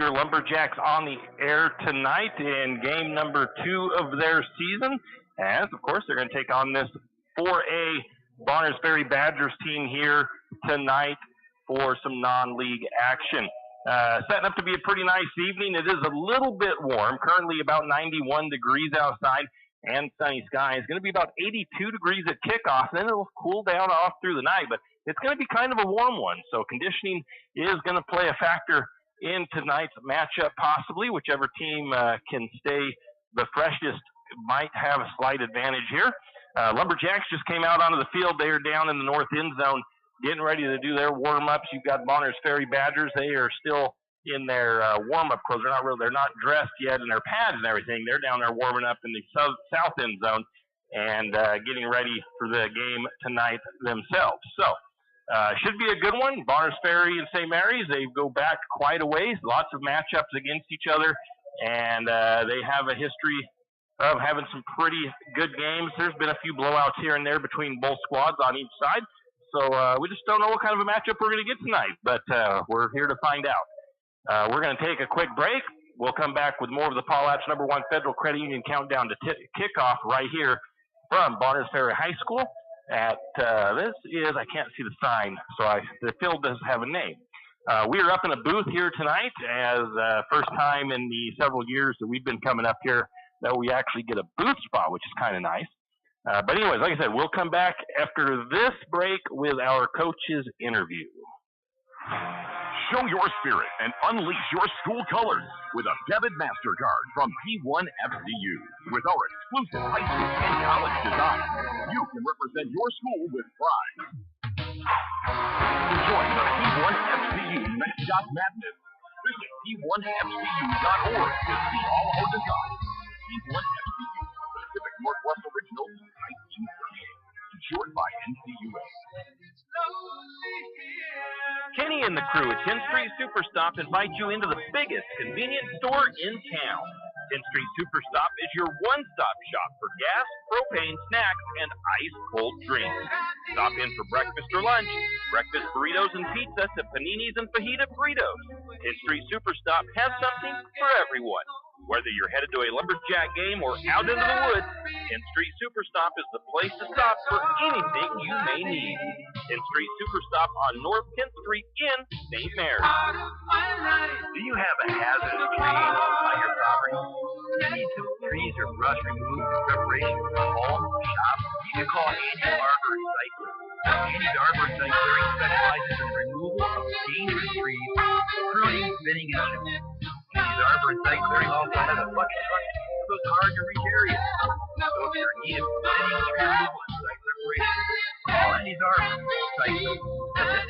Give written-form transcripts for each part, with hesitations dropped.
your Lumberjacks on the air tonight in game number 2 of their season. As, of course, they're going to take on this 4A Bonners Ferry Badgers team here tonight for some non-league action. Setting up to be a pretty nice evening. It is a little bit warm, currently about 91 degrees outside and sunny skies. It's going to be about 82 degrees at kickoff, and then it'll cool down off through the night, but it's going to be kind of a warm one. So conditioning is going to play a factor in tonight's matchup, possibly. Whichever team can stay the freshest might have a slight advantage here. Lumberjacks just came out onto the field. They are down in the north end zone getting ready to do their warm-ups. You've got Bonners Ferry Badgers. They are still in their warm-up clothes. They're not dressed yet in their pads and everything. They're down there warming up in the south end zone and getting ready for the game tonight themselves. So should be a good one. Bonners Ferry and St. Maries, they go back quite a ways. Lots of matchups against each other, and they have a history of having some pretty good games. There's been a few blowouts here and there between both squads on each side. So we just don't know what kind of a matchup we're going to get tonight, but we're here to find out. We're going to take a quick break. We'll come back with more of the Paul Apps #1 Federal Credit Union countdown to kickoff right here from Bonners Ferry High School. At this is, I can't see the sign, so the field does have a name. We are up in a booth here tonight as first time in the several years that we've been coming up here that we actually get a booth spot, which is kind of nice. But anyways, like I said, we'll come back after this break with our coach's interview. Show your spirit and unleash your school colors with a debit MasterCard from P1FCU. With our exclusive high school and college design, you can represent your school with pride. Join the P1FCU Mascot Madness. Visit P1FCU.org to see all our designs. P1FCU, Pacific Northwest Original, 1938. Insured by NCUA. Kenny and the crew at 10th Street Superstop invite you into the biggest convenience store in town. 10th Street Superstop is your one-stop shop for gas, propane, snacks, and ice-cold drinks. Stop in for breakfast or lunch, breakfast burritos and pizza to paninis and fajita burritos. 10th Street Superstop has something for everyone. Whether you're headed to a Lumberjack game or out into the woods, 10th Street Superstop is the place to stop for anything you may need. 10th Street Superstop on North 10th Street in St. Mary's. Do you have a hazardous tree on your property? You need some trees or brush removed in preparation for a home or shop? You can call Andy's Arbor Recycling. Andy's Arbor Recycling specializes in the removal of dangerous trees, pruning, thinning, and chipping. Andy's Arbor Recycling also has a bucket truck for those hard-to-reach areas. So if you're in need of thinning, tree removal, and site preparation, call Andy's Arbor Recycling. That's at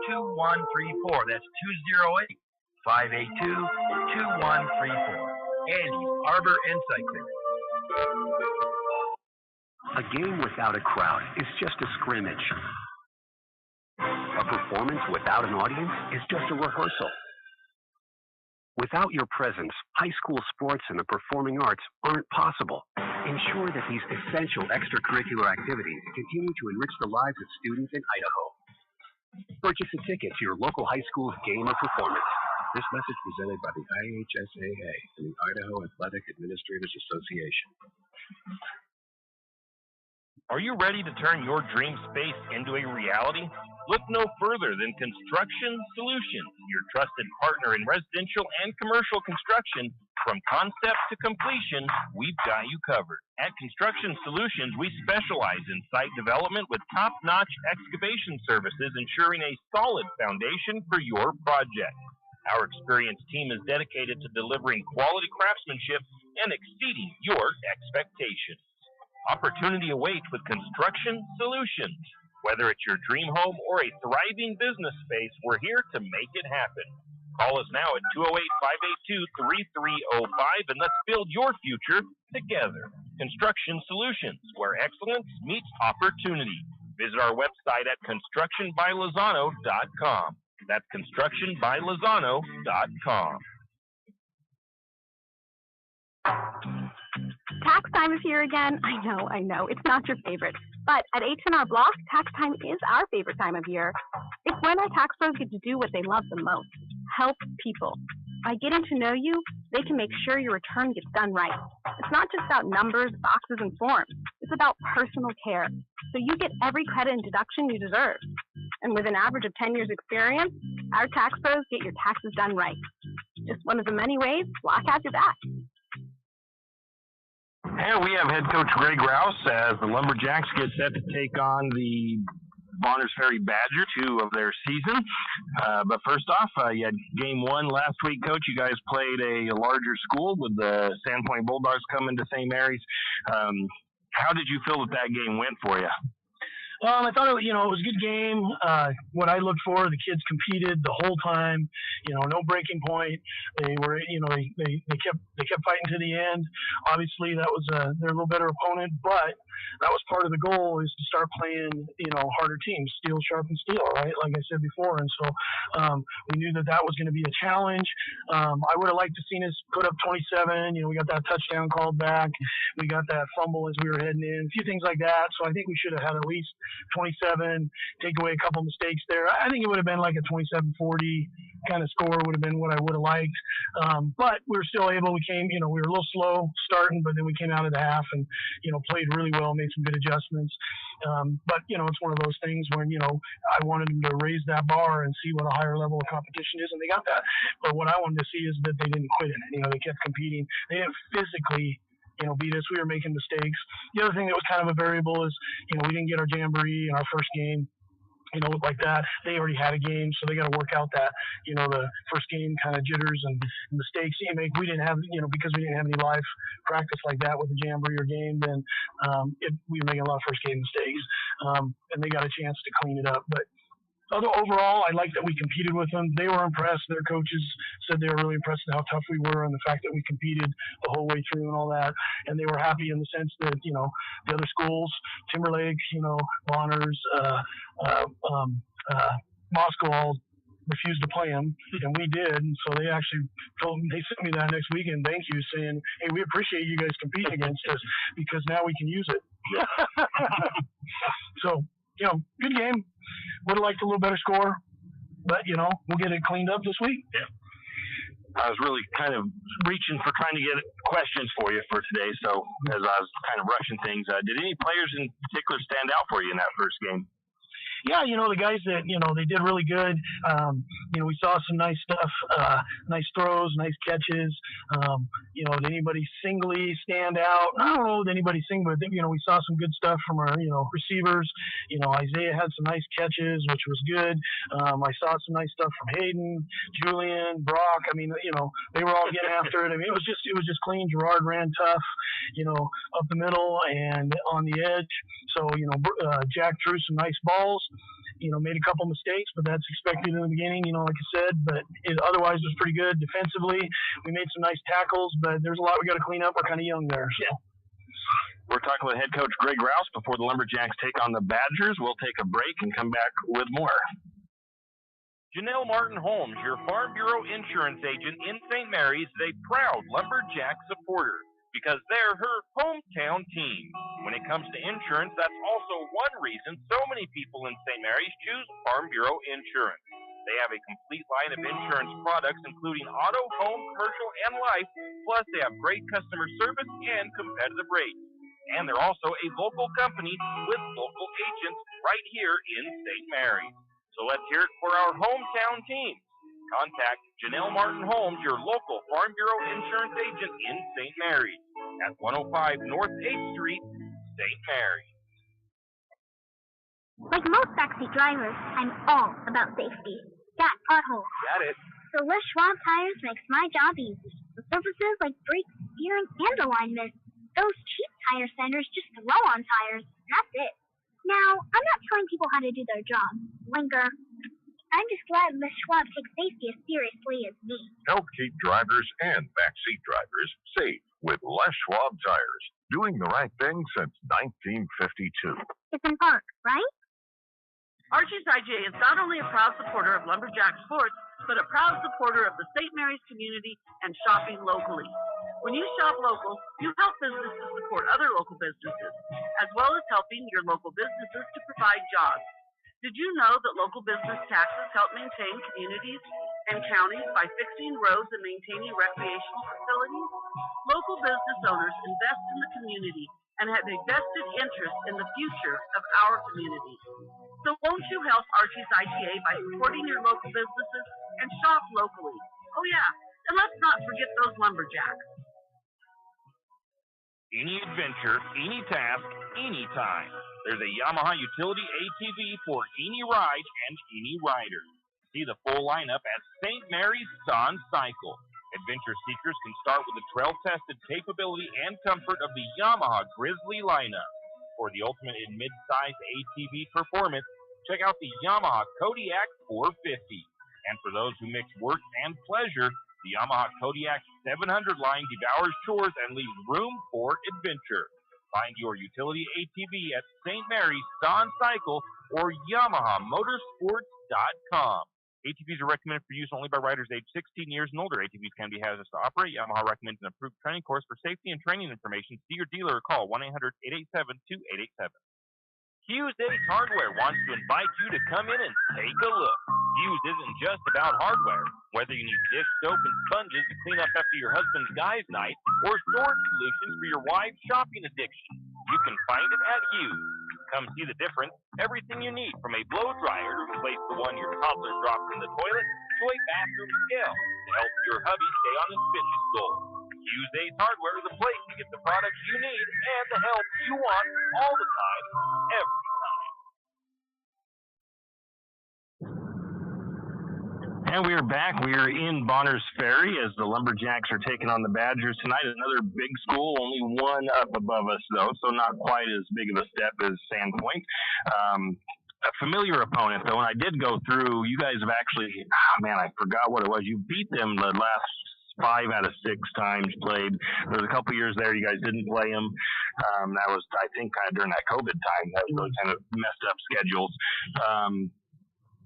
208-582-2134. That's 208-582-2134. Andy's Arbor and Cycling. A game without a crowd is just a scrimmage. A performance without an audience is just a rehearsal. Without your presence, high school sports and the performing arts aren't possible. Ensure that these essential extracurricular activities continue to enrich the lives of students in Idaho. Purchase a ticket to your local high school's game or performance. This message presented by the IHSAA and the Idaho Athletic Administrators Association. Are you ready to turn your dream space into a reality? Look no further than Construction Solutions, your trusted partner in residential and commercial construction. From concept to completion, we've got you covered. At Construction Solutions, we specialize in site development with top-notch excavation services, ensuring a solid foundation for your project. Our experienced team is dedicated to delivering quality craftsmanship and exceeding your expectations. Opportunity awaits with Construction Solutions. Whether it's your dream home or a thriving business space, we're here to make it happen. Call us now at 208-582-3305 and let's build your future together. Construction Solutions, where excellence meets opportunity. Visit our website at constructionbylozano.com. That's constructionbylozano.com. Tax time is here again. I know. It's not your favorite. But at H&R Block, tax time is our favorite time of year. It's when Why not tax pros get to do what they love the most? Help people. By getting to know you, they can make sure your return gets done right. It's not just about numbers, boxes, and forms. It's about personal care. So you get every credit and deduction you deserve. And with an average of 10 years experience, our tax pros get your taxes done right. Just one of the many ways Block has your back. And we have head coach Greg Rouse as the Lumberjacks get set to take on the Bonners Ferry Badger, 2 of their season. But first off, you had game 1 last week, Coach. You guys played a larger school with the Sandpoint Bulldogs coming to St. Mary's. How did you feel that game went for you? I thought it was a good game. What I looked for, the kids competed the whole time. No breaking point. They were, they kept fighting to the end. Obviously, that was they're a little better opponent, but that was part of the goal, is to start playing, harder teams, steel sharpens steel, right? Like I said before, and so we knew that was going to be a challenge. I would have liked to seen us put up 27. We got that touchdown called back. We got that fumble as we were heading in, a few things like that. So I think we should have had at least 27, take away a couple mistakes there. I think it would have been like a 27-40 kind of score would have been what I would have liked. But we were still able, we were a little slow starting, but then we came out of the half and, played really well, made some good adjustments. But, it's one of those things when, I wanted them to raise that bar and see what a higher level of competition is, and they got that. But what I wanted to see is that they didn't quit in it. They kept competing. They didn't physically beat us. We were making mistakes. The other thing that was kind of a variable is, we didn't get our jamboree in our first game, like that. They already had a game, so they got to work out that, the first game kind of jitters and mistakes you make. We didn't have, because we didn't have any live practice like that with the jamboree or game, then we were making a lot of first game mistakes, and they got a chance to clean it up. But overall, I like that we competed with them. They were impressed. Their coaches said they were really impressed with how tough we were and the fact that we competed the whole way through and all that. And they were happy in the sense that, the other schools, Timberlake, Bonners, Moscow, all refused to play them, and we did. And so they actually they sent me that next weekend, thank you, saying, hey, we appreciate you guys competing against us because now we can use it. So, good game. Would have liked a little better score, but, we'll get it cleaned up this week. Yeah. I was really kind of reaching for trying to get questions for you for today, so as I was kind of rushing things, did any players in particular stand out for you in that first game? Yeah, the guys that, they did really good. We saw some nice stuff, nice throws, nice catches. Did anybody singly stand out? I don't know if anybody sing, but, we saw some good stuff from our, receivers. Isaiah had some nice catches, which was good. I saw some nice stuff from Hayden, Julian, Brock. I mean, they were all getting after it. I mean, it was just clean. Gerard ran tough, up the middle and on the edge. So, Jack threw some nice balls. Made a couple mistakes, but that's expected in the beginning, like I said, but otherwise it was pretty good. Defensively, we made some nice tackles, but there's a lot we got to clean up. We're kind of young there. So. Yeah. We're talking with head coach Greg Rouse before the Lumberjacks take on the Badgers. We'll take a break and come back with more. Janelle Martin Holmes, your Farm Bureau insurance agent in St. Mary's, is a proud Lumberjack supporter because they're her hometown team. When it comes to insurance, that's also one reason so many people in St. Mary's choose Farm Bureau insurance. They have a complete line of insurance products, including auto, home, commercial, and life, plus they have great customer service and competitive rates. And they're also a local company with local agents right here in St. Mary's. So let's hear it for our hometown team. Contact Janelle Martin Holmes, your local Farm Bureau insurance agent in St. Mary's at 105 North 8th Street, St. Mary's. Like most backseat drivers, I'm all about safety. Got potholes. Got it. So Les Schwab Tires makes my job easy. With services like brakes, steering, and alignment. Those cheap tire centers just throw on tires, and that's it. Now, I'm not telling people how to do their job. Linker. I'm just glad Les Schwab takes safety as seriously as me. Help keep drivers and backseat drivers safe with Les Schwab Tires. Doing the right thing since 1952. It's an art, right? Archie's IGA is not only a proud supporter of Lumberjack Sports, but a proud supporter of the St. Mary's community and shopping locally. When you shop local, you help businesses support other local businesses, as well as helping your local businesses to provide jobs. Did you know that local business taxes help maintain communities and counties by fixing roads and maintaining recreational facilities? Local business owners invest in the community and have a vested interest in the future of our community. So won't you help Archie's IGA by supporting your local businesses and shop locally? Oh yeah, and let's not forget those lumberjacks. Any adventure, any task, anytime. There's a Yamaha utility ATV for any ride and any rider. See the full lineup at St. Maries on Cycle. Adventure seekers can start with the trail-tested capability and comfort of the Yamaha Grizzly lineup. For the ultimate in mid-size ATV performance, check out the Yamaha Kodiak 450. And for those who mix work and pleasure, the Yamaha Kodiak 700 line devours chores and leaves room for adventure. Find your utility ATV at St. Mary's on Cycle or YamahaMotorsports.com. ATVs are recommended for use only by riders aged 16 years and older. ATVs can be hazardous to operate. Yamaha recommends an approved training course. For safety and training information, see your dealer or call 1-800-887-2887. Hughes Ace Hardware wants to invite you to come in and take a look. Hughes isn't just about hardware. Whether you need dish soap and sponges to clean up after your husband's guys' night or storage solutions for your wife's shopping addiction, you can find it at Hughes. Come see the difference. Everything you need, from a blow dryer to replace the one your toddler dropped in the toilet to a bathroom scale to help your hubby stay on his fitness goal. Hughes Ace Hardware is a place to get the products you need and the help you want all the time, every time. And we are back. We are in Bonners Ferry as the Lumberjacks are taking on the Badgers tonight. Another big school, only one up above us, though, so not quite as big of a step as Sandpoint. A familiar opponent, though, and I did go through. You guys have actually, I forgot what it was. You beat them the last 5 out of 6 times played. There was a couple years there you guys didn't play them. That was, I think, kind of during that COVID time. That really kind of messed up schedules.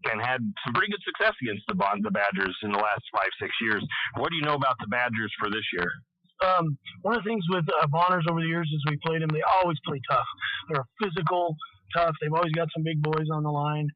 And had some pretty good success against the Badgers in the last 5-6 years. What do you know about the Badgers for this year? One of the things with Bonners over the years is we played them, they always play tough. They're physical, tough. They've always got some big boys on the line.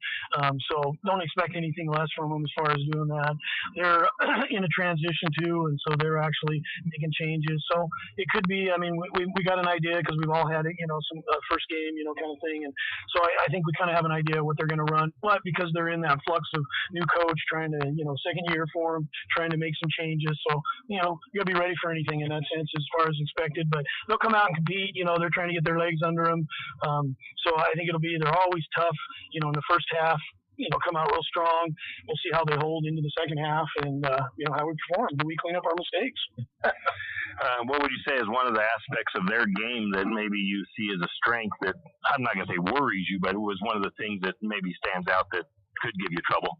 So don't expect anything less from them as far as doing that. They're in a transition too, and so they're actually making changes. So it could be, we got an idea because we've all had it, some first game, kind of thing. And so I think we kind of have an idea of what they're going to run. But because they're in that flux of new coach trying to, second year for them, trying to make some changes. So, you got to be ready for anything in that sense as far as expected. But they'll come out and compete. They're trying to get their legs under them. So I think they're always tough, in the first half, come out real strong. We'll see how they hold into the second half and, how we perform. Do we clean up our mistakes? What would you say is one of the aspects of their game that maybe you see as a strength that, I'm not going to say worries you, but it was one of the things that maybe stands out that could give you trouble?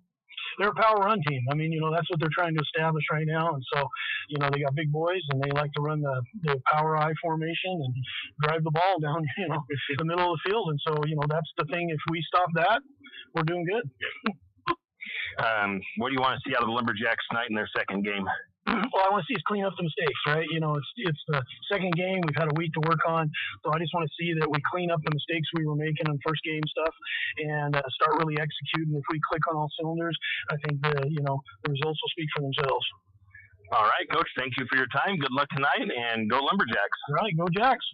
They're a power run team. That's what they're trying to establish right now. And so, they got big boys and they like to run the power I formation and drive the ball down, the middle of the field. And so, that's the thing. If we stop that, we're doing good. What do you want to see out of the Lumberjacks tonight in their second game? Well, I want to see us clean up the mistakes, right? It's the second game. We've had a week to work on. So I just want to see that we clean up the mistakes we were making in first game stuff and start really executing. If we click on all cylinders, I think the results will speak for themselves. All right, Coach. Thank you for your time. Good luck tonight, and go Lumberjacks. All right, go Jacks.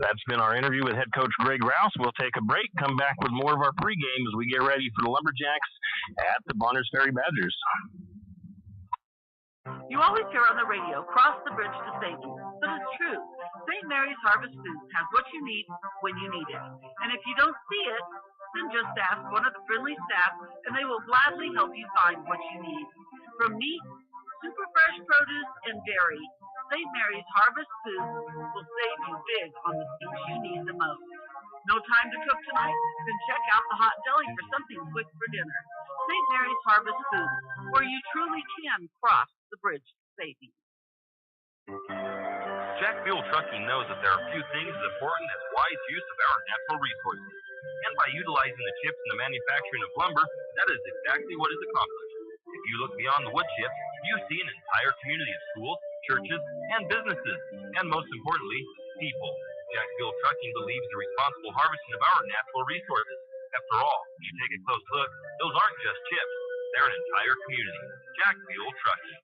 That's been our interview with head coach Greg Rouse. We'll take a break, come back with more of our pregame as we get ready for the Lumberjacks at the Bonners Ferry Badgers. You always hear on the radio, cross the bridge to safety. But it's true. St. Mary's Harvest Foods has what you need when you need it. And if you don't see it, then just ask one of the friendly staff and they will gladly help you find what you need. From meat, super fresh produce, and dairy, St. Mary's Harvest Foods will save you big on the things you need the most. No time to cook tonight? Then check out the Hot Deli for something quick for dinner. St. Mary's Harvest Foods, where you truly can cross the bridge to safety. Jack Fuel Trucking knows that there are few things as important as wise use of our natural resources. And by utilizing the chips in the manufacturing of lumber, that is exactly what is accomplished. If you look beyond the wood chips, you see an entire community of schools, churches, and businesses, and most importantly, people. Jack Fuel Trucking believes in responsible harvesting of our natural resources. After all, when you take a close look, those aren't just chips. They're an entire community. Jack Fuel Trucking.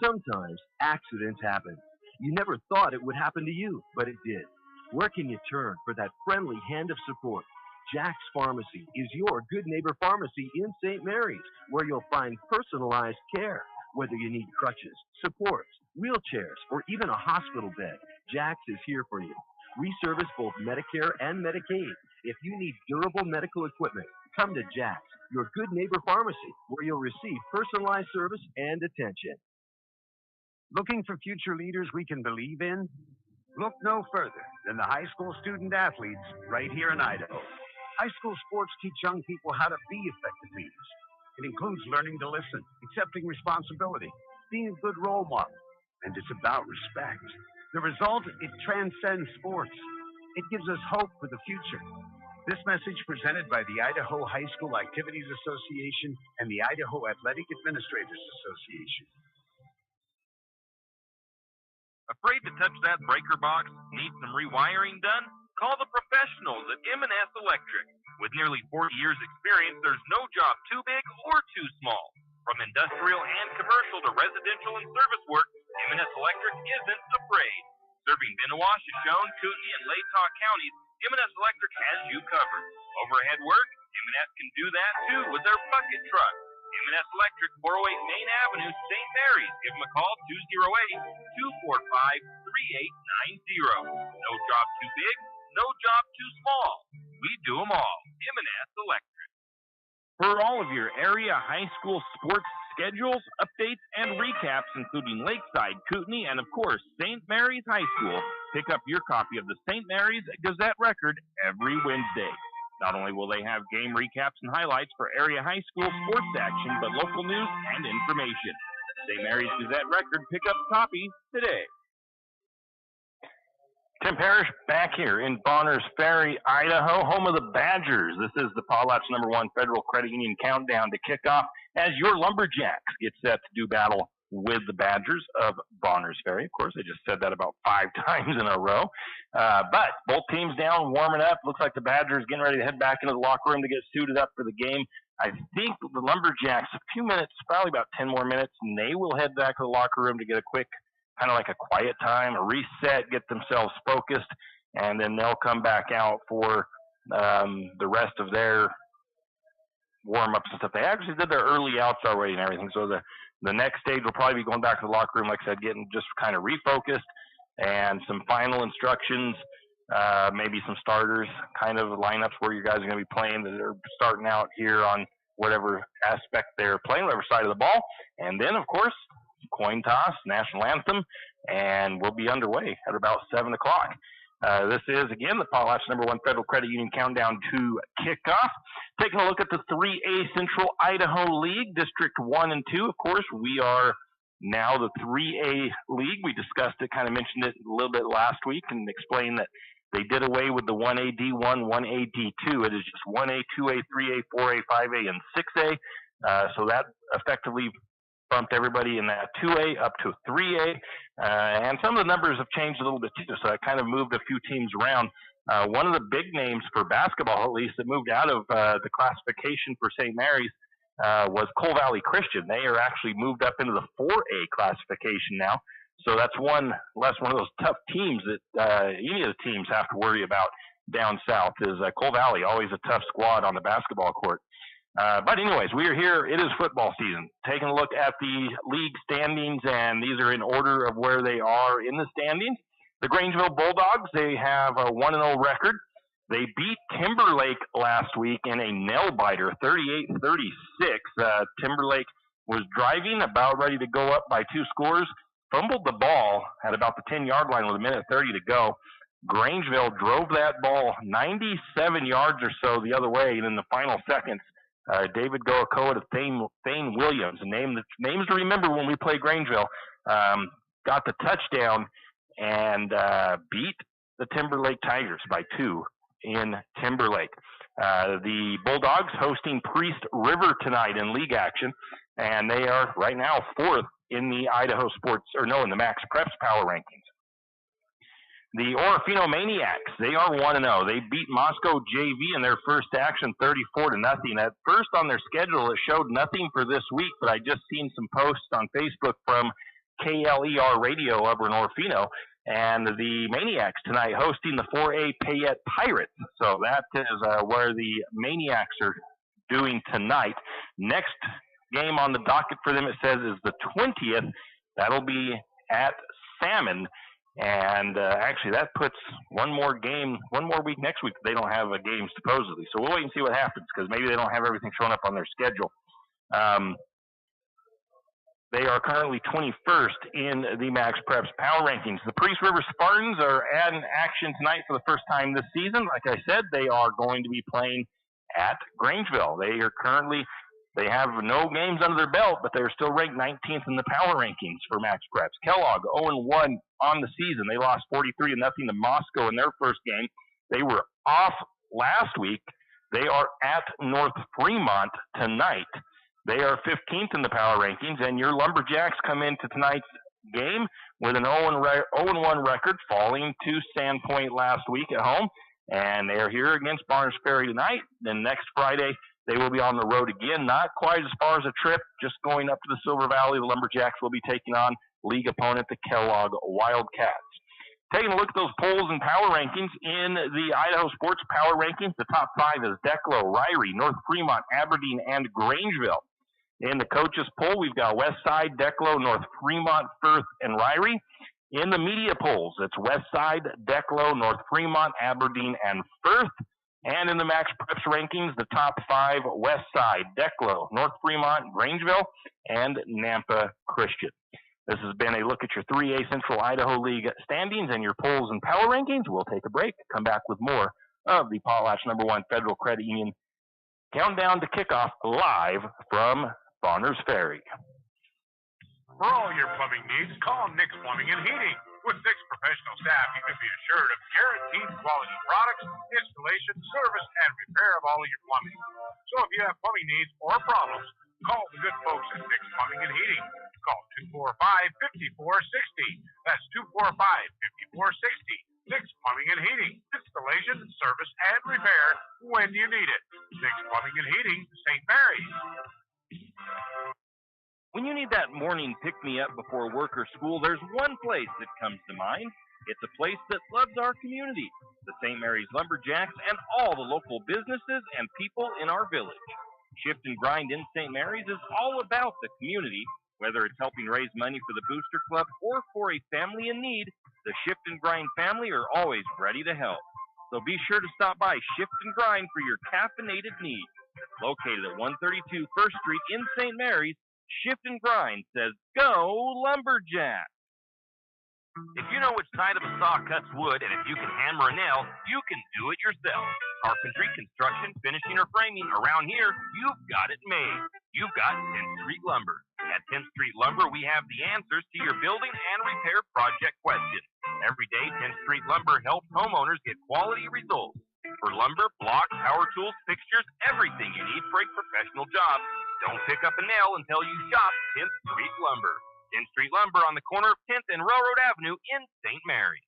Sometimes accidents happen. You never thought it would happen to you, but it did. Where can you turn for that friendly hand of support? Jack's Pharmacy is your good neighbor pharmacy in St. Maries, where you'll find personalized care. Whether you need crutches, supports, wheelchairs, or even a hospital bed, Jack's is here for you. We service both Medicare and Medicaid. If you need durable medical equipment, come to Jack's, your good neighbor pharmacy, where you'll receive personalized service and attention. Looking for future leaders we can believe in? Look no further than the high school student athletes right here in Idaho. High school sports teach young people how to be effective leaders. It includes learning to listen, accepting responsibility, being a good role model, and it's about respect. The result, it transcends sports. It gives us hope for the future. This message presented by the Idaho High School Activities Association and the Idaho Athletic Administrators Association. Afraid to touch that breaker box? Need some rewiring done? Call the professionals at M&S Electric. With nearly 40 years experience, there's no job too big or too small. From industrial and commercial to residential and service work, M&S Electric isn't afraid. Serving Benawa, Shoshone, Kootenai, and Latah counties, M&S Electric has you covered. Overhead work? M&S can do that too with their bucket truck. M&S Electric, 408 Main Avenue, St. Maries. Give them a call, 208-245-3890. No job too big, no job too small. We do them all. M&S Electric. For all of your area high school sports schedules, updates, and recaps, including Lakeside, Kootenai, and of course, St. Maries High School, pick up your copy of the St. Maries Gazette Record every Wednesday. Not only will they have game recaps and highlights for area high school sports action, but local news and information. St. Maries Gazette Record, pick up a copy today. Tim Parrish back here in Bonners Ferry, Idaho, home of the Badgers. This is the Potlatch #1 Federal Credit Union countdown to kick off as your Lumberjacks get set to do battle with the Badgers of Bonners Ferry. Of course, I just said that about 5 times in a row. But both teams down, warming up. Looks like the Badgers getting ready to head back into the locker room to get suited up for the game. I think the Lumberjacks, a few minutes, probably about 10 more minutes, and they will head back to the locker room to get a quick, kind of like a quiet time, a reset, get themselves focused, and then they'll come back out for the rest of their warm-ups and stuff. They actually did their early outs already and everything, so the next stage will probably be going back to the locker room, like I said, getting just kind of refocused and some final instructions, maybe some starters, kind of lineups where you guys are going to be playing that are starting out here on whatever aspect they're playing, whatever side of the ball. And then, of course, coin toss, national anthem, and we'll be underway at about 7 o'clock. This is, again, the Potlatch #1 Federal Credit Union countdown to kickoff. Taking a look at the 3A Central Idaho League, District 1 and 2. Of course, we are now the 3A League. We discussed it, kind of mentioned it a little bit last week and explained that they did away with the 1A D1, 1A D2. It is just 1A, 2A, 3A, 4A, 5A, and 6A. So that effectively bumped everybody in that 2A up to 3A. And some of the numbers have changed a little bit too, so that kind of moved a few teams around. One of the big names for basketball, at least, that moved out of the classification for St. Mary's was Coal Valley Christian. They are actually moved up into the 4A classification now. So that's one of those tough teams that any of the teams have to worry about down south is Coal Valley, always a tough squad on the basketball court. But anyways, we are here. It is football season. Taking a look at the league standings, and these are in order of where they are in the standings. The Grangeville Bulldogs, they have a 1-0 record. They beat Timberlake last week in a nail-biter, 38-36. Timberlake was driving, about ready to go up by 2 scores, fumbled the ball at about the 10-yard line with 1:30 to go. Grangeville drove that ball 97 yards or so the other way, and in the final seconds, David Goakoa to Thane Williams, names to remember when we play Grangeville, got the touchdown and beat the Timberlake Tigers by 2 in Timberlake. The Bulldogs hosting Priest River tonight in league action, and they are right now 4th in the in the Max Preps Power Rankings. The Orofino Maniacs, they are 1-0. They beat Moscow JV in their first action 34-0. At first on their schedule, it showed nothing for this week, but I just seen some posts on Facebook from KLER Radio over in Orofino, and the Maniacs tonight hosting the 4A Payette Pirates. So that is where the Maniacs are doing tonight. Next game on the docket for them, it says, is the 20th. That'll be at Salmon. And actually, that puts one more week next week. They don't have a game, supposedly. So we'll wait and see what happens, because maybe they don't have everything showing up on their schedule. They are currently 21st in the Max Preps Power Rankings. The Priest River Spartans are in action tonight for the first time this season. Like I said, they are going to be playing at Grangeville. They have no games under their belt, but they're still ranked 19th in the power rankings for Max Preps. Kellogg, 0-1 on the season. They lost 43-0 to Moscow in their first game. They were off last week. They are at North Fremont tonight. They are 15th in the power rankings, and your Lumberjacks come into tonight's game with an 0-1 record, falling to Sandpoint last week at home. And they are here against Barnes Ferry tonight. Then next Friday, they will be on the road again. Not quite as far as a trip, just going up to the Silver Valley. The Lumberjacks will be taking on league opponent, the Kellogg Wildcats. Taking a look at those polls and power rankings in the Idaho Sports Power Rankings, the top 5 is Declo, Ryrie, North Fremont, Aberdeen, and Grangeville. In the coaches poll, we've got Westside, Declo, North Fremont, Firth, and Ryrie. In the media polls, it's Westside, Declo, North Fremont, Aberdeen, and Firth. And in the Max Preps rankings, the top 5, Westside, Declo, North Fremont, Grangeville, and Nampa Christian. This has been a look at your 3A Central Idaho League standings and your polls and power rankings. We'll take a break, come back with more of the Potlatch #1 Federal Credit Union countdown to kickoff live from Bonners Ferry. For all your plumbing needs, call Nick's Plumbing and Heating. With Nick's professional staff, you can be assured of guaranteed quality products, installation, service, and repair of all of your plumbing. So if you have plumbing needs or problems, call the good folks at Nick's Plumbing and Heating. Call 245-5460. That's 245-5460. Nick's Plumbing and Heating. Installation, service, and repair when you need it. Nick's Plumbing and Heating, St. Maries. When you need that morning pick-me-up before work or school, there's one place that comes to mind. It's a place that loves our community, the St. Maries Lumberjacks, and all the local businesses and people in our village. Shift and Grind in St. Maries is all about the community. Whether it's helping raise money for the Booster Club or for a family in need, the Shift and Grind family are always ready to help. So be sure to stop by Shift and Grind for your caffeinated needs. Located at 132 First Street in St. Maries, Shift and Grind says, go Lumberjack! If you know which side of a saw cuts wood, and if you can hammer a nail, you can do it yourself. Carpentry, construction, finishing, or framing, around here, you've got it made. You've got 10th Street Lumber. At 10th Street Lumber, we have the answers to your building and repair project questions. Every day, 10th Street Lumber helps homeowners get quality results. For lumber, blocks, power tools, fixtures, everything you need for a professional job. Don't pick up a nail until you shop 10th Street Lumber. 10th Street Lumber on the corner of 10th and Railroad Avenue in St. Maries.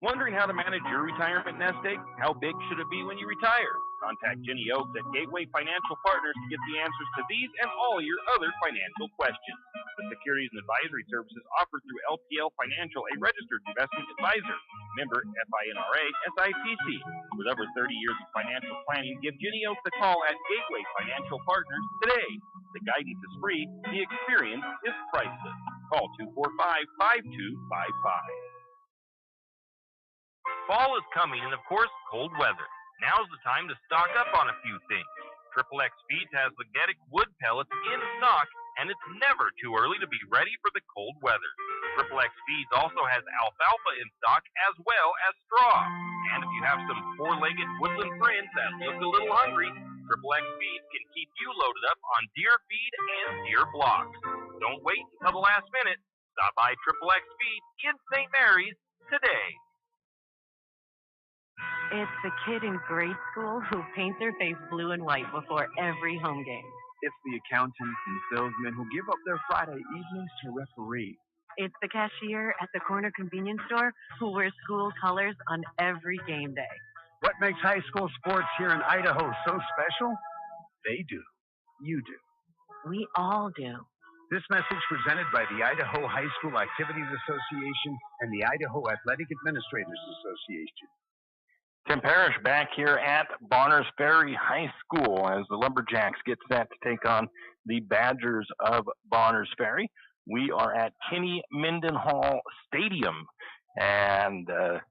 Wondering how to manage your retirement nest egg? How big should it be when you retire? Contact Jenny Oaks at Gateway Financial Partners to get the answers to these and all your other financial questions. The securities and advisory services offered through LPL Financial, a registered investment advisor. Member FINRA SIPC. With over 30 years of financial planning, give Jenny Oaks a call at Gateway Financial Partners today. The guidance is free. The experience is priceless. Call 245-5255. Fall is coming, and of course, cold weather. Now's the time to stock up on a few things. XXX Feeds has magnetic wood pellets in stock, and it's never too early to be ready for the cold weather. XXX Feeds also has alfalfa in stock as well as straw. And if you have some four-legged woodland friends that look a little hungry, XXX Feeds can keep you loaded up on deer feed and deer blocks. Don't wait until the last minute. Stop by XXX Feeds in St. Maries today. It's the kid in grade school who paints their face blue and white before every home game. It's the accountants and salesmen who give up their Friday evenings to referee. It's the cashier at the corner convenience store who wears school colors on every game day. What makes high school sports here in Idaho so special? They do. You do. We all do. This message presented by the Idaho High School Activities Association and the Idaho Athletic Administrators Association. Tim Parrish back here at Bonners Ferry High School as the Lumberjacks get set to take on the Badgers of Bonners Ferry. We are at Kenny Mendenhall Stadium and the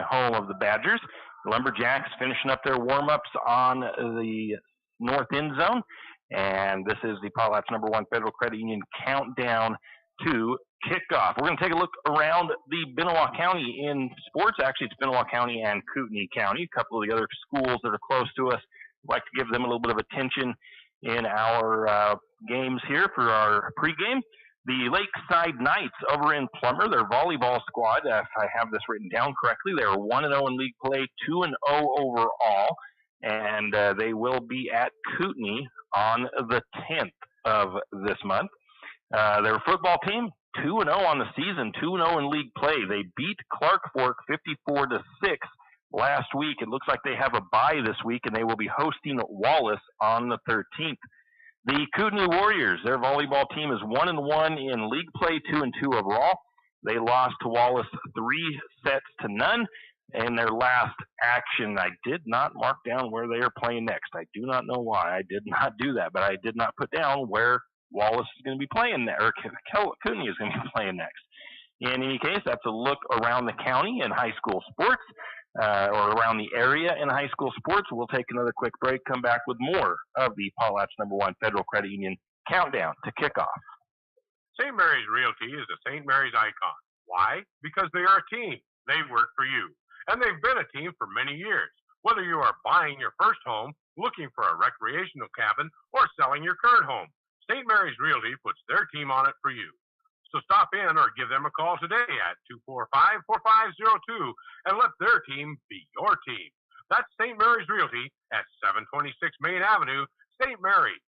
home of the Badgers. The Lumberjacks finishing up their warm-ups on the north end zone. And this is the Potlatch #1 Federal Credit Union countdown to kickoff. We're going to take a look around the Benoit County in sports. Actually, it's Benoit County and Kootenai County, a couple of the other schools that are close to us. I'd like to give them a little bit of attention in our games here for our pregame. The Lakeside Knights over in Plummer, their volleyball squad, if I have this written down correctly, they are 1-0 in league play, 2-0 overall, and they will be at Kootenai on the 10th of this month. Their football team, 2-0 on the season, 2-0 in league play. They beat Clark Fork 54-6 last week. It looks like they have a bye this week, and they will be hosting Wallace on the 13th. The Kootenai Warriors, their volleyball team is 1-1 in league play, 2-2 overall. They lost to Wallace 3-0 in their last action. I did not mark down where they are playing next. I do not know why I did not do that, but I did not put down where Wallace is going to be playing there, or Kootenai is going to be playing next. In any case, that's a look around the county in high school sports, or around the area in high school sports. We'll take another quick break, come back with more of the Potlatch #1 Federal Credit Union countdown to kickoff. St. Maries Realty is a St. Maries icon. Why? Because they are a team. They work for you. And they've been a team for many years. Whether you are buying your first home, looking for a recreational cabin, or selling your current home, St. Maries Realty puts their team on it for you. So stop in or give them a call today at 245-4502 and let their team be your team. That's St. Maries Realty at 726 Main Avenue, St. Maries.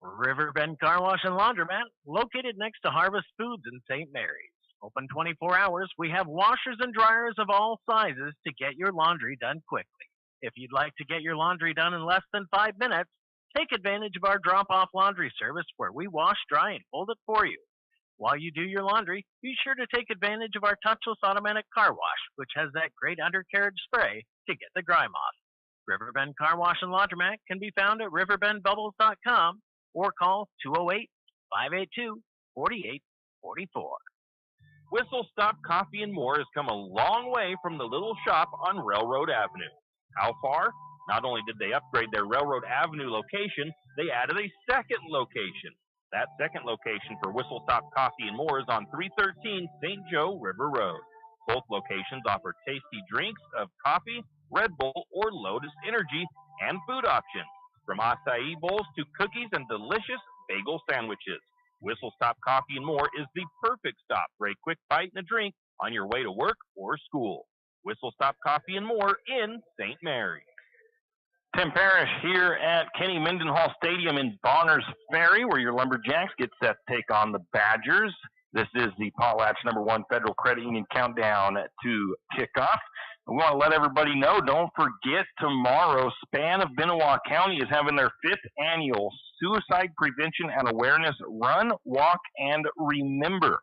Riverbend Car Wash and Laundromat, located next to Harvest Foods in St. Maries. Open 24 hours, we have washers and dryers of all sizes to get your laundry done quickly. If you'd like to get your laundry done in less than 5 minutes, take advantage of our drop-off laundry service where we wash, dry, and fold it for you. While you do your laundry, be sure to take advantage of our touchless automatic car wash, which has that great undercarriage spray to get the grime off. Riverbend Car Wash and Laundromat can be found at riverbendbubbles.com or call 208-582-4844. Whistle Stop Coffee and More has come a long way from the little shop on Railroad Avenue. How far? Not only did they upgrade their Railroad Avenue location, they added a second location. That second location for Whistle Stop Coffee and More is on 313 St. Joe River Road. Both locations offer tasty drinks of coffee, Red Bull, or Lotus Energy, and food options, from acai bowls to cookies and delicious bagel sandwiches. Whistle Stop Coffee and More is the perfect stop for a quick bite and a drink on your way to work or school. Whistle Stop Coffee and More in St. Maries. Tim Parrish here at Kenny Mendenhall Stadium in Bonners Ferry, where your Lumberjacks get set to take on the Badgers. This is the Potlatch #1 Federal Credit Union countdown to kickoff. We want to let everybody know, don't forget, tomorrow, Span of Benoit County is having their 5th annual Suicide Prevention and Awareness Run, Walk, and Remember.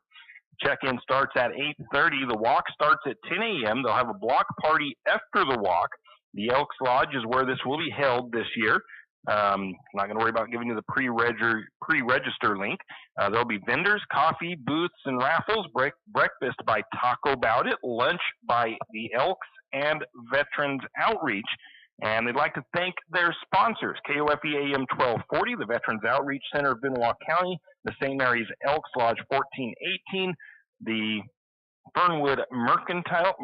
Check-in starts at 8:30. The walk starts at 10 a.m. They'll have a block party after the walk. The Elks Lodge is where this will be held this year. I'm not going to worry about giving you the pre-register link. There'll be vendors, coffee, booths, and raffles, breakfast by Taco Bout It, lunch by the Elks, and Veterans Outreach. And they'd like to thank their sponsors, KOFE AM 1240, the Veterans Outreach Center of Benoit County, the St. Mary's Elks Lodge 1418, the Fernwood Mercantile,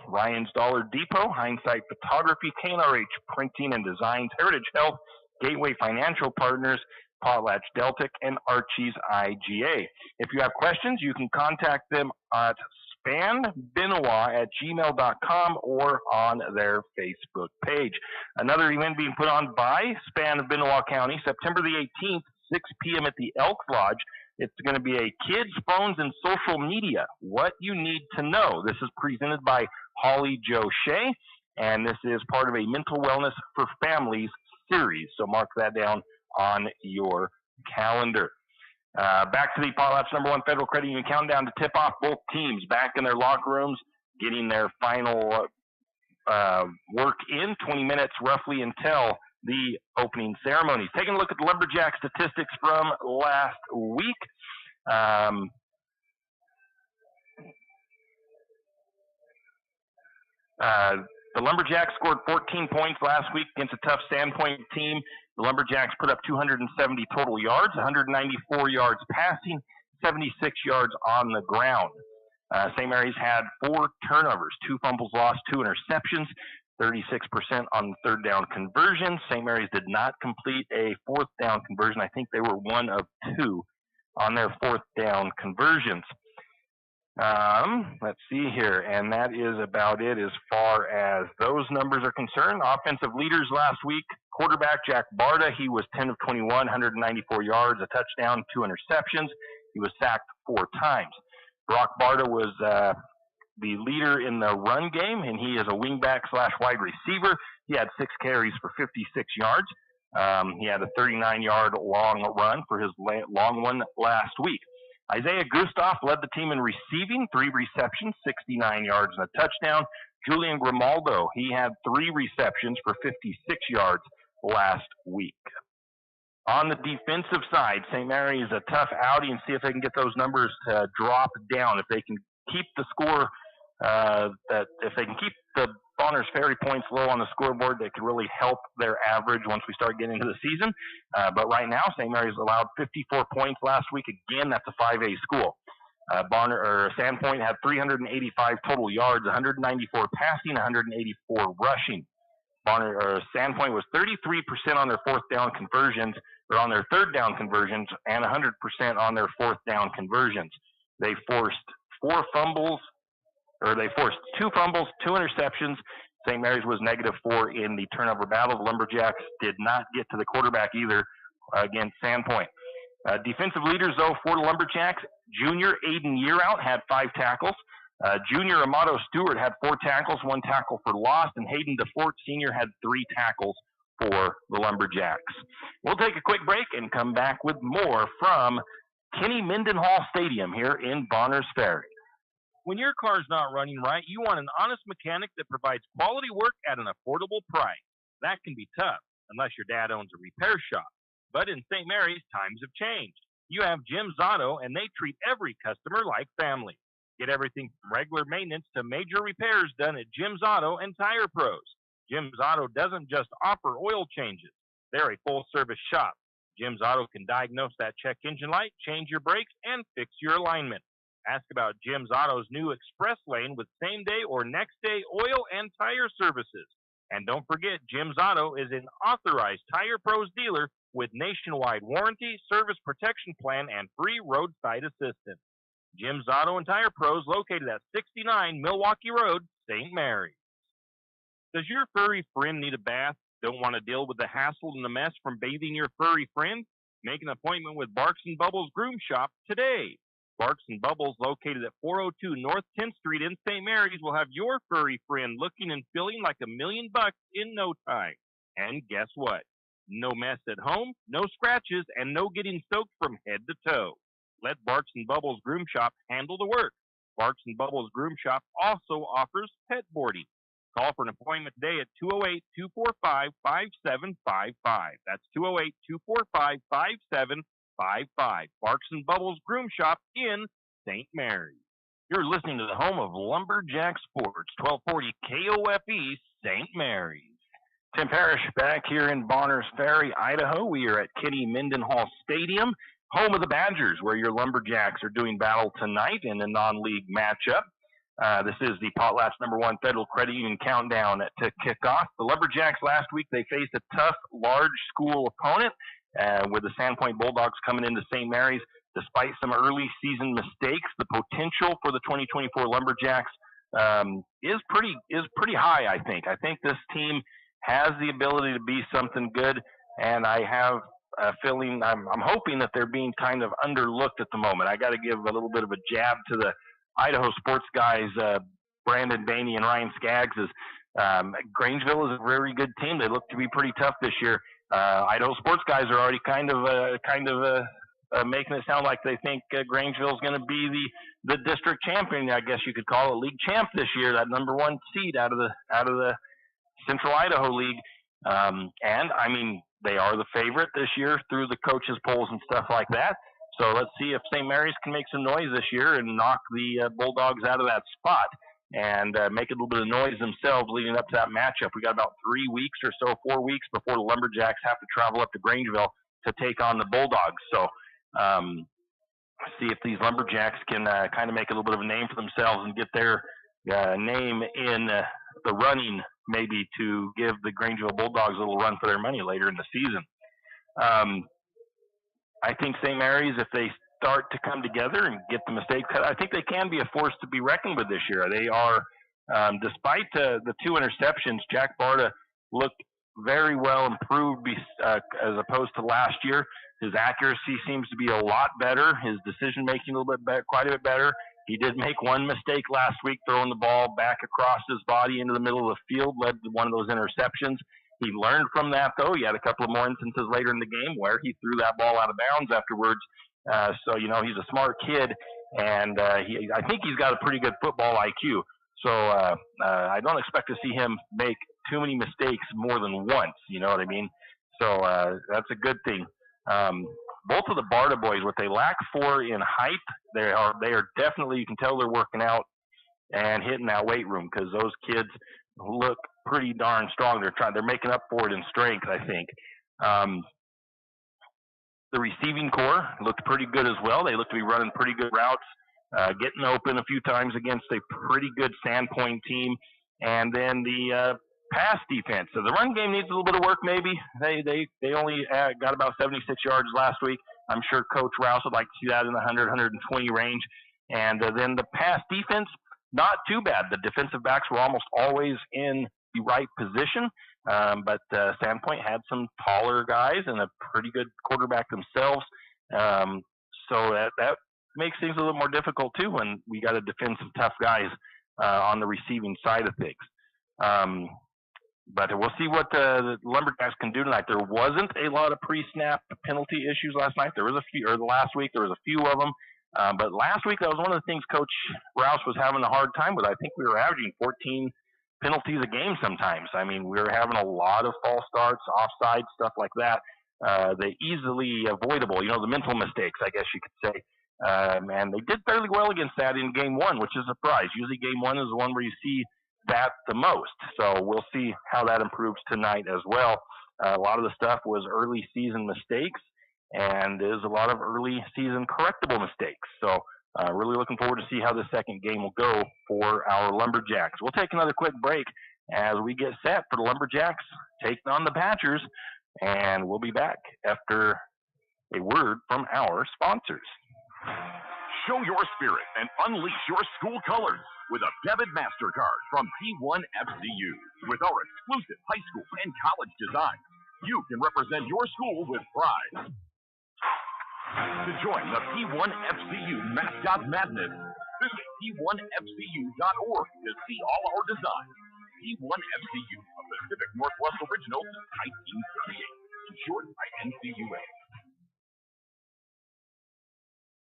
Ryan's Dollar Depot, Hindsight Photography, KNRH Printing and Designs, Heritage Health, Gateway Financial Partners, Potlatch Deltic, and Archie's IGA. If you have questions, you can contact them at spanbenoit@gmail.com or on their Facebook page. Another event being put on by Span of Benoit County, September the 18th, 6 p.m. at the Elks Lodge. It's going to be a Kids, Phones, and Social Media, What You Need to Know. This is presented by Holly Joe Shea, and this is part of a Mental Wellness for Families series. So mark that down on your calendar. Back to the Potlatch #1 Federal Credit Union countdown to tip off. Both teams back in their locker rooms, getting their final work in, 20 minutes roughly until the opening ceremonies. Taking a look at the Lumberjack statistics from last week. The Lumberjacks scored 14 points last week against a tough Sandpoint team. The Lumberjacks put up 270 total yards, 194 yards passing, 76 yards on the ground. St. Mary's had 4 turnovers, 2 fumbles lost, 2 interceptions, 36% on third down conversions. St. Mary's did not complete a fourth down conversion. I think they were 1 of 2 on their fourth down conversions. Let's see here, and that is about it as far as those numbers are concerned. Offensive leaders last week, quarterback Jack Barta, he was 10 of 21, 194 yards, a touchdown, 2 interceptions. He was sacked 4 times. Brock Barta was the leader in the run game, and he is a wingback / wide receiver. He had 6 carries for 56 yards. He had a 39-yard long run for his long one last week. Isaiah Gustav led the team in receiving, 3 receptions, 69 yards and a touchdown. Julian Grimaldo, he had 3 receptions for 56 yards last week. On the defensive side, St. Mary's a tough outing. See if they can get those numbers to drop down. If they can keep the score, if they can keep the Bonners Ferry points low on the scoreboard, they could really help their average once we start getting into the season. But right now, St. Mary's allowed 54 points last week. Again, that's a 5A school. Sandpoint had 385 total yards, 194 passing, 184 rushing. Sandpoint was 33% on their fourth down conversions, or on their third down conversions, and 100% on their fourth down conversions. They forced 2 fumbles, 2 interceptions. St. Mary's was -4 in the turnover battle. The Lumberjacks did not get to the quarterback either against Sandpoint. Defensive leaders, though, for the Lumberjacks, junior Aiden Yearout had 5 tackles. Junior Amato Stewart had 4 tackles, 1 tackle for loss, and Hayden DeFort Sr. had 3 tackles for the Lumberjacks. We'll take a quick break and come back with more from Kenny Mendenhall Stadium here in Bonners Ferry. When your car's not running right, you want an honest mechanic that provides quality work at an affordable price. That can be tough, unless your dad owns a repair shop. But in St. Mary's, times have changed. You have Jim's Auto, and they treat every customer like family. Get everything from regular maintenance to major repairs done at Jim's Auto and Tire Pros. Jim's Auto doesn't just offer oil changes. They're a full-service shop. Jim's Auto can diagnose that check engine light, change your brakes, and fix your alignment. Ask about Jim's Auto's new Express Lane with same-day or next-day oil and tire services. And don't forget, Jim's Auto is an authorized Tire Pros dealer with nationwide warranty, service protection plan, and free roadside assistance. Jim's Auto and Tire Pros located at 69 Milwaukee Road, St. Mary's. Does your furry friend need a bath? Don't want to deal with the hassle and the mess from bathing your furry friend? Make an appointment with Barks & Bubbles Groom Shop today. Barks & Bubbles, located at 402 North 10th Street in St. Mary's, will have your furry friend looking and feeling like $1,000,000 in no time. And guess what? No mess at home, no scratches, and no getting soaked from head to toe. Let Barks & Bubbles Groom Shop handle the work. Barks & Bubbles Groom Shop also offers pet boarding. Call for an appointment today at 208-245-5755. That's 208-245-5755. Barks & Bubbles Groom Shop in St. Mary's. You're listening to the home of Lumberjack Sports, 1240 KOFE, St. Mary's. Tim Parrish back here in Bonners Ferry, Idaho. We are at Kenny Mendenhall Stadium, home of the Badgers, where your Lumberjacks are doing battle tonight in a non-league matchup. This is the Potlatch #1 Federal Credit Union countdown to kick off. The Lumberjacks last week, they faced a tough, large school opponent with the Sandpoint Bulldogs coming into St. Mary's. despite some early season mistakes, the potential for the 2024 Lumberjacks is pretty high, I think. I think this team has the ability to be something good, and I have a feeling, I'm hoping that they're being kind of underlooked at the moment. I got to give a little bit of a jab to the Idaho sports guys, Brandon Bainey and Ryan Skaggs. Grangeville is a very good team. They look to be pretty tough this year. Idaho sports guys are already kind of making it sound like they think Grangeville is going to be the district champion, I guess you could call it, league champ this year, that number one seed out of the Central Idaho League. And I mean, they are the favorite this year through the coaches polls and stuff like that. So let's see if St. Mary's can make some noise this year and knock the Bulldogs out of that spot and make a little bit of noise themselves leading up to that matchup. We got about 3 weeks or so, 4 weeks before the Lumberjacks have to travel up to Grangeville to take on the Bulldogs. So see if these Lumberjacks can kind of make a little bit of a name for themselves and get their name in the running, maybe to give the Grangeville Bulldogs a little run for their money later in the season. I think St. Mary's, if they start to come together and get the mistake cut, I think they can be a force to be reckoned with this year. They are, despite the 2 interceptions, Jack Barta looked very well improved as opposed to last year. His accuracy seems to be a lot better. His decision making a little bit better, quite a bit better. He did make one mistake last week, throwing the ball back across his body into the middle of the field, led to one of those interceptions. He learned from that, though. He had a couple of more instances later in the game where he threw that ball out of bounds afterwards. So, you know, he's a smart kid, and I think he's got a pretty good football IQ. So I don't expect to see him make too many mistakes more than once, you know what I mean? So that's a good thing. Both of the Barta boys, what they lack for in height, they are definitely, you can tell they're working out and hitting that weight room, because those kids look pretty darn strong. They're making up for it in strength, I think. The receiving core looked pretty good as well. They look to be running pretty good routes, getting open a few times against a pretty good Sandpoint team. And then the pass defense. So the run game needs a little bit of work, maybe. They only got about 76 yards last week. I'm sure Coach Rouse would like to see that in the 100, 120 range. And then the pass defense, not too bad. The defensive backs were almost always in the right position. But Sandpoint had some taller guys and a pretty good quarterback themselves. So that makes things a little more difficult, too, when we got to defend some tough guys on the receiving side of things. But we'll see what the Lumberjacks can do tonight. There wasn't a lot of pre-snap penalty issues last night. There was a few, or last week, there was a few of them. But last week, that was one of the things Coach Rouse was having a hard time with. I think we were averaging 14 penalties a game sometimes. I mean, we were having a lot of false starts, offside, stuff like that. They easily avoidable, you know, the mental mistakes, I guess you could say. And they did fairly well against that in game one, which is a surprise. Usually game one is the one where you see that the most. So we'll see how that improves tonight as well. A lot of the stuff was early season mistakes, and there's a lot of early season correctable mistakes. So really looking forward to see how the second game will go for our Lumberjacks. We'll take another quick break as we get set for the Lumberjacks taking on the Badgers, and we'll be back after a word from our sponsors. Show your spirit and unleash your school colors with a debit MasterCard from P1FCU. With our exclusive high school and college designs, you can represent your school with pride. To join the P1FCU Mascot Madness, visit P1FCU.org to see all our designs. P1FCU, a Pacific Northwest original since 1938, insured by NCUA.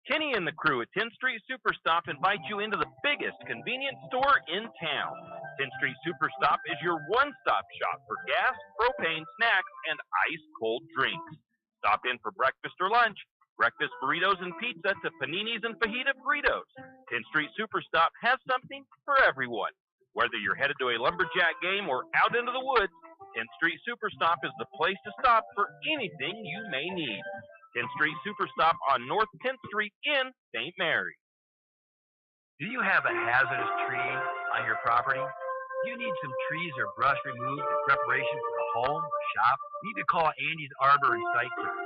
Kenny and the crew at 10th Street Superstop invite you into the biggest convenience store in town. 10th Street Superstop is your one-stop shop for gas, propane, snacks, and ice-cold drinks. Stop in for breakfast or lunch, breakfast burritos and pizza to paninis and fajita burritos. 10th Street Superstop has something for everyone. Whether you're headed to a Lumberjack game or out into the woods, 10th Street Superstop is the place to stop for anything you may need. 10th Street Superstop on North 10th Street in St. Mary's. Do you have a hazardous tree on your property? Do you need some trees or brush removed in preparation for a home or shop? You need to call Andy's Arbor Recycling.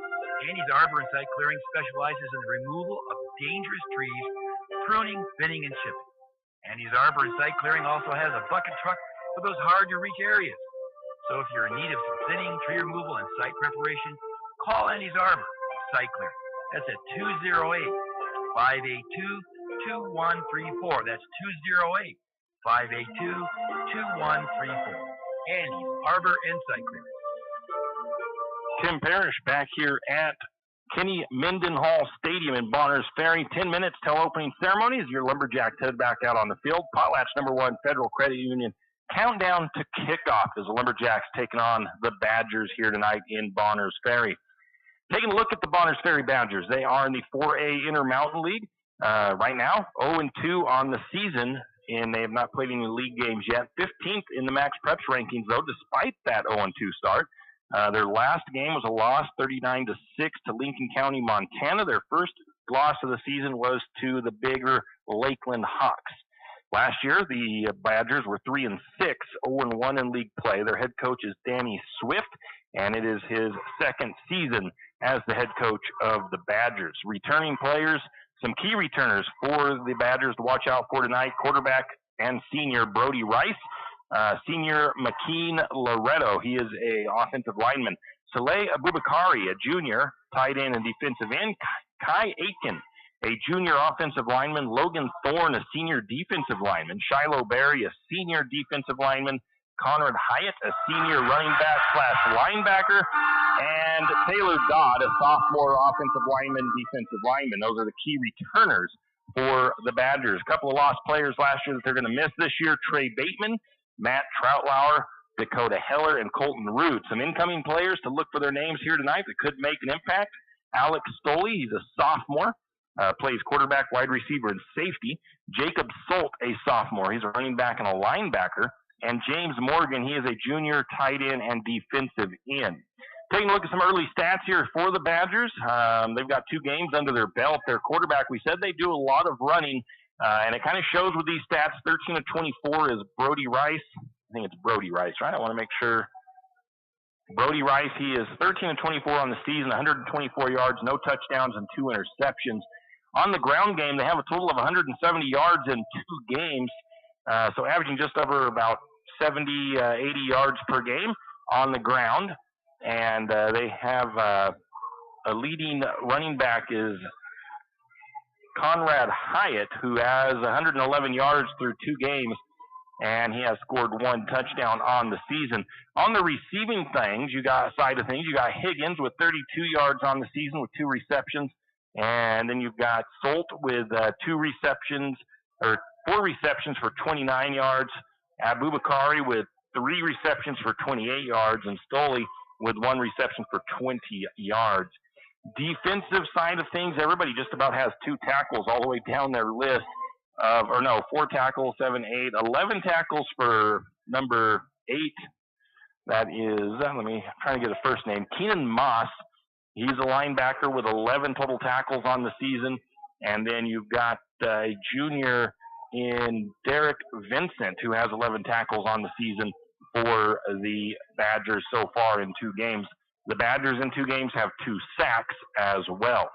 Andy's Arbor and Site Clearing specializes in the removal of dangerous trees, pruning, thinning, and chipping. Andy's Arbor and Site Clearing also has a bucket truck for those hard-to-reach areas. So if you're in need of some thinning, tree removal, and site preparation, call Andy's Arbor and Site Clearing. That's at 208-582-2134. That's 208-582-2134. Andy's Arbor and Site Clearing. Tim Parrish back here at Kenny Mendenhall Stadium in Bonners Ferry. 10 minutes till opening ceremony as your Lumberjacks head back out on the field. Potlatch #1 Federal Credit Union countdown to kickoff as the Lumberjacks taking on the Badgers here tonight in Bonners Ferry. Taking a look at the Bonners Ferry Badgers, they are in the 4A Intermountain League right now, 0-2 on the season, and they have not played any league games yet. 15th in the Max Preps rankings, though, despite that 0-2 start. Their last game was a loss, 39-6 to Lincoln County, Montana. Their first loss of the season was to the bigger Lakeland Hawks. Last year, the Badgers were 3-6, 0-1 in league play. Their head coach is Danny Swift, and it is his second season as the head coach of the Badgers. Returning players, some key returners for the Badgers to watch out for tonight: quarterback and senior Brody Rice, senior McKeen Loretto, he is a offensive lineman; Saleh Abubakari, a junior tight end and defensive end; Kai Aiken, a junior offensive lineman; Logan Thorne, a senior defensive lineman; Shiloh Berry, a senior defensive lineman; Conrad Hyatt, a senior running back/linebacker; and Taylor Dodd, a sophomore offensive lineman, defensive lineman. Those are the key returners for the Badgers. A couple of lost players last year that they're going to miss this year: Trey Bateman, Matt Troutlauer, Dakota Heller, and Colton Root. Some incoming players to look for their names here tonight that could make an impact: Alex Stoley, he's a sophomore, plays quarterback, wide receiver, and safety; Jacob Solt, a sophomore, he's a running back and a linebacker; and James Morgan, he is a junior tight end and defensive end. Taking a look at some early stats here for the Badgers. They've got 2 games under their belt. Their quarterback, we said they do a lot of running, and it kind of shows with these stats. 13-24 is Brody Rice. I think it's Brody Rice, right? I want to make sure. Brody Rice, he is 13-24 on the season, 124 yards, no touchdowns, and 2 interceptions. On the ground game, they have a total of 170 yards in 2 games, so averaging just over about 70, 80 yards per game on the ground. And they have a leading running back is Conrad Hyatt, who has 111 yards through 2 games, and he has scored 1 touchdown on the season. On the receiving side of things, you got Higgins with 32 yards on the season with 2 receptions, and then you've got Solt with 4 receptions for 29 yards, Abubakari with 3 receptions for 28 yards, and Stoley with 1 reception for 20 yards. Defensive side of things, everybody just about has 2 tackles all the way down their list. 4 tackles, 7, 8, 11 tackles for number 8. That is, I'm trying to get a first name, Keenan Moss. He's a linebacker with 11 total tackles on the season. And then you've got a junior in Derek Vincent, who has 11 tackles on the season for the Badgers so far in 2 games. The Badgers in 2 games have 2 sacks as well.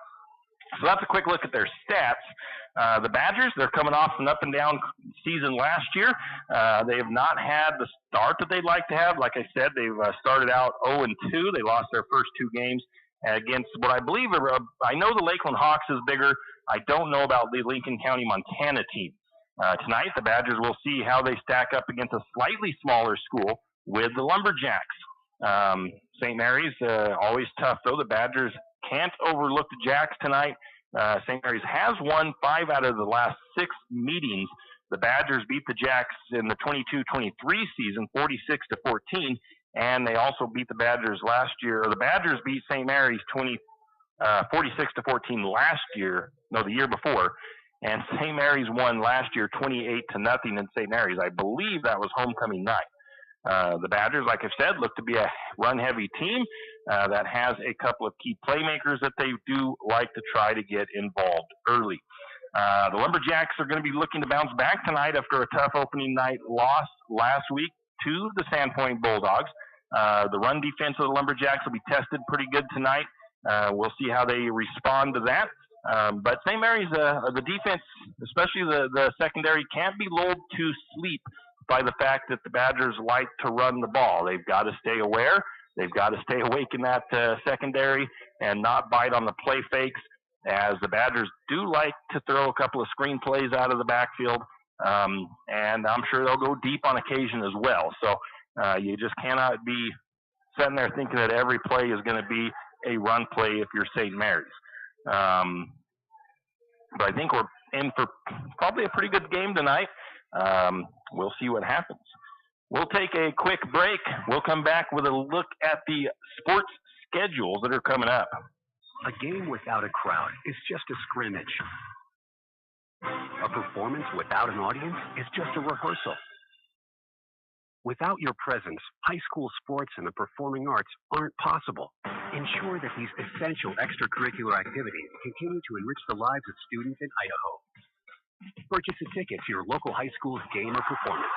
So that's a quick look at their stats. The Badgers, they're coming off an up and down season last year. They have not had the start that they'd like to have. Like I said, they've started out 0-2. They lost their first 2 games against what I believe I know the Lakeland Hawks is bigger. I don't know about the Lincoln County, Montana team. Tonight, the Badgers will see how they stack up against a slightly smaller school with the Lumberjacks. St. Maries, always tough, though. The Badgers can't overlook the Jacks tonight. St. Maries has won 5 out of the last 6 meetings. The Badgers beat the Jacks in the 22-23 season, 46-14, and they also beat the Badgers last year. Or the Badgers beat St. Maries 46-14 last year, the year before. And St. Mary's won last year 28-0 in St. Mary's. I believe that was homecoming night. The Badgers, like I've said, look to be a run-heavy team that has a couple of key playmakers that they do like to try to get involved early. The Lumberjacks are going to be looking to bounce back tonight after a tough opening night loss last week to the Sandpoint Bulldogs. The run defense of the Lumberjacks will be tested pretty good tonight. We'll see how they respond to that. But St. Mary's, the defense, especially the secondary, can't be lulled to sleep by the fact that the Badgers like to run the ball. They've got to stay aware. They've got to stay awake in that secondary and not bite on the play fakes, as the Badgers do like to throw a couple of screen plays out of the backfield. And I'm sure they'll go deep on occasion as well. So you just cannot be sitting there thinking that every play is going to be a run play if you're St. Mary's. But I think we're in for probably a pretty good game tonight. We'll see what happens. We'll take a quick break. We'll come back with a look at the sports schedules that are coming up. A game without a crowd is just a scrimmage. A performance without an audience is just a rehearsal. Without your presence, high school sports and the performing arts aren't possible. Ensure that these essential extracurricular activities continue to enrich the lives of students in Idaho. Purchase a ticket to your local high school's game or performance.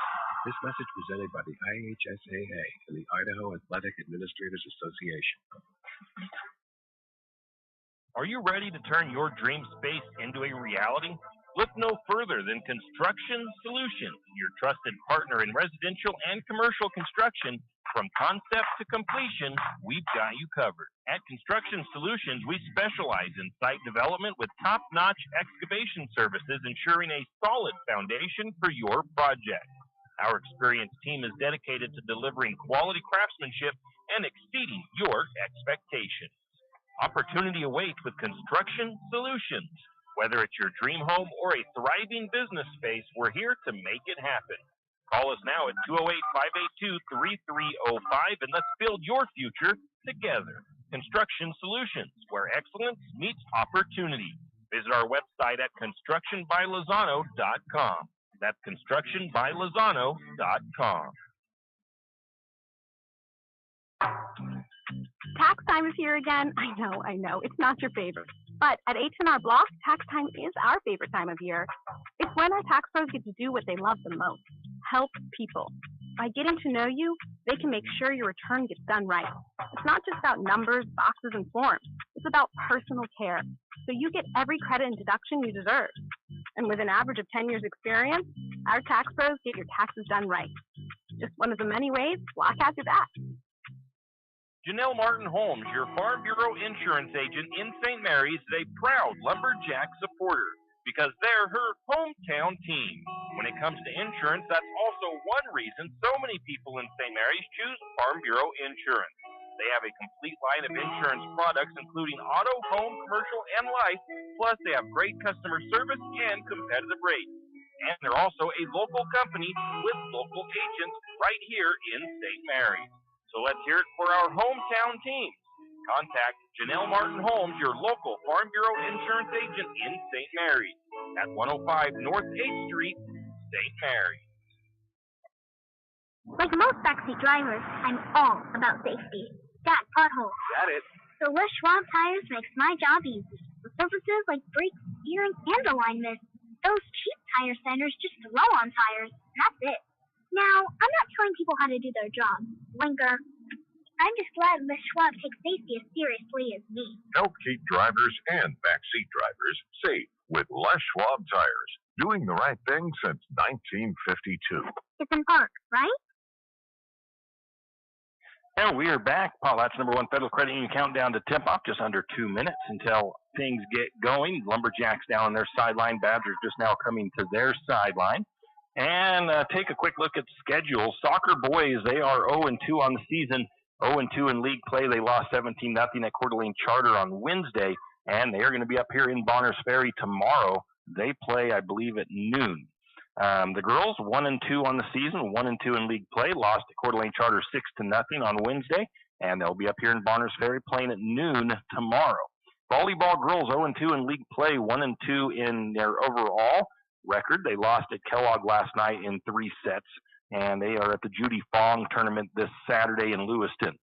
This message presented by the IHSAA and the Idaho Athletic Administrators Association. Are you ready to turn your dream space into a reality? Look no further than Construction Solutions, your trusted partner in residential and commercial construction. From concept to completion, we've got you covered. At Construction Solutions, we specialize in site development with top-notch excavation services, ensuring a solid foundation for your project. Our experienced team is dedicated to delivering quality craftsmanship and exceeding your expectations. Opportunity awaits with Construction Solutions. Whether it's your dream home or a thriving business space, we're here to make it happen. Call us now at 208-582-3305 and let's build your future together. Construction Solutions, where excellence meets opportunity. Visit our website at constructionbylozano.com. That's constructionbylozano.com. Tax time is here again. I know. It's not your favorite. But at H&R Block, tax time is our favorite time of year. It's when our tax pros get to do what they love the most, help people. By getting to know you, they can make sure your return gets done right. It's not just about numbers, boxes, and forms. It's about personal care. So you get every credit and deduction you deserve. And with an average of 10 years experience, our tax pros get your taxes done right. Just one of the many ways Block has your back. Janelle Martin Holmes, your Farm Bureau insurance agent in St. Mary's, is a proud Lumberjack supporter because they're her hometown team. When it comes to insurance, that's also one reason so many people in St. Mary's choose Farm Bureau insurance. They have a complete line of insurance products, including auto, home, commercial, and life, plus they have great customer service and competitive rates. And they're also a local company with local agents right here in St. Mary's. So let's hear it for our hometown team. Contact Janelle Martin Holmes, your local Farm Bureau insurance agent in St. Mary's at 105 North 8th Street, St. Mary's. Like most backseat drivers, I'm all about safety. Got potholes. Got it. So Les Schwab Tires makes my job easy. With surfaces like brakes, steering, and alignment. Those cheap tire centers just throw on tires, and that's it. Now, I'm not telling people how to do their job, Blinker. I'm just glad Les Schwab takes safety as seriously as me. Help keep drivers and backseat drivers safe with Les Schwab Tires. Doing the right thing since 1952. It's in park, right? And we are back. Potlatch #1 Federal Credit Union countdown to tip-off. Just under 2 minutes until things get going. Lumberjacks down on their sideline. Badgers just now coming to their sideline. And take a quick look at the schedule. Soccer boys, they are 0-2 on the season. 0-2 in league play. They lost 17-0 at Coeur d'Alene Charter on Wednesday. And they are going to be up here in Bonners Ferry tomorrow. They play, I believe, at noon. The girls, 1-2 on the season, 1-2 in league play. Lost to Coeur d'Alene Charter 6-0 on Wednesday. And they'll be up here in Bonners Ferry playing at noon tomorrow. Volleyball girls, 0-2 in league play, 1-2 in their overall record. They lost at Kellogg last night in 3 sets, and they are at the Judy Fong tournament this Saturday in Lewiston.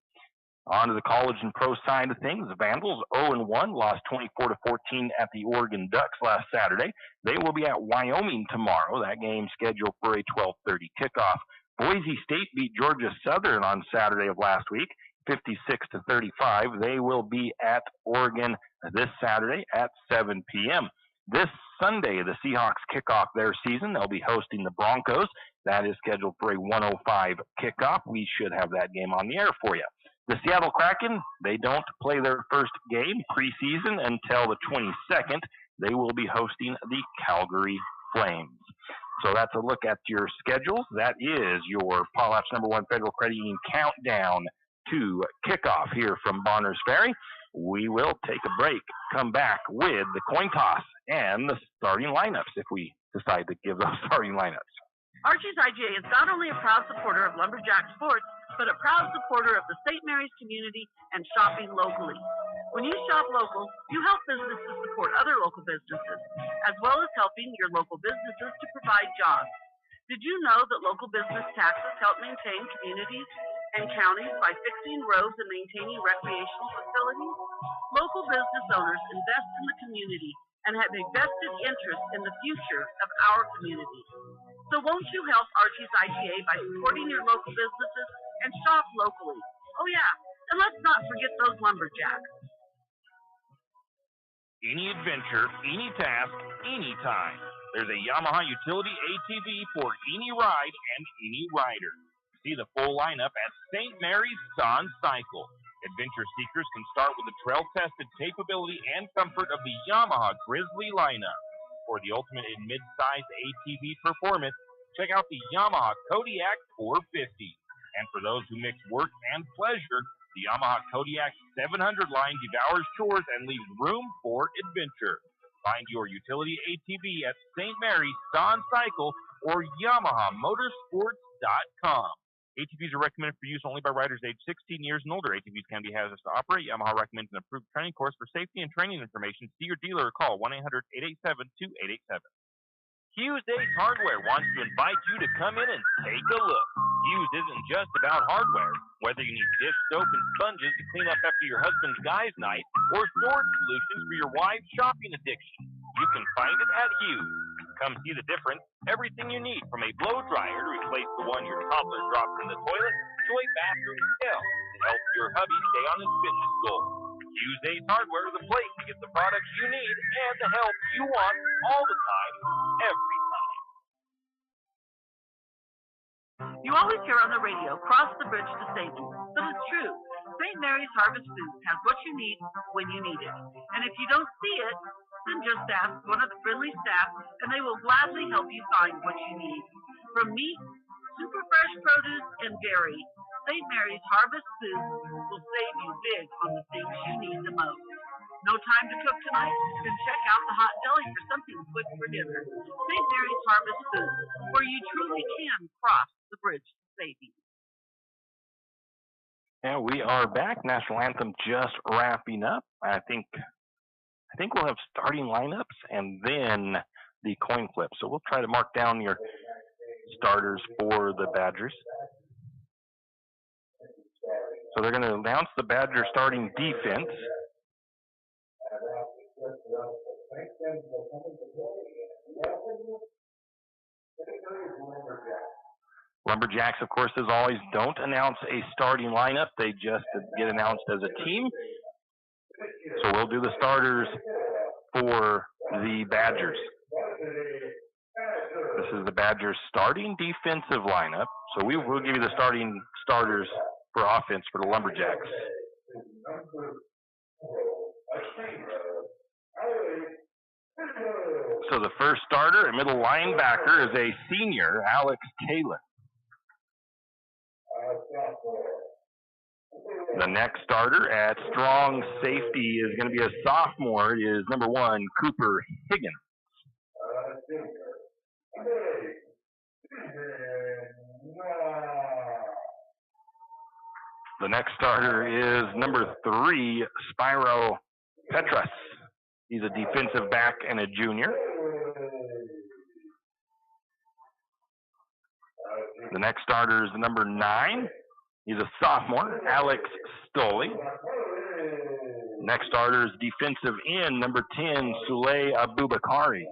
On to the college and pro side of things, the Vandals 0-1, lost 24-14 at the Oregon Ducks last Saturday. They will be at Wyoming tomorrow. That game scheduled for a 12:30 kickoff. Boise State beat Georgia Southern on Saturday of last week. 56-35. They will be at Oregon this Saturday at 7 p.m. This Sunday, the Seahawks kick off their season. They'll be hosting the Broncos. That is scheduled for a 1:05 kickoff. We should have that game on the air for you. The Seattle Kraken, they don't play their first game preseason until the 22nd. They will be hosting the Calgary Flames. So that's a look at your schedules. That is your Paul App's #1 Federal Credit Union countdown to kickoff here from Bonners Ferry. We will take a break, come back with the coin toss and the starting lineups if we decide to give those starting lineups. Archie's IGA is not only a proud supporter of Lumberjack Sports, but a proud supporter of the St. Maries community and shopping locally. When you shop local, you help businesses support other local businesses, as well as helping your local businesses to provide jobs. Did you know that local business taxes help maintain communities and counties by fixing roads and maintaining recreational facilities? Local business owners invest in the community and have a vested interest in the future of our community. So won't you help Archie's IGA by supporting your local businesses and shop locally? Oh yeah, and let's not forget those lumberjacks. Any adventure, any task, anytime. There's a Yamaha utility ATV for any ride and any rider. See the full lineup at St. Maries Sun Cycle. Adventure seekers can start with the trail-tested capability and comfort of the Yamaha Grizzly lineup. For the ultimate in mid-size ATV performance, check out the Yamaha Kodiak 450. And for those who mix work and pleasure, the Yamaha Kodiak 700 line devours chores and leaves room for adventure. Find your utility ATV at St. Mary's Sun Cycle or YamahaMotorsports.com. ATVs are recommended for use only by riders aged 16 years and older. ATVs can be hazardous to operate. Yamaha recommends an approved training course for safety and training information. See your dealer or call 1-800-887-2887. Hughes Ace Hardware wants to invite you to come in and take a look. Hughes isn't just about hardware. Whether you need dish soap and sponges to clean up after your husband's guys' night or storage solutions for your wife's shopping addiction, you can find it at Hughes. Come see the difference. Everything you need, from a blow dryer to replace the one your toddler drops in the toilet to a bathroom scale to help your hubby stay on his fitness goals. Hughes Ace Hardware is the place to get the products you need and the help you want all the time, every time. You always hear on the radio, cross the bridge to safety, but it's true. St. Mary's Harvest Foods has what you need when you need it. And if you don't see it, then just ask one of the friendly staff and they will gladly help you find what you need. From meat, super fresh produce, and dairy, St. Mary's Harvest Foods will save you big on the things you need the most. No time to cook tonight? Then check out the hot deli for something quick for dinner. St. Mary's Harvest Foods, where you truly can cross the bridge to safety. And we are back. National Anthem just wrapping up. I think we'll have starting lineups and then the coin flip. So we'll try to mark down your starters for the Badgers. So they're going to announce the Badger starting defense. Lumberjacks, of course, as always, don't announce a starting lineup. They just get announced as a team. So we'll do the starters for the Badgers. This is the Badgers' starting defensive lineup. So we will give you the starters for offense for the Lumberjacks. So the first starter, a middle linebacker, is a senior, Alex Taylor. The next starter at strong safety is going to be a sophomore. It is number 1, Cooper Higgins. The next starter is number 3, Spyro Petras. He's a defensive back and a junior. The next starter is number 9. He's a sophomore, Alex Stoley. Next starter is defensive end, number 10, Sule Abubakari.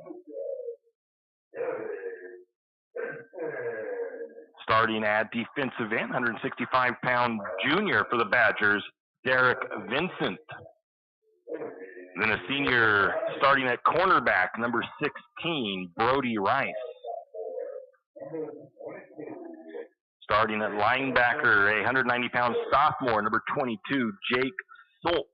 Starting at defensive end, 165-pound junior for the Badgers, Derek Vincent. Then a senior starting at cornerback, number 16, Brody Rice. Starting at linebacker, a 190-pound sophomore, number 22, Jake Solt.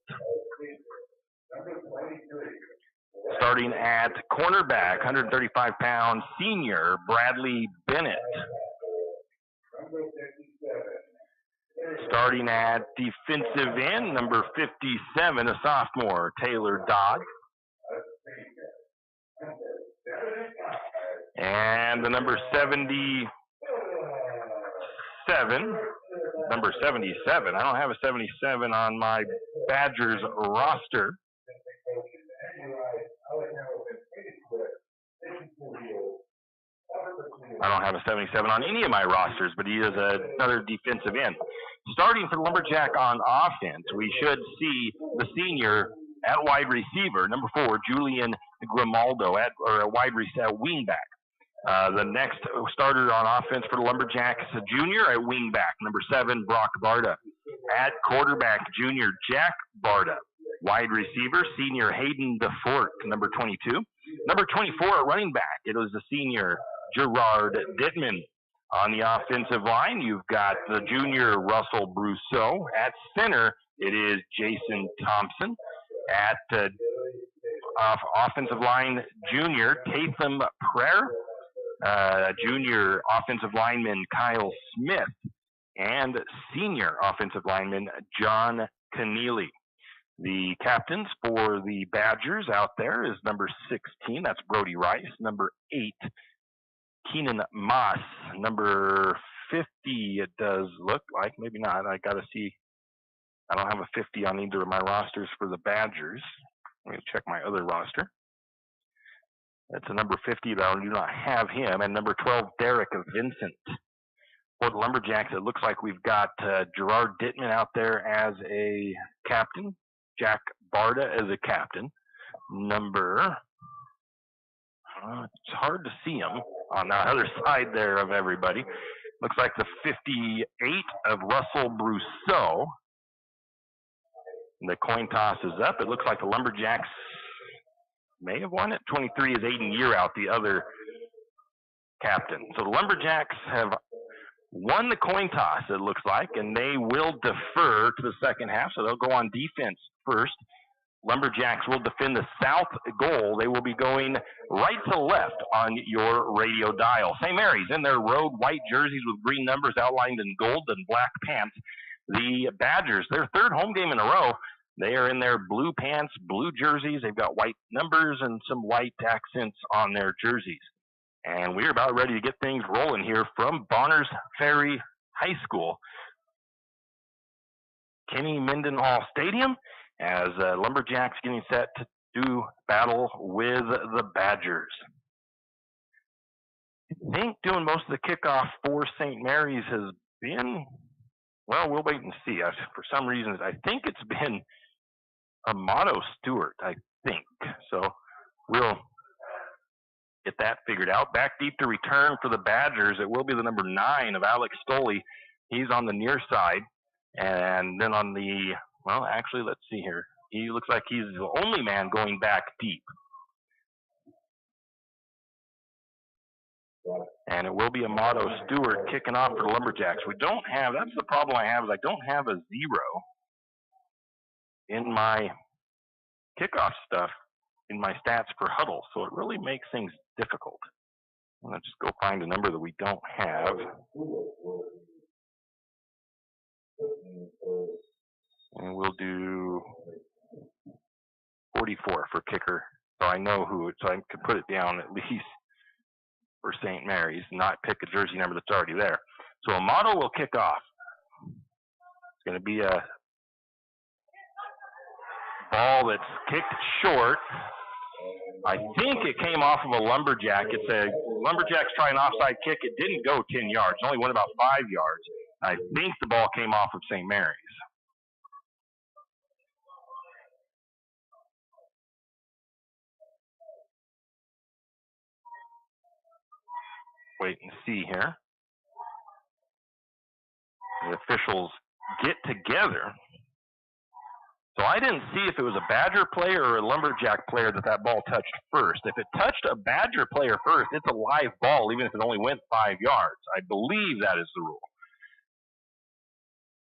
Starting at cornerback, 135-pound senior, Bradley Bennett. Starting at defensive end, number 57, a sophomore, Taylor Dodd. And the number 77, I don't have a 77 on my Badgers roster. I don't have a 77 on any of my rosters, but he is another defensive end. Starting for Lumberjack on offense, we should see the senior at wide receiver, number 4, Julian Grimaldo, at wingback. The next starter on offense for the Lumberjacks, a junior at wingback, number 7, Brock Barta. At quarterback, junior Jack Barta. Wide receiver, senior Hayden DeFort, number 22. Number 24 at running back, it was the senior Gerard Dittman. On the offensive line, you've got the junior Russell Brousseau. At center, it is Jason Thompson. At offensive line, junior Tatham Prayer. Junior offensive lineman Kyle Smith. And senior offensive lineman John Keneally. The captains for the Badgers out there is number 16, that's Brody Rice. Number 8, Keenan Moss. Number 50, it does look like, maybe not. I got to see. I don't have a 50 on either of my rosters for the Badgers. Let me check my other roster. That's a number 50, but I do not have him. And number 12, Derek Vincent. For the Lumberjacks, it looks like we've got Gerard Dittman out there as a captain. Jack Barta as a captain. Number, it's hard to see him on the other side there of everybody. Looks like the 58 of Russell Brousseau. The coin toss is up. It looks like the Lumberjacks may have won it. 23 is Aiden Yearout, the other captain. So the Lumberjacks have won the coin toss, it looks like, and they will defer to the second half, so they'll go on defense first. Lumberjacks will defend the south goal. They will be going right to left on your radio dial. St. Mary's in their road white jerseys with green numbers outlined in gold and black pants. The Badgers, their third home game in a row, they are in their blue pants, blue jerseys. They've got white numbers and some white accents on their jerseys. And we're about ready to get things rolling here from Bonners Ferry High School, Kenny Mendenhall Stadium, as Lumberjacks getting set to do battle with the Badgers. I think doing most of the kickoff for St. Mary's has been, well, we'll wait and see. For some reason, I think it's been Amato Stewart, I think. So we'll get that figured out. Back deep to return for the Badgers. It will be the number 9 of Alex Stoley. He's on the near side. And then on the, well, actually, let's see here. He looks like he's the only man going back deep. And it will be Amato Stewart kicking off for the Lumberjacks. We don't have, that's the problem I have, is I don't have a 0 in my kickoff stuff in my stats per huddle, so it really makes things difficult. Let's just go find a number that we don't have. And we'll do 44 for kicker, so I know who, so I can put it down at least for St. Mary's, not pick a jersey number that's already there. So Amato will kick off. It's going to be a ball that's kicked short. I think it came off of a Lumberjack. It's a Lumberjacks try an offside kick. It didn't go 10 yards. It only went about 5 yards. I think the ball came off of St. Mary's. Wait and see here. The officials get together. So I didn't see if it was a Badger player or a Lumberjack player that ball touched first. If it touched a Badger player first, it's a live ball, even if it only went 5 yards. I believe that is the rule.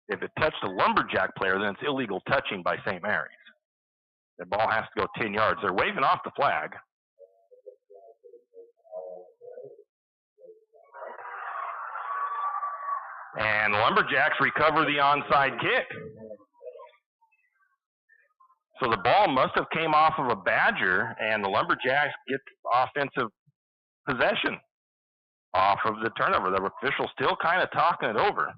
If it touched a Lumberjack player, then it's illegal touching by St. Mary's. The ball has to go 10 yards. They're waving off the flag. And Lumberjacks recover the onside kick. So the ball must have came off of a Badger, and the Lumberjacks get offensive possession off of the turnover. The official still kind of talking it over.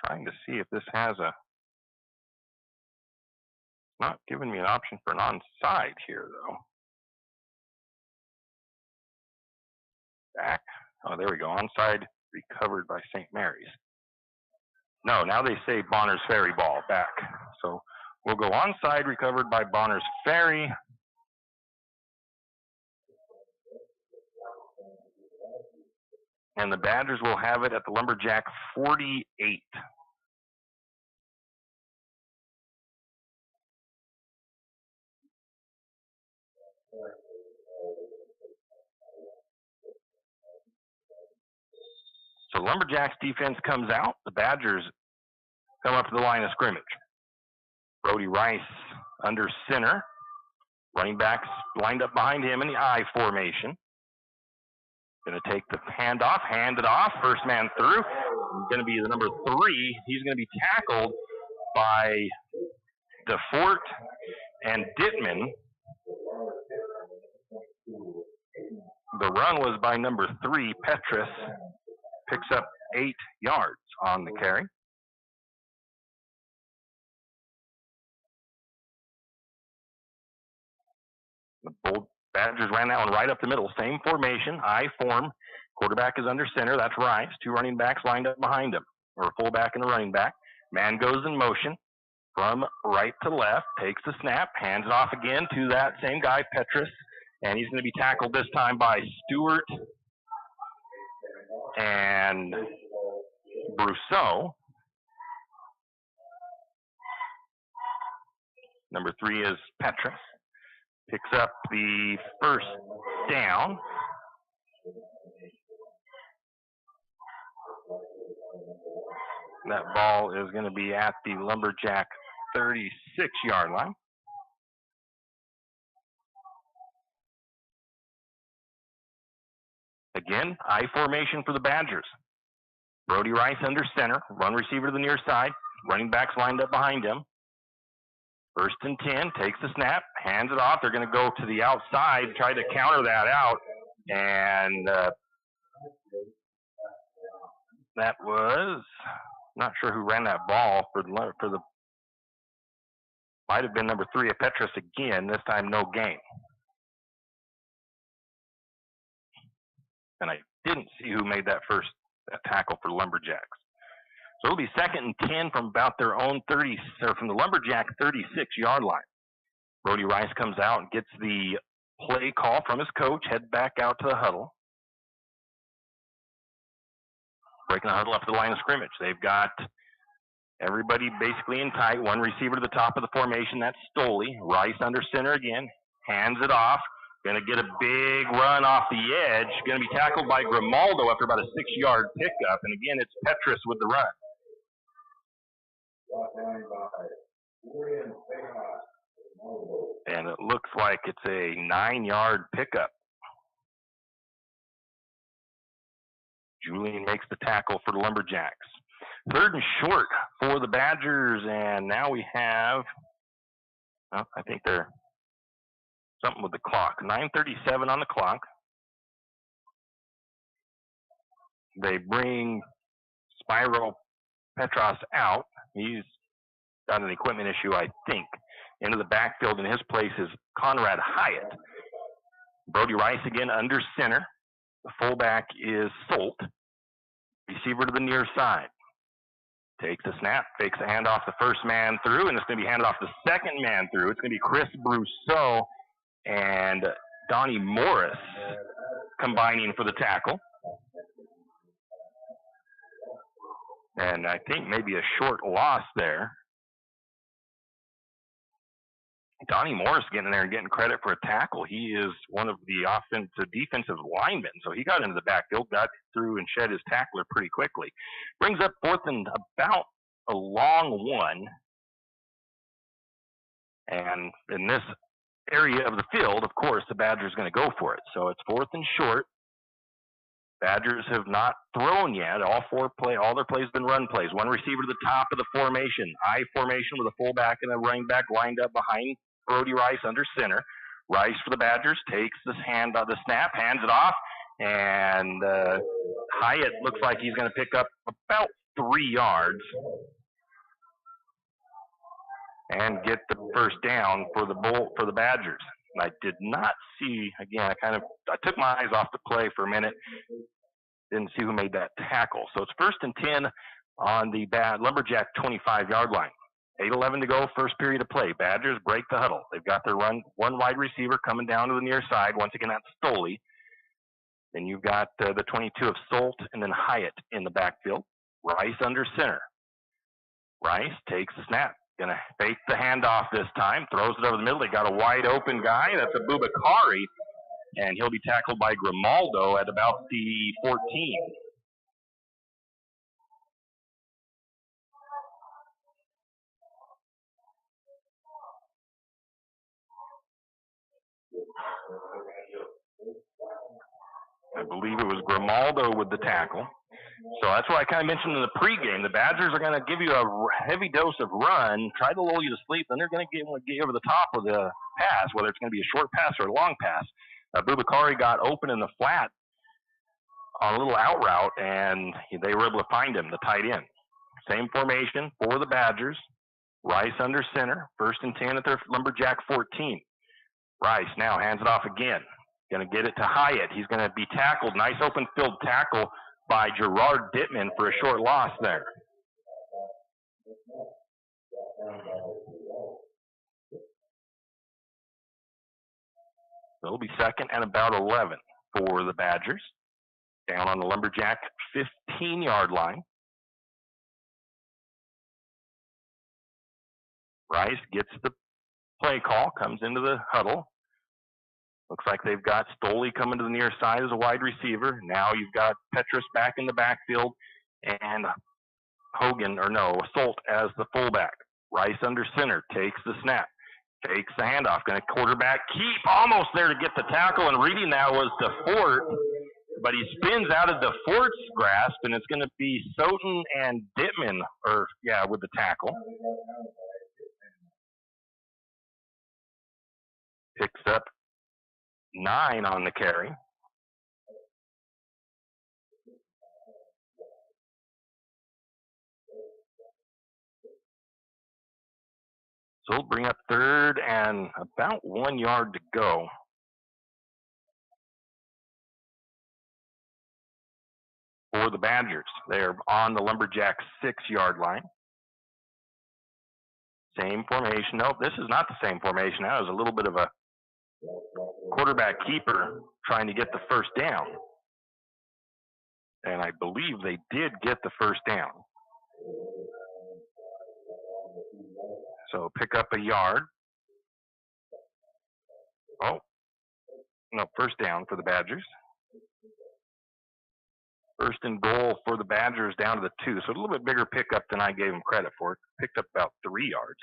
Trying to see if this has a, not giving me an option for an onside here though. Back. Oh, there we go. Onside recovered by St. Mary's. No, now they say Bonner's Ferry ball back. So we'll go onside recovered by Bonner's Ferry. And the Badgers will have it at the Lumberjack 48. So Lumberjacks defense comes out. The Badgers come up to the line of scrimmage. Brody Rice under center. Running backs lined up behind him in the I formation. Going to take the handoff, hand it off. First man through. Going to be the number 3. He's going to be tackled by DeFort and Dittman. The run was by number 3, Petrus. Picks up 8 yards on the carry. The Bold Badgers ran that one right up the middle. Same formation, I form. Quarterback is under center. That's Rice. 2 running backs lined up behind him, or a fullback and a running back. Man goes in motion from right to left, takes the snap, hands it off again to that same guy, Petrus, and he's going to be tackled this time by Stewart and Brousseau. Number 3 is Petrus. Picks up the first down. That ball is going to be at the Lumberjack 36-yard line. Again, I formation for the Badgers. Brody Rice under center, run receiver to the near side, running backs lined up behind him. First and 10, takes the snap, hands it off. They're going to go to the outside, try to counter that out, and that was, not sure who ran that ball for the might have been number 3 of Petrus again, this time no gain. And I didn't see who made that tackle for Lumberjacks. So it'll be 2nd and 10 from about their own 30, or from the Lumberjack 36-yard line. Brody Rice comes out and gets the play call from his coach, head back out to the huddle. Breaking the huddle up to the line of scrimmage. They've got everybody basically in tight. One receiver to the top of the formation, that's Stoley. Rice under center again, hands it off. Going to get a big run off the edge. Going to be tackled by Grimaldo after about a 6-yard pickup. And again, it's Petrus with the run. And it looks like it's a 9-yard pickup. Julian makes the tackle for the Lumberjacks. 3rd and short for the Badgers. And now we have, well, I think they're something with the clock. 9:37 on the clock. They bring Spyro Petros out. He's got an equipment issue, I think. Into the backfield, in his place is Conrad Hyatt. Brody Rice again under center. The fullback is Solt. Receiver to the near side. takes a snap, fakes a handoff the first man through, and it's going to be handed off the second man through. It's going to be Chris Brousseau and Donnie Morris combining for the tackle. And I think maybe a short loss there. Donnie Morris getting in there and getting credit for a tackle. He is one of the defensive linemen. So he got into the backfield, got through and shed his tackler pretty quickly. Brings up 4th and about a long one. And in this area of the field, of course, the Badgers going to go for it. So it's 4th and short. Badgers have not thrown yet. All their plays have been run plays. One receiver to the top of the formation. I formation with a fullback and a running back lined up behind Brody Rice under center. Rice for the Badgers takes the snap, hands it off, and Hyatt looks like he's going to pick up about 3 yards and get the first down for the Badgers. I did not see, again, I took my eyes off the play for a minute, didn't see who made that tackle. So it's 1st and 10 on the Lumberjack 25-yard line. 8:11 to go, first period of play. Badgers break the huddle. They've got their one wide receiver coming down to the near side. Once again, that's Stoley. Then you've got the 22 of Solt and then Hyatt in the backfield. Rice under center. Rice takes the snap. Going to fake the handoff this time. Throws it over the middle. They got a wide open guy. That's a Bubakari. And he'll be tackled by Grimaldo at about the 14. I believe it was Grimaldo with the tackle. So that's what I kind of mentioned in the pregame. The Badgers are going to give you a heavy dose of run, try to lull you to sleep, then they're going to get you over the top with a pass, whether it's going to be a short pass or a long pass. Bubakari got open in the flat on a little out route, and they were able to find him, the tight end. Same formation for the Badgers. Rice under center, 1st and 10 at their Lumberjack 14. Rice now hands it off again. Going to get it to Hyatt. He's going to be tackled. Nice open field tackle by Gerard Dittman for a short loss there. So it'll be 2nd and about 11 for the Badgers. Down on the Lumberjack 15-yard line. Rice gets the play call, comes into the huddle. Looks like they've got Stoley coming to the near side as a wide receiver. Now you've got Petrus back in the backfield and Solt as the fullback. Rice under center, takes the snap, takes the handoff, going to quarterback keep, almost there to get the tackle, and reading that was DeFort, but he spins out of DeFort's grasp, and it's going to be Soten and Dittman, with the tackle. Picks up 9 on the carry. So we'll bring up 3rd and about 1 yard to go. For the Badgers. They're on the Lumberjack 6-yard line. Same formation. Nope, this is not the same formation. That was a little bit of a quarterback keeper trying to get the first down. And I believe they did get the first down. So pick up a yard. First down for the Badgers. 1st and goal for the Badgers down to the 2. So a little bit bigger pickup than I gave them credit for. Picked up about 3 yards.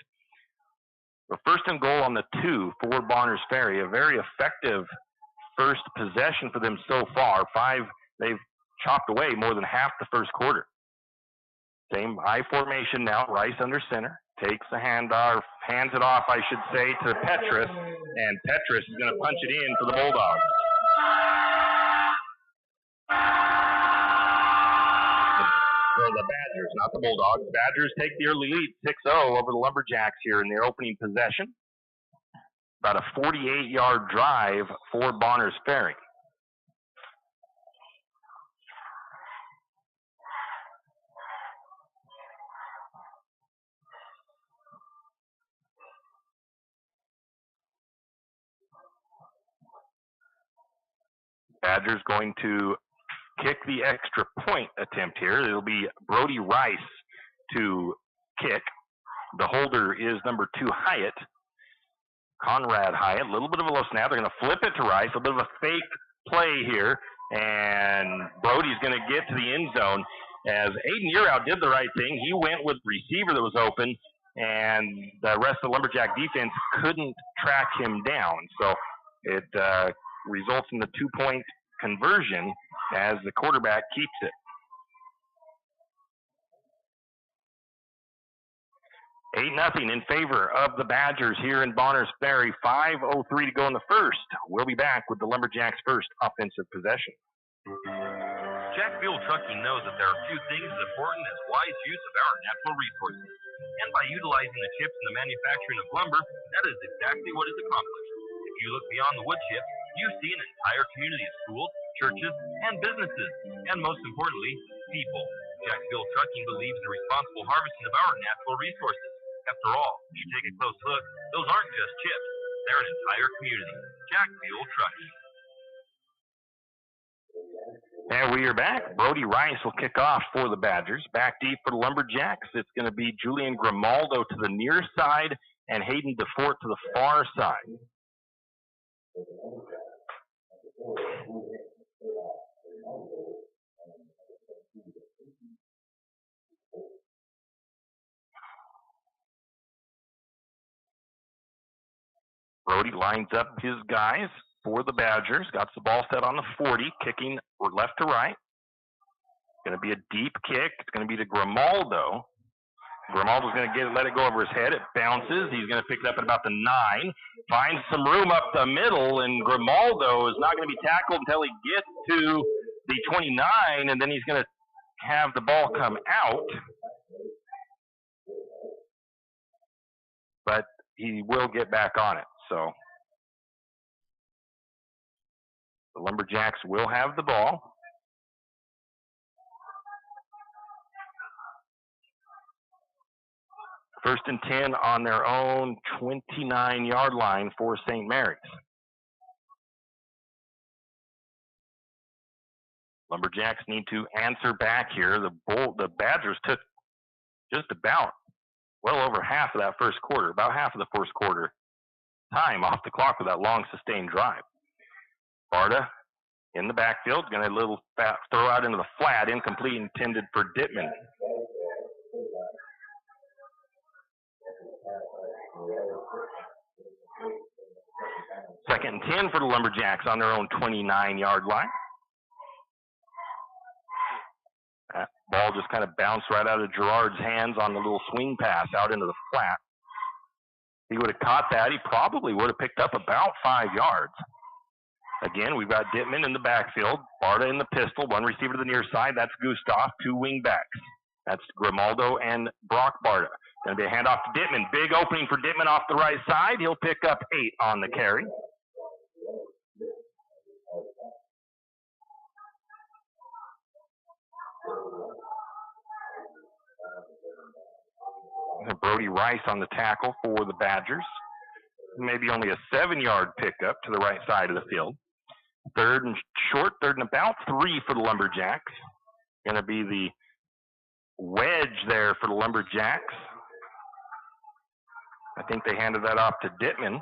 But 1st and goal on the 2 for Bonners Ferry. A very effective first possession for them so far. They've chopped away more than half the first quarter. Same I formation now. Rice under center. Takes the handoff, hands it off, I should say, to Petrus. And Petrus is going to punch it in for the Bulldogs. For the Badgers, not the Bulldogs. Badgers take the early lead, 6-0 over the Lumberjacks here in their opening possession. About a 48-yard drive for Bonners Ferry. Badgers going to kick the extra point attempt here. It'll be Brody Rice to kick. The holder is number 2, Hyatt. Conrad Hyatt. A little bit of a low snap. They're going to flip it to Rice. A bit of a fake play here. And Brody's going to get to the end zone. As Aiden Yearout did the right thing, he went with the receiver that was open, and the rest of the Lumberjack defense couldn't track him down. So it results in the 2-point conversion as the quarterback keeps it. 8-0 in favor of the Badgers here in Bonners Ferry. 5:03 to go in the first. We'll be back with the Lumberjacks' first offensive possession. Jack Fuel Trucking knows that there are few things as important as wise use of our natural resources. And by utilizing the chips in the manufacturing of lumber, that is exactly what is accomplished. If you look beyond the wood chips, you see an entire community of schools, churches, and businesses, and most importantly, people. Jack Fuel Trucking believes in responsible harvesting of our natural resources. After all, if you take a close look, those aren't just chips. They're an entire community. Jack Fuel Trucking. And we are back. Brody Rice will kick off for the Badgers. Back deep for the Lumberjacks. It's going to be Julian Grimaldo to the near side and Hayden DeFort to the far side. Brody lines up his guys for the Badgers. Got the ball set on the 40, kicking left to right. Going to be a deep kick. It's going to be to Grimaldo. Grimaldo's going to let it go over his head. It bounces. He's going to pick it up at about the 9. Finds some room up the middle, and Grimaldo is not going to be tackled until he gets to the 29, and then he's going to have the ball come out. But he will get back on it. So the Lumberjacks will have the ball. First and 10 on their own 29-yard line for St. Mary's. Lumberjacks need to answer back here. The Badgers took just about well over half of that first quarter, about half of the first quarter time off the clock with that long sustained drive. Barta in the backfield, going to little throw out into the flat, incomplete, intended for Dittman. Second and 10 for the Lumberjacks on their own 29-yard line. That ball just kind of bounced right out of Gerard's hands on the little swing pass out into the flat. If he would have caught that, he probably would have picked up about 5 yards. Again, we've got Dittman in the backfield, Barta in the pistol, one receiver to the near side. That's Gustav, 2 wing backs. That's Grimaldo and Brock Barta. Going to be a handoff to Dittman. Big opening for Dittman off the right side. He'll pick up 8 on the carry. Brody Rice on the tackle for the Badgers. Maybe only a 7-yard pickup to the right side of the field. Third and short, third and about 3 for the Lumberjacks. Going to be the wedge there for the Lumberjacks. I think they handed that off to Dittman.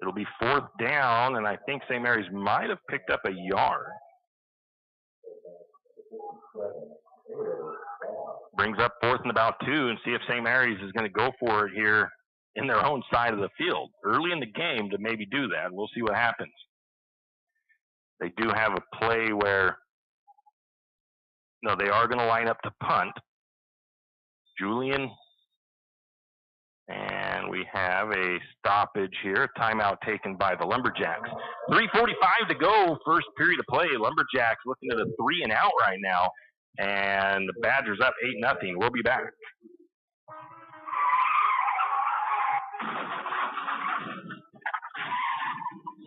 It'll be 4th down, and I think St. Mary's might have picked up a yard. Brings up 4th and about 2, and see if St. Mary's is going to go for it here in their own side of the field. Early in the game to maybe do that. We'll see what happens. They do have a play where, no, they are going to line up to punt. Julian, and we have a stoppage here, a timeout taken by the Lumberjacks. 3:45 to go, first period of play. Lumberjacks looking at a 3 and out right now, and the Badgers up 8-0. We'll be back.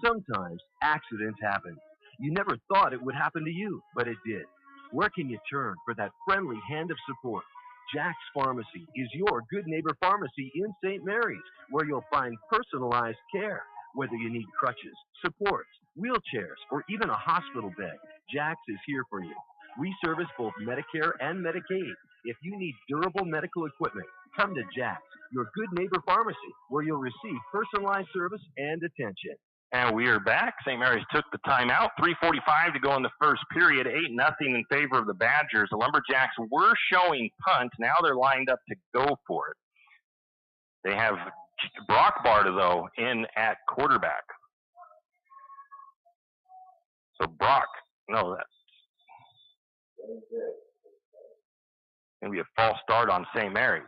Sometimes accidents happen. You never thought it would happen to you, but it did. Where can you turn for that friendly hand of support? Jack's Pharmacy is your good neighbor pharmacy in St. Mary's, where you'll find personalized care. Whether you need crutches, supports, wheelchairs, or even a hospital bed, Jack's is here for you. We service both Medicare and Medicaid. If you need durable medical equipment, come to Jack's, your good neighbor pharmacy, where you'll receive personalized service and attention. And we are back. St. Mary's took the timeout. 3:45 to go in the first period. 8-0 in favor of the Badgers. The Lumberjacks were showing punt. Now they're lined up to go for it. They have Brock Barta, though, in at quarterback. So Brock, no, that's going to be a false start on St. Mary's.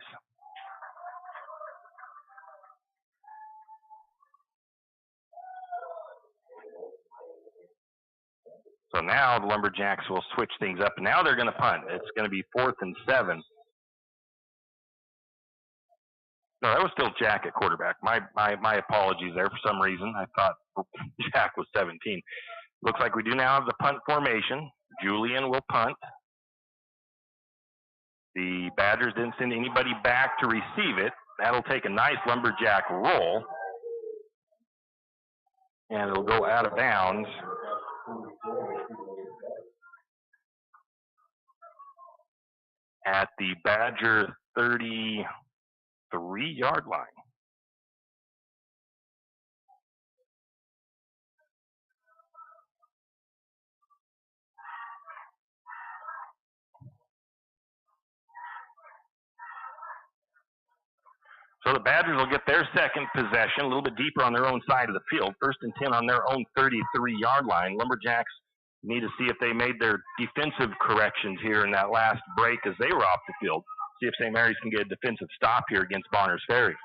So now the Lumberjacks will switch things up. Now they're going to punt. It's going to be 4th and 7. No, that was still Jack at quarterback. My apologies there. For some reason, I thought Jack was 17. Looks like we do now have the punt formation. Julian will punt. The Badgers didn't send anybody back to receive it. That'll take a nice Lumberjack roll. And it'll go out of bounds. At the Badger 33-yard line. So the Badgers will get their second possession, a little bit deeper on their own side of the field. 1st and 10 on their own 33-yard line. Lumberjacks need to see if they made their defensive corrections here in that last break as they were off the field. See if St. Mary's can get a defensive stop here against Bonners Ferry. A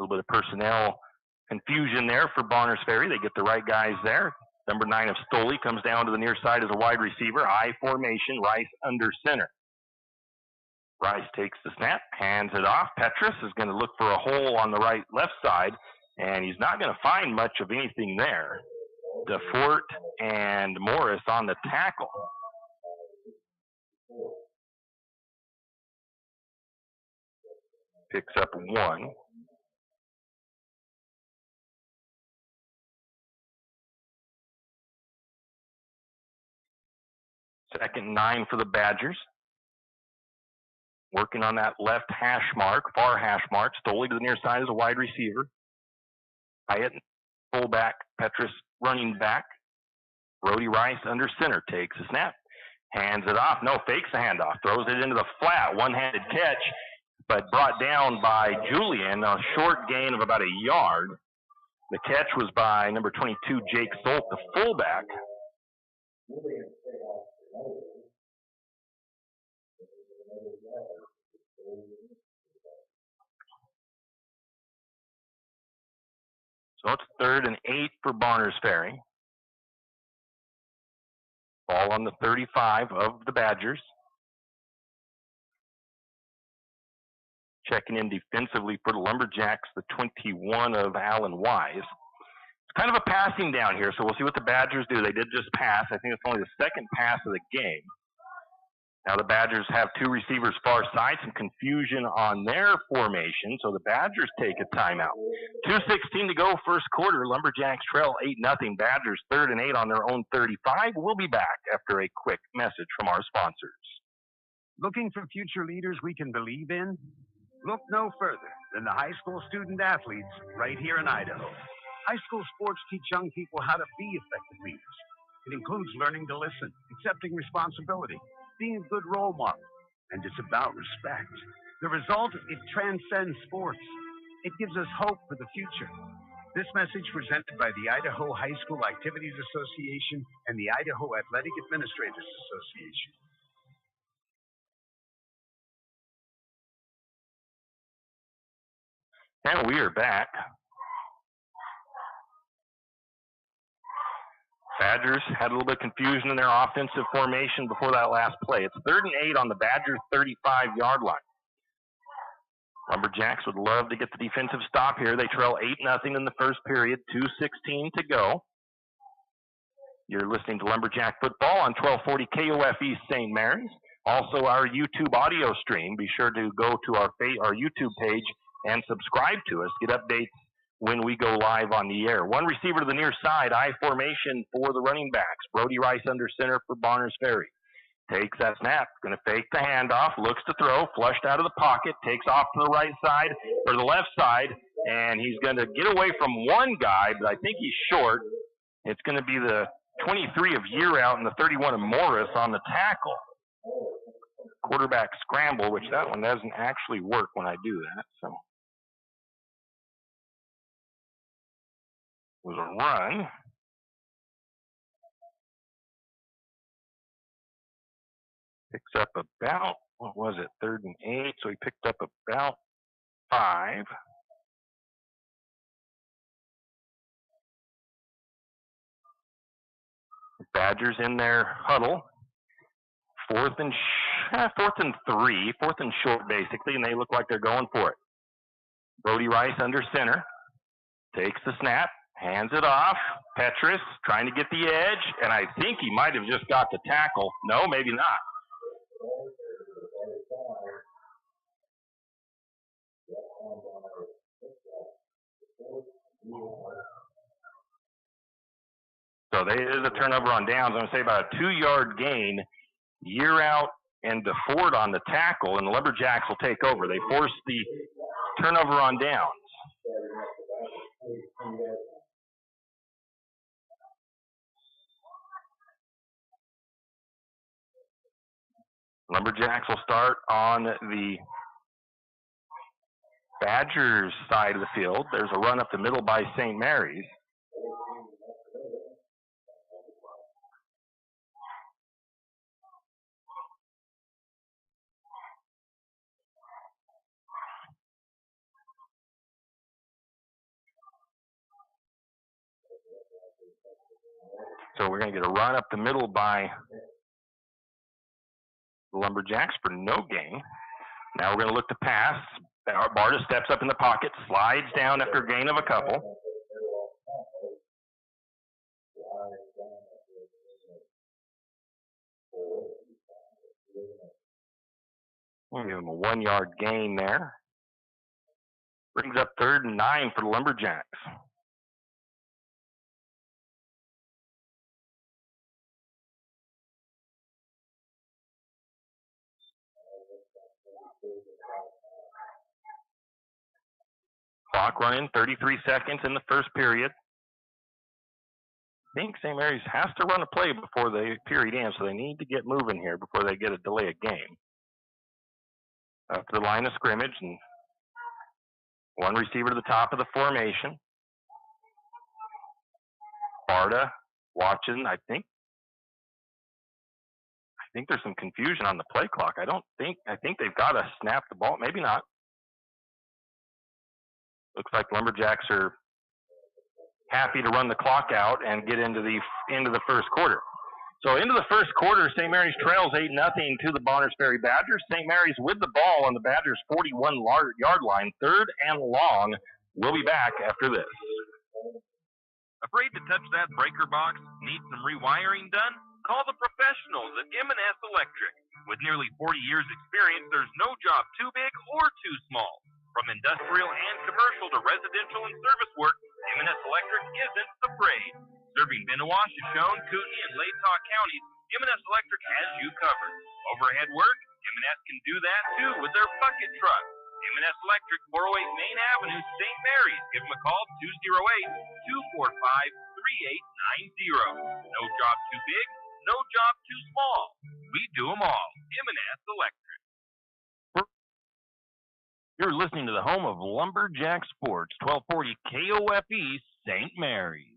little bit of personnel confusion there for Bonners Ferry. They get the right guys there. Number 9 of Stoley comes down to the near side as a wide receiver. I formation, Rice under center. Rice takes the snap, hands it off. Petrus is going to look for a hole on the left side, and he's not going to find much of anything there. DeFort and Morris on the tackle. Picks up 1. Second 9 for the Badgers. Working on that left hash mark, far hash mark. Stoley to the near side as a wide receiver. Hyatt, fullback. Petrus running back. Brody Rice under center takes a snap. Hands it off. No, fakes the handoff. Throws it into the flat. One-handed catch, but brought down by Julian. A short gain of about a yard. The catch was by number 22, Jake Solt, the fullback. So it's 3rd and 8 for Bonners Ferry. Ball on the 35 of the Badgers. Checking in defensively for the Lumberjacks, the 21 of Alan Wise. It's kind of a passing down here, so we'll see what the Badgers do. They did just pass. I think it's only the second pass of the game. Now the Badgers have 2 receivers far side, some confusion on their formation, so the Badgers take a timeout. 2:16 to go, first quarter. Lumberjacks trail 8-0. Badgers 3rd and 8 on their own 35. We'll be back after a quick message from our sponsors. Looking for future leaders we can believe in? Look no further than the high school student athletes right here in Idaho. High school sports teach young people how to be effective leaders. It includes learning to listen, accepting responsibility, being a good role model, and it's about respect. The result, it transcends sports. It gives us hope for the future. This message presented by the Idaho High School Activities Association and the Idaho Athletic Administrators Association. And we are back. Badgers had a little bit of confusion in their offensive formation before that last play. It's 3rd and 8 on the Badgers' 35-yard line. Lumberjacks would love to get the defensive stop here. They trail 8-0 in the first period, 2:16 to go. You're listening to Lumberjack Football on 1240 KOFE St. Mary's. Also our YouTube audio stream. Be sure to go to our YouTube page and subscribe to us. Get updates when we go live on the air. One receiver to the near side, I formation for the running backs. Brody Rice under center for Bonners Ferry. Takes that snap, going to fake the handoff, looks to throw, flushed out of the pocket, takes off to the right side or the left side, and he's going to get away from one guy, but I think he's short. It's going to be the 23 of Year Out and the 31 of Morris on the tackle. Quarterback scramble, which that one doesn't actually work when I do that. So it was a run. Picks up about, what was it, 3rd and 8, so he picked up about 5. The Badgers in their huddle. 4th and 3, 4th and short basically, and they look like they're going for it. Brody Rice under center, takes the snap, hands it off. Petrus trying to get the edge, and I think he might have just got the tackle. No, maybe not. So there is a turnover on downs. I'm going to say about a 2-yard gain. Year Out and DeFord on the tackle, and the Lumberjacks will take over. They force the turnover on downs. Lumberjacks will start on the Badgers side of the field. There's a run up the middle by St. Maries. So we're going to get a run up the middle by the Lumberjacks for no gain. Now we're going to look to pass. Barta steps up in the pocket, slides down after a gain of a couple. We'll give him a 1-yard gain there. Brings up 3rd and 9 for the Lumberjacks. Clock running, 33 seconds in the first period. I think St. Mary's has to run a play before the period ends, so they need to get moving here before they get a delay of game. Up to the line of scrimmage, and one receiver to the top of the formation. Barta watching, I think there's some confusion on the play clock. I think they've got to snap the ball. Maybe not. Looks like Lumberjacks are happy to run the clock out and get into the first quarter. So into the first quarter, St. Mary's trails 8-0 to the Bonners Ferry Badgers. St. Mary's with the ball on the Badgers' 41-yard line, 3rd and long. We'll be back after this. Afraid to touch that breaker box? Need some rewiring done? Call the professionals at M&S Electric. With nearly 40 years experience, there's no job too big or too small. From industrial and commercial to residential and service work, M&S Electric isn't afraid. Serving Benawa, Shoshone, Kootenai, and Latah counties, M&S Electric has you covered. Overhead work? M&S can do that too with their bucket truck. M&S Electric, 408 Main Avenue, St. Mary's. Give them a call, 208-245-3890. No job too big, no job too small. We do them all. M&S Electric. You're listening to the home of Lumberjack Sports, 1240 KOFE, St. Mary's.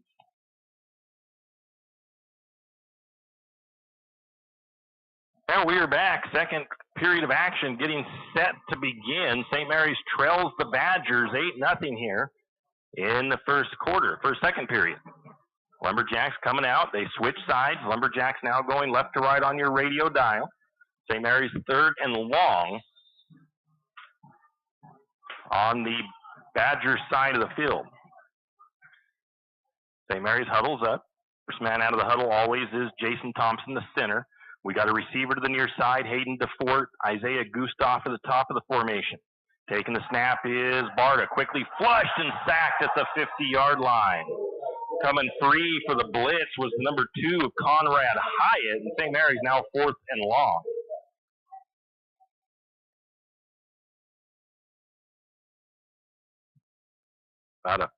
Now we are back. Second period of action getting set to begin. St. Mary's trails the Badgers 8-0 here in the second period. Lumberjacks coming out. They switch sides. Lumberjacks now going left to right on your radio dial. St. Mary's 3rd and long on the Badgers side of the field. St. Mary's huddles up. First man out of the huddle always is Jason Thompson, the center. We got a receiver to the near side, Hayden DeFort, Isaiah Gustav at the top of the formation. Taking the snap is Barta, quickly flushed and sacked at the 50-yard line. Coming free for the blitz was the number 2, Conrad Hyatt, and St. Mary's now 4th and long. About a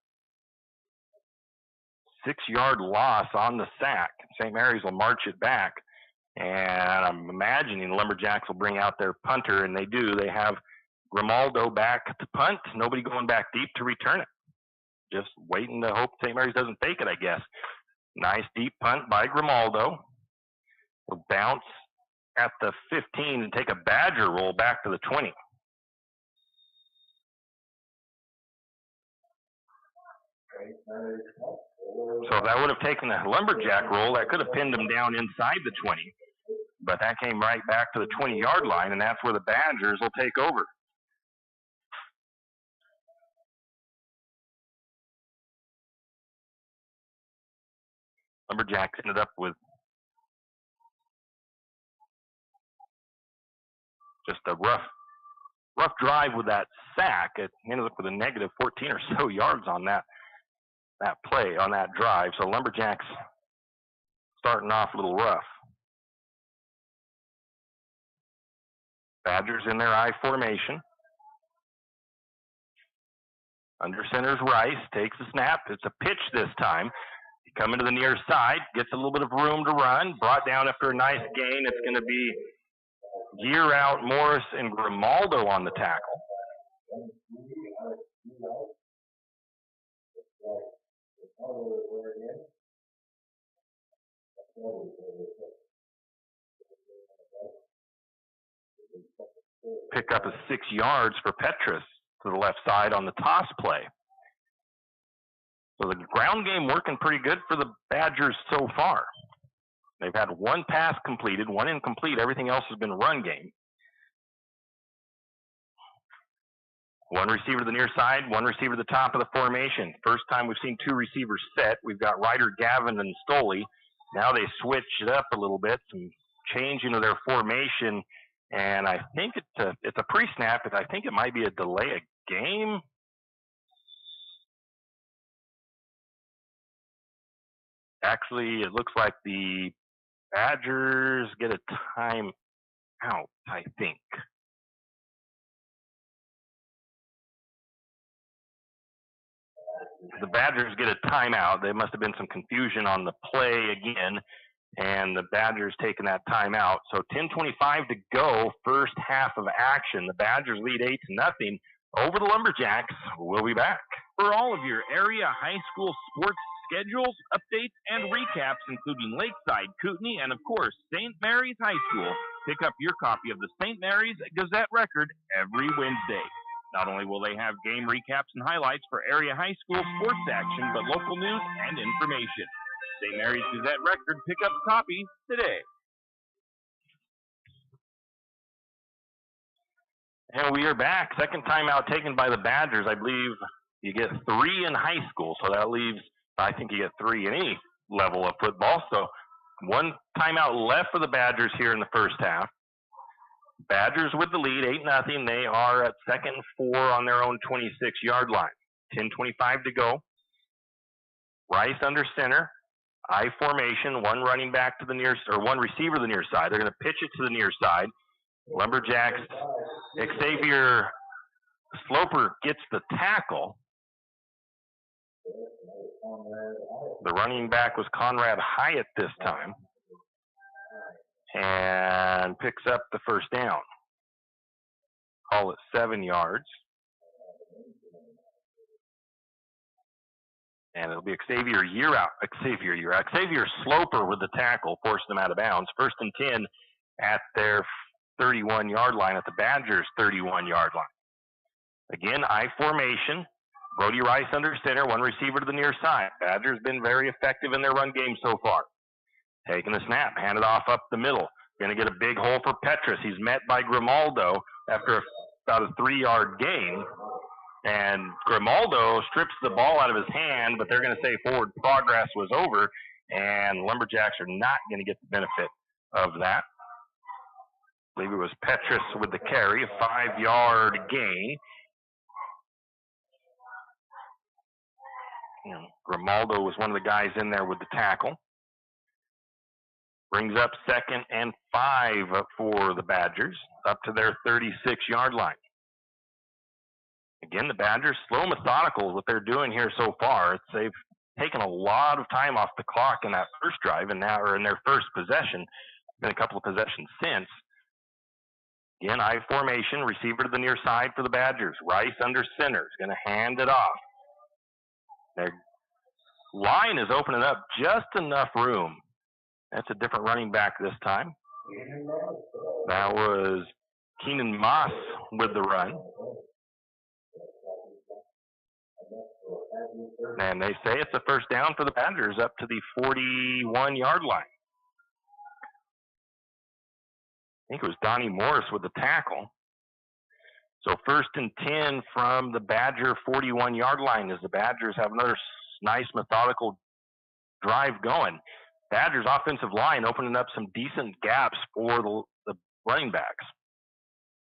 6-yard loss on the sack. St. Mary's will march it back, and I'm imagining the Lumberjacks will bring out their punter, and they do. They have Grimaldo back to punt, nobody going back deep to return it. Just waiting to hope St. Mary's doesn't take it, I guess. Nice deep punt by Grimaldo. Will bounce at the 15 and take a Badger roll back to the 20. So if that would have taken the Lumberjack roll, that could have pinned them down inside the 20. But that came right back to the 20-yard line, and that's where the Badgers will take over. Lumberjacks ended up with just a rough drive with that sack. It ended up with a negative 14 or so yards on that play, on that drive. So Lumberjacks starting off a little rough. Badgers in their I formation. Under center's Rice, takes the snap. It's a pitch this time. Coming to the near side, gets a little bit of room to run. Brought down after a nice gain. It's going to be Gear out Morris and Grimaldo on the tackle. Pick up a 6 yards for Petrus to the left side on the toss play. So the ground game working pretty good for the Badgers so far. They've had one pass completed, one incomplete. Everything else has been run game. One receiver to the near side, one receiver to the top of the formation. First time we've seen two receivers set. We've got Ryder Gavin and Stoley. Now they switch it up a little bit, some change into their formation, and I think it's a pre-snap, but I think it might be a delay of game. Actually, it looks like the Badgers get a time out, I think. The Badgers get a timeout. There must have been some confusion on the play again, and the Badgers taking that timeout. So 10:25 to go, first half of action. The Badgers lead 8-0 over the Lumberjacks. We'll be back. For all of your area high school sports schedules, updates, and recaps, including Lakeside, Kootenai, and of course, St. Maries High School, pick up your copy of the St. Maries Gazette Record every Wednesday. Not only will they have game recaps and highlights for area high school sports action, but local news and information. St. Maries Gazette Record, pick up a copy today. And we are back. Second timeout taken by the Badgers. I believe you get 3 in high school, so that leaves, I think you get 3 in any level of football. So one timeout left for the Badgers here in the first half. Badgers with the lead, 8-0. They are at 2nd and 4 on their own 26-yard line. 10:25 to go. Rice under center. I formation. One running back to the near, or one receiver to the near side. They're going to pitch it to the near side. Lumberjacks. Xavier Sloper gets the tackle. The running back was Conrad Hyatt this time, and picks up the first down. Call it 7 yards. And it'll be Xavier Sloper with the tackle, forced them out of bounds. 1st and 10 at their 31-yard line, at the Badgers' 31-yard line. Again, I formation. Brody Rice under center, one receiver to the near side. Badgers been very effective in their run game so far. Taking the snap, handed off up the middle. Going to get a big hole for Petrus. He's met by Grimaldo after about a 3-yard gain. And Grimaldo strips the ball out of his hand, but they're going to say forward progress was over, and Lumberjacks are not going to get the benefit of that. I believe it was Petrus with the carry, a 5-yard gain. Grimaldo was one of the guys in there with the tackle. Brings up 2nd and 5 for the Badgers, up to their 36-yard line. Again, the Badgers slow, methodical, what they're doing here so far. They've taken a lot of time off the clock in that first drive, and now, or in their first possession. Been a couple of possessions since. Again, I formation, receiver to the near side for the Badgers. Rice under center is going to hand it off. Their line is opening up just enough room. That's a different running back this time. That was Keenan Moss with the run. And they say it's a first down for the Badgers up to the 41-yard line. I think it was Donnie Morris with the tackle. So 1st and 10 from the Badger 41-yard line as the Badgers have another nice methodical drive going. Badgers offensive line opening up some decent gaps for the running backs.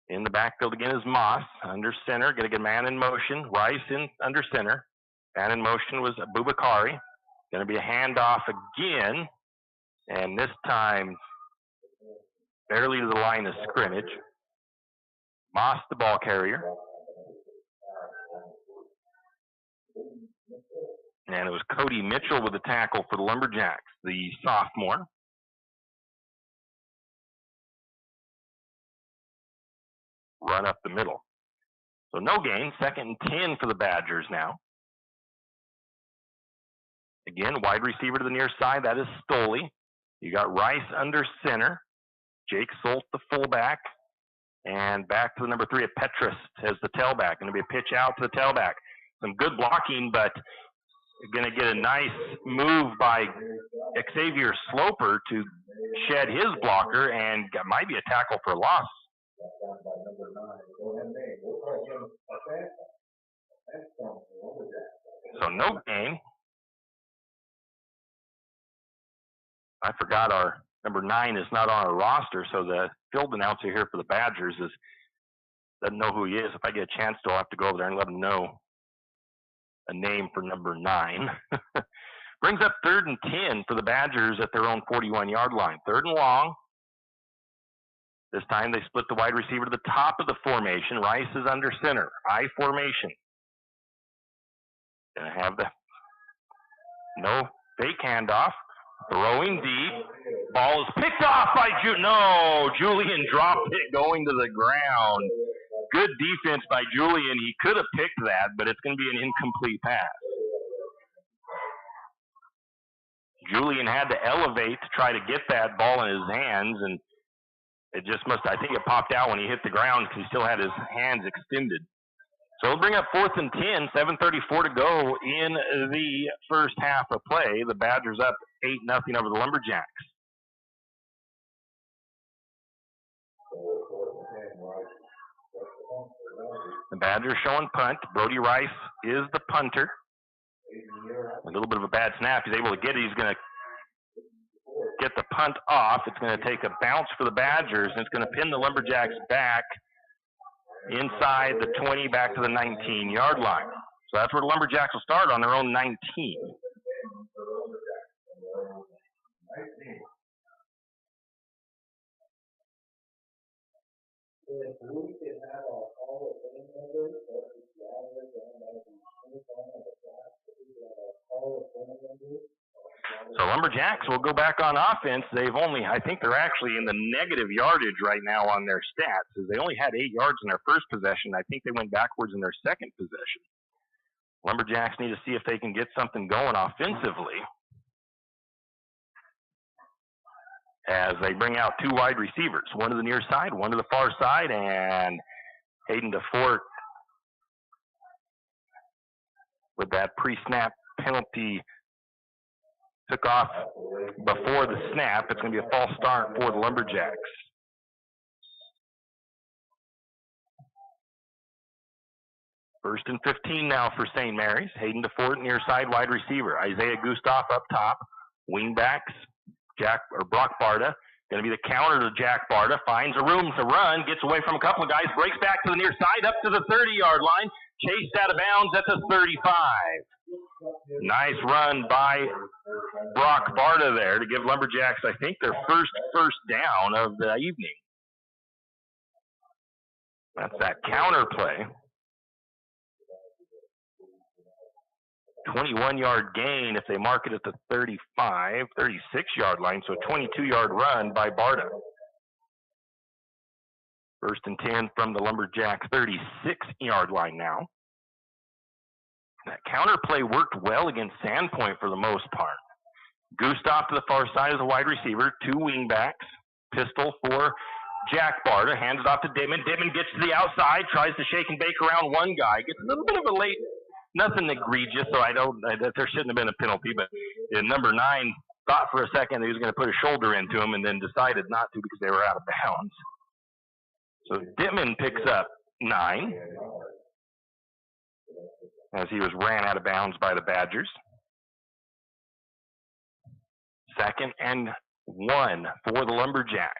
In the backfield again is Moss under center, going to get a man in motion. Rice in under center. Man in motion was Bubakari. Going to be a handoff again, and this time barely to the line of scrimmage. Moss, the ball carrier. And it was Cody Mitchell with the tackle for the Lumberjacks, the sophomore. Run up the middle. So no gain, 2nd and 10 for the Badgers now. Again, wide receiver to the near side, that is Stoley. You got Rice under center. Jake Solt, the fullback. And back to the number 3 at Petrus as the tailback. Going to be a pitch out to the tailback. Some good blocking, but going to get a nice move by Xavier Sloper to shed his blocker, and might be a tackle for loss. So no gain. I forgot our number 9 is not on our roster, so the field announcer here for the Badgers doesn't know who he is. If I get a chance to, I'll have to go over there and let him know a name for number 9. Brings up 3rd and 10 for the Badgers at their own 41-yard line. 3rd and long. This time they split the wide receiver to the top of the formation. Rice is under center. I formation. Gonna have the no fake handoff. Throwing deep. Ball is picked off by Julian dropped it going to the ground. Good defense by Julian. He could have picked that, but it's going to be an incomplete pass. Julian had to elevate to try to get that ball in his hands, and it just I think it popped out when he hit the ground because he still had his hands extended. So we'll bring up 4th and 10, 7:34 to go in the first half of play. The Badgers up 8-0 over the Lumberjacks. The Badgers showing punt. Brody Rice is the punter. A little bit of a bad snap. He's able to get it. He's going to get the punt off. It's going to take a bounce for the Badgers, and it's going to pin the Lumberjacks back inside the 20, back to the 19-yard line. So that's where the Lumberjacks will start on their own 19. So Lumberjacks will go back on offense. I think they're actually in the negative yardage right now on their stats, as they only had 8 yards in their first possession. I think they went backwards in their second possession. Lumberjacks need to see if they can get something going offensively as they bring out 2 wide receivers, one to the near side, one to the far side, and Hayden DeFort with that pre-snap penalty took off before the snap. It's going to be a false start for the Lumberjacks. First and 15 now for St. Mary's. Hayden DeFort, near side wide receiver. Isaiah Gustav up top. Wingbacks, Brock Barta. Going to be the counter to Jack Barta. Finds a room to run. Gets away from a couple of guys. Breaks back to the near side. Up to the 30-yard line. chased out of bounds at the 35. Nice run by Brock Barta there to give Lumberjacks, I think, their first down of the evening. That's that counter play. 21-yard gain if they mark it at the 35, 36-yard line, so a 22-yard run by Barta. 1st and 10 from the Lumberjacks 36-yard line now. That counter play worked well against Sandpoint for the most part. Gustav to the far side as a wide receiver, 2 wing backs, pistol for Jack Barta, hands it off to Dittman. Dittman gets to the outside, tries to shake and bake around one guy, gets a little bit of a late, nothing egregious, so there shouldn't have been a penalty, but number 9 thought for a second he was going to put a shoulder into him and then decided not to because they were out of bounds. So Dittman picks up 9 as he was ran out of bounds by the Badgers. 2nd and 1 for the Lumberjacks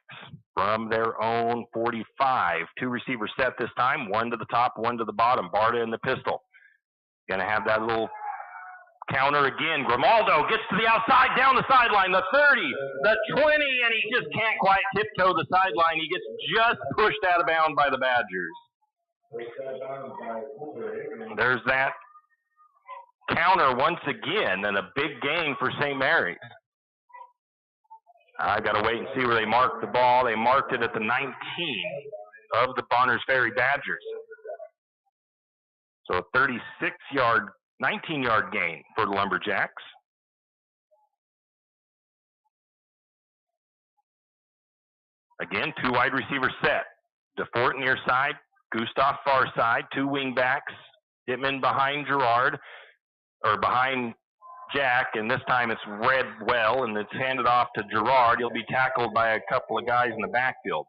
from their own 45. 2 receivers set this time, 1 to the top, 1 to the bottom. Barta in the pistol. Going to have that little counter again. Grimaldo gets to the outside, down the sideline, the 30, the 20, and he just can't quite tiptoe the sideline. He gets just pushed out of bounds by the Badgers. There's that counter once again, and a big gain for St. Mary's. I've got to wait and see where they marked the ball. They marked it at the 19 of the Bonners Ferry Badgers. So a 36-yard, 19-yard gain for the Lumberjacks. Again, 2 wide receivers set. DeFort near side, Gustav far side, 2 wing backs. Dittman behind behind Jack, and this time it's read well, and it's handed off to Gerard. He'll be tackled by a couple of guys in the backfield.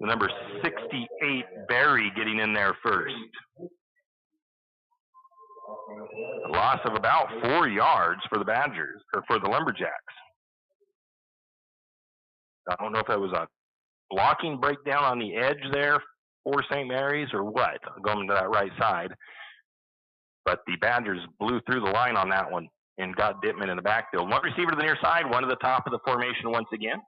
The number 68, Barry, getting in there first. A loss of about 4 yards for the Badgers, or for the Lumberjacks. I don't know if that was a blocking breakdown on the edge there for St. Mary's or what, going to that right side. But the Badgers blew through the line on that one and got Dittman in the backfield. 1 receiver to the near side, 1 to the top of the formation once again.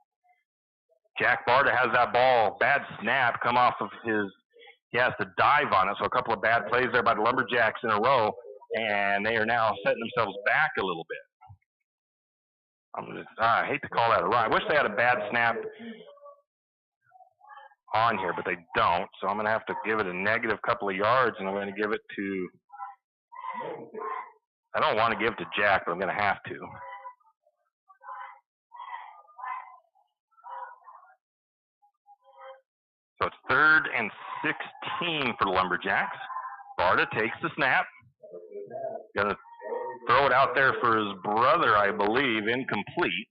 Jack Barta has that ball, bad snap, come off of he has to dive on it, so a couple of bad plays there by the Lumberjacks in a row, and they are now setting themselves back a little bit. I hate to call that a run. I wish they had a bad snap on here, but they don't, so I'm going to have to give it a negative couple of yards, and I'm going to give it to, I don't want to give it to Jack, but I'm going to have to. So it's 3rd and 16 for the Lumberjacks. Barta takes the snap. Going to throw it out there for his brother, I believe, incomplete.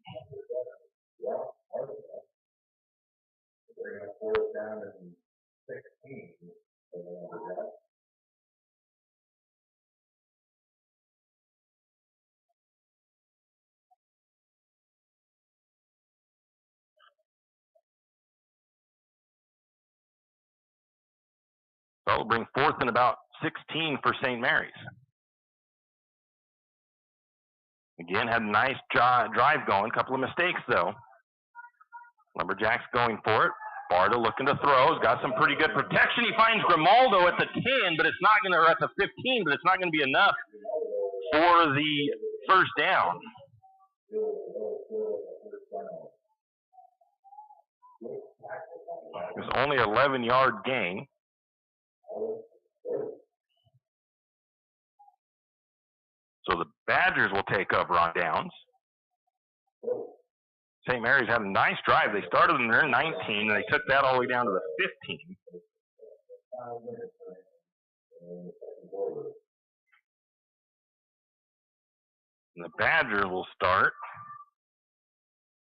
So we'll bring 4th and about 16 for St. Mary's. Again, had a nice drive going. Couple of mistakes, though. Lumberjacks going for it. Barta looking to throw. He's got some pretty good protection. He finds Grimaldo at the 10, but it's not going to, or at the 15, but it's not going to be enough for the first down. It's only an 11-yard gain. So the Badgers will take over on downs. St. Mary's had a nice drive. They started in their 19, and they took that all the way down to the 15. And the Badgers will start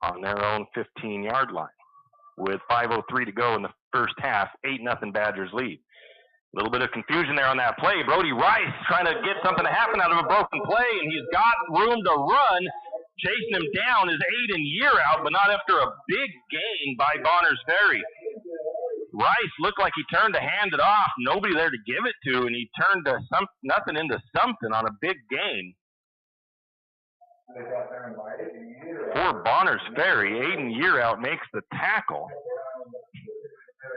on their own 15-yard line with 5:03 to go in the first half. 8-0 Badgers lead. A little bit of confusion there on that play. Brody Rice trying to get something to happen out of a broken play, and he's got room to run. Chasing him down is Aiden Year out, but not after a big gain by Bonners Ferry. Rice looked like he turned to hand it off. Nobody there to give it to, and he turned nothing into something on a big gain. For Bonners Ferry, Aiden Yearout makes the tackle.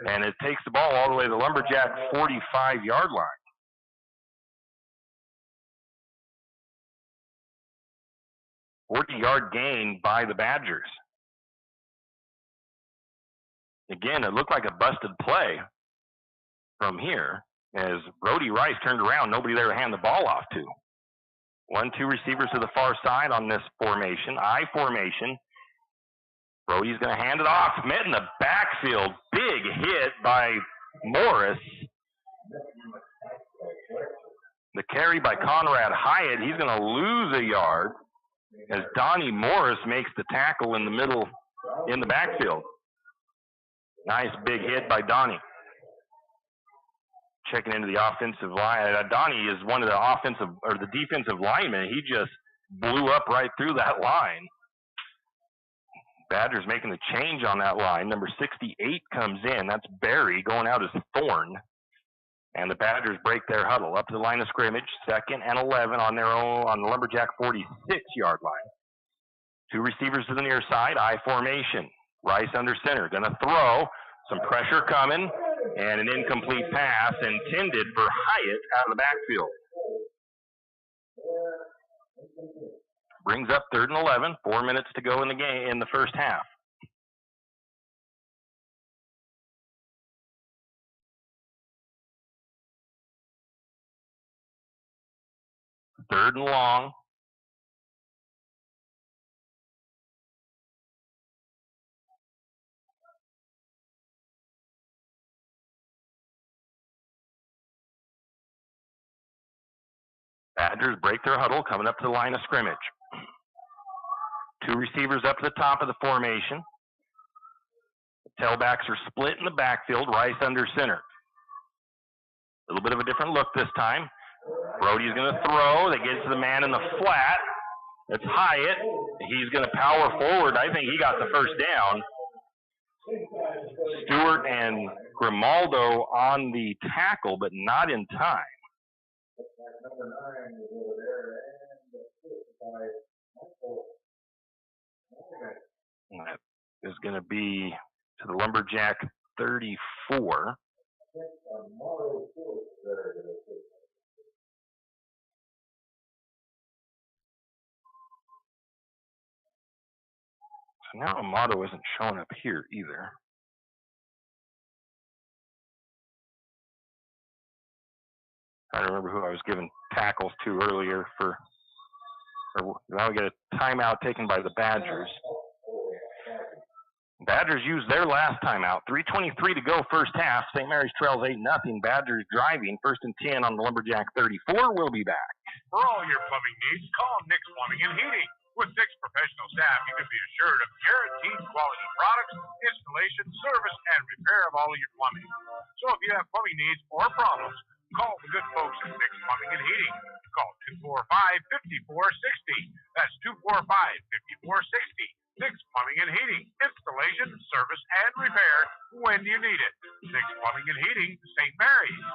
And it takes the ball all the way to the Lumberjack 45-yard line. A 40-yard gain by the Badgers. Again, it looked like a busted play from here as Brody Rice turned around. Nobody there to hand the ball off to. 1-2 receivers to the far side on this formation, I formation. Brody's going to hand it off. Met in the backfield. Big hit by Morris. The carry by Conrad Hyatt. He's going to lose a yard as Donnie Morris makes the tackle in the middle in the backfield. Nice big hit by Donnie. Checking into the offensive line. Donnie is one of the defensive linemen. He just blew up right through that line. Badgers making the change on that line. Number 68 comes in. That's Barry going out as Thorne. And the Badgers break their huddle up to the line of scrimmage. 2nd and 11 on their own on the Lumberjack 46-yard line. 2 receivers to the near side. I formation. Rice under center. Going to throw. Some pressure coming. And an incomplete pass intended for Hyatt out of the backfield. Brings up 3rd and 11. 4 minutes to go in the game in the first half. Third and long. Badgers break their huddle, coming up to the line of scrimmage. 2 receivers up to the top of the formation. The tailbacks are split in the backfield, Rice under center. A little bit of a different look this time. Brody's going to throw. They get to the man in the flat. It's Hyatt. He's going to power forward. I think he got the first down. Stewart and Grimaldo on the tackle, but not in time. That is going to be to the Lumberjack 34. So now Amato isn't showing up here either. I don't remember who I was giving tackles to earlier for. Now we get a timeout taken by the Badgers. Badgers used their last timeout. 3:23 to go first half. St. Mary's trails 8-0. Badgers driving. 1st and 10 on the Lumberjack 34. We'll be back. For all your plumbing needs, call Nick's Plumbing and Heating. With 6 professional staff, you can be assured of guaranteed quality products, installation, service, and repair of all of your plumbing. So if you have plumbing needs or problems, call the good folks at Nick's Plumbing and Heating. Call 245-5460. That's 245-5460. Nick's Plumbing and Heating. Installation, service, and repair when you need it. Nick's Plumbing and Heating, St. Mary's.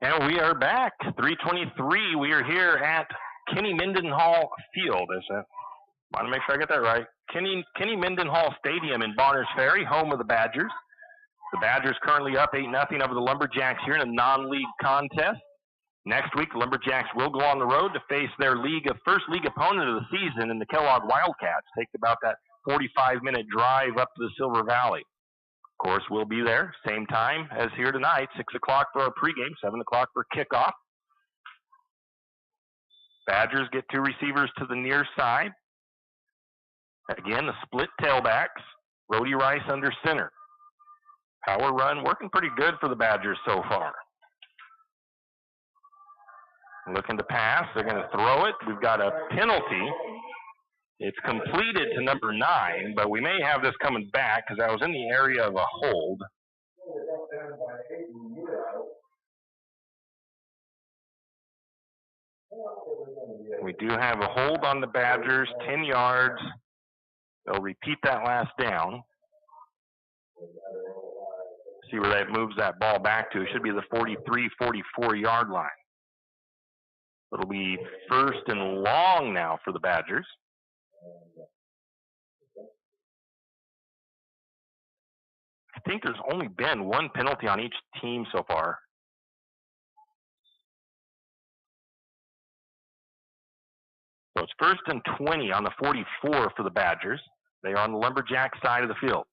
And we are back. 3:23. We are here at Kenny Mendenhall Field. I want to make sure I get that right. Kenny Mendenhall Stadium in Bonners Ferry, home of the Badgers. The Badgers currently up 8-0 over the Lumberjacks here in a non-league contest. Next week, the Lumberjacks will go on the road to face their first league opponent of the season in the Kellogg Wildcats. Take about that 45-minute drive up to the Silver Valley. Of course, we'll be there, same time as here tonight, 6 o'clock for our pregame, 7 o'clock for kickoff. Badgers get 2 receivers to the near side. Again, the split tailbacks. Brody Rice under center. Power run working pretty good for the Badgers so far. Looking to pass. They're going to throw it. We've got a penalty. It's completed to number 9, but we may have this coming back because I was in the area of a hold. We do have a hold on the Badgers, 10 yards. They'll repeat that last down. See where that moves that ball back to. It should be the 43, 44-yard line. It'll be first and long now for the Badgers. I think there's only been one penalty on each team so far. So it's first and 20 on the 44 for the Badgers. They are on the Lumberjack side of the field.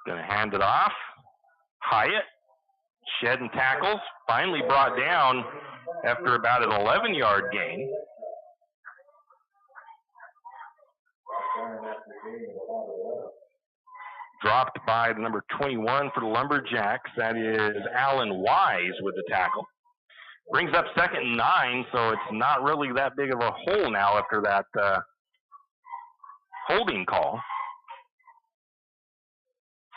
Going to hand it off. Hyatt, shedding tackles, finally brought down after about an 11-yard gain. Dropped by the number 21 for the Lumberjacks. That is Alan Wise with the tackle. Brings up 2nd and 9, so it's not really that big of a hole now after that holding call.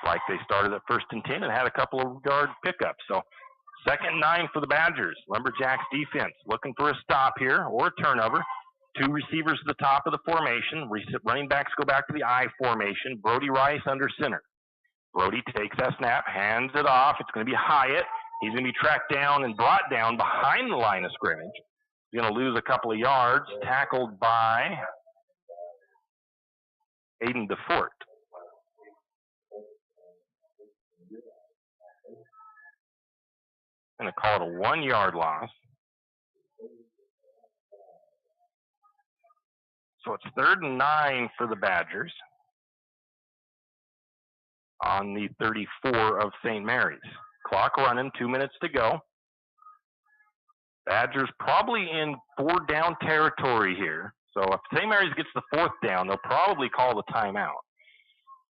Like they started at 1st and 10 and had a couple of yard pickups. So 2nd and 9 for the Badgers. Lumberjacks defense looking for a stop here or a turnover. 2 receivers at the top of the formation. Running backs go back to the I formation. Brody Rice under center. Brody takes that snap, hands it off. It's going to be Hyatt. He's going to be tracked down and brought down behind the line of scrimmage. He's going to lose a couple of yards. Tackled by Aiden DeFort. Going to call it a 1-yard loss. So it's 3rd and 9 for the Badgers on the 34 of St. Mary's. Clock running, 2 minutes to go. Badgers probably in 4-down territory here. So if St. Mary's gets the 4th down, they'll probably call the timeout.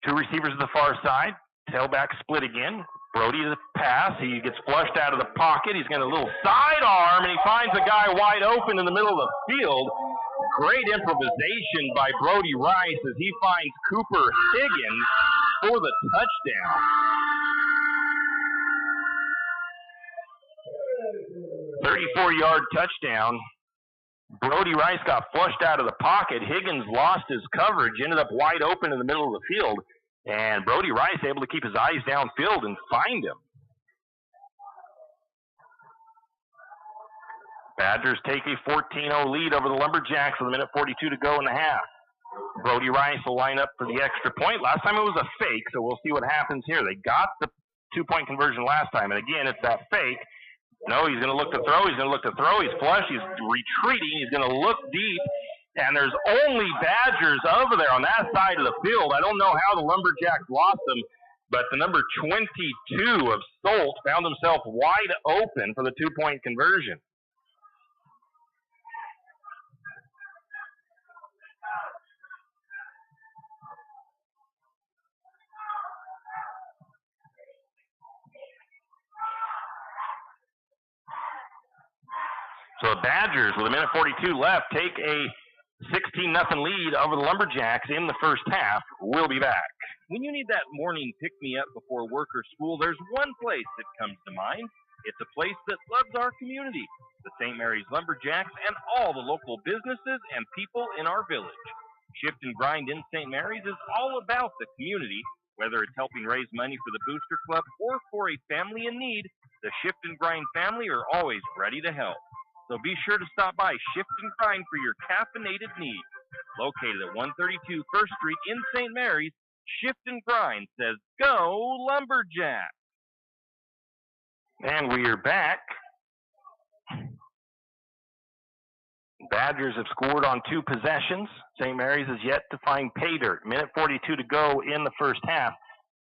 2 receivers to the far side. Tailback split again. Brody the pass. He gets flushed out of the pocket. He's got a little sidearm, and he finds a guy wide open in the middle of the field. Great improvisation by Brody Rice as he finds Cooper Higgins for the touchdown. "34-yard touchdown. Brody Rice got flushed out of the pocket. Higgins lost his coverage, ended up wide open in the middle of the field. And Brody Rice able to keep his eyes downfield and find him. Badgers take a 14-0 lead over the Lumberjacks with 1:42 to go in the half. Brody Rice will line up for the extra point. Last time it was a fake, so we'll see what happens here. They got the 2-point conversion last time, and again, it's that fake. No, he's going to look to throw. He's going to look to throw. He's flush. He's retreating. He's going to look deep. And there's only Badgers over there on that side of the field. I don't know how the Lumberjacks lost them, but the number 22 of Stolt found himself wide open for the 2-point conversion. So the Badgers, with 1:42 left, take a 16-0 lead over the Lumberjacks in the first half. We'll be back. When you need that morning pick-me-up before work or school, there's one place that comes to mind. It's a place that loves our community, the St. Maries Lumberjacks, and all the local businesses and people in our village. Shift and Grind in St. Maries is all about the community. Whether it's helping raise money for the Booster Club or for a family in need, the Shift and Grind family are always ready to help. So be sure to stop by Shift and Grind for your caffeinated needs. Located at 132 First Street in St. Mary's, Shift and Grind says, "Go Lumberjack!" And we are back. Badgers have scored on 2 possessions. St. Mary's is yet to find pay dirt. 1:42 to go in the first half.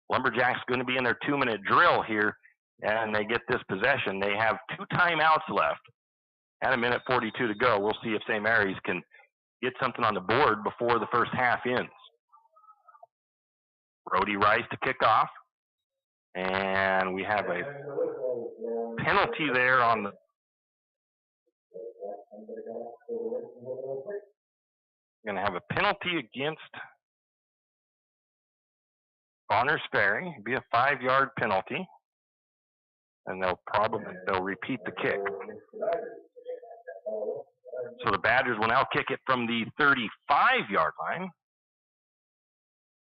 Lumberjacks going to be in their 2-minute drill here, and they get this possession. They have 2 timeouts left. At 1:42 to go, we'll see if St. Mary's can get something on the board before the first half ends. Brody Rice to kick off. And we have a penalty there on the... We're going to have a penalty against Bonners Ferry. It'll be a 5-yard penalty. And they'll repeat the kick. So the Badgers will now kick it from the 35-yard line,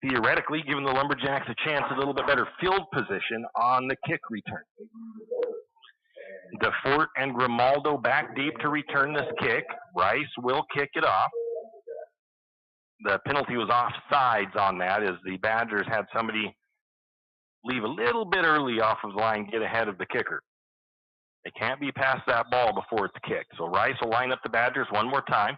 theoretically giving the Lumberjacks a chance, a little bit better field position on the kick return. DeFort and Grimaldo back deep to return this kick. Rice will kick it off. The penalty was offsides on that, as the Badgers had somebody leave a little bit early off of the line, get ahead of the kicker. They can't be past that ball before it's kicked. So Rice will line up the Badgers one more time.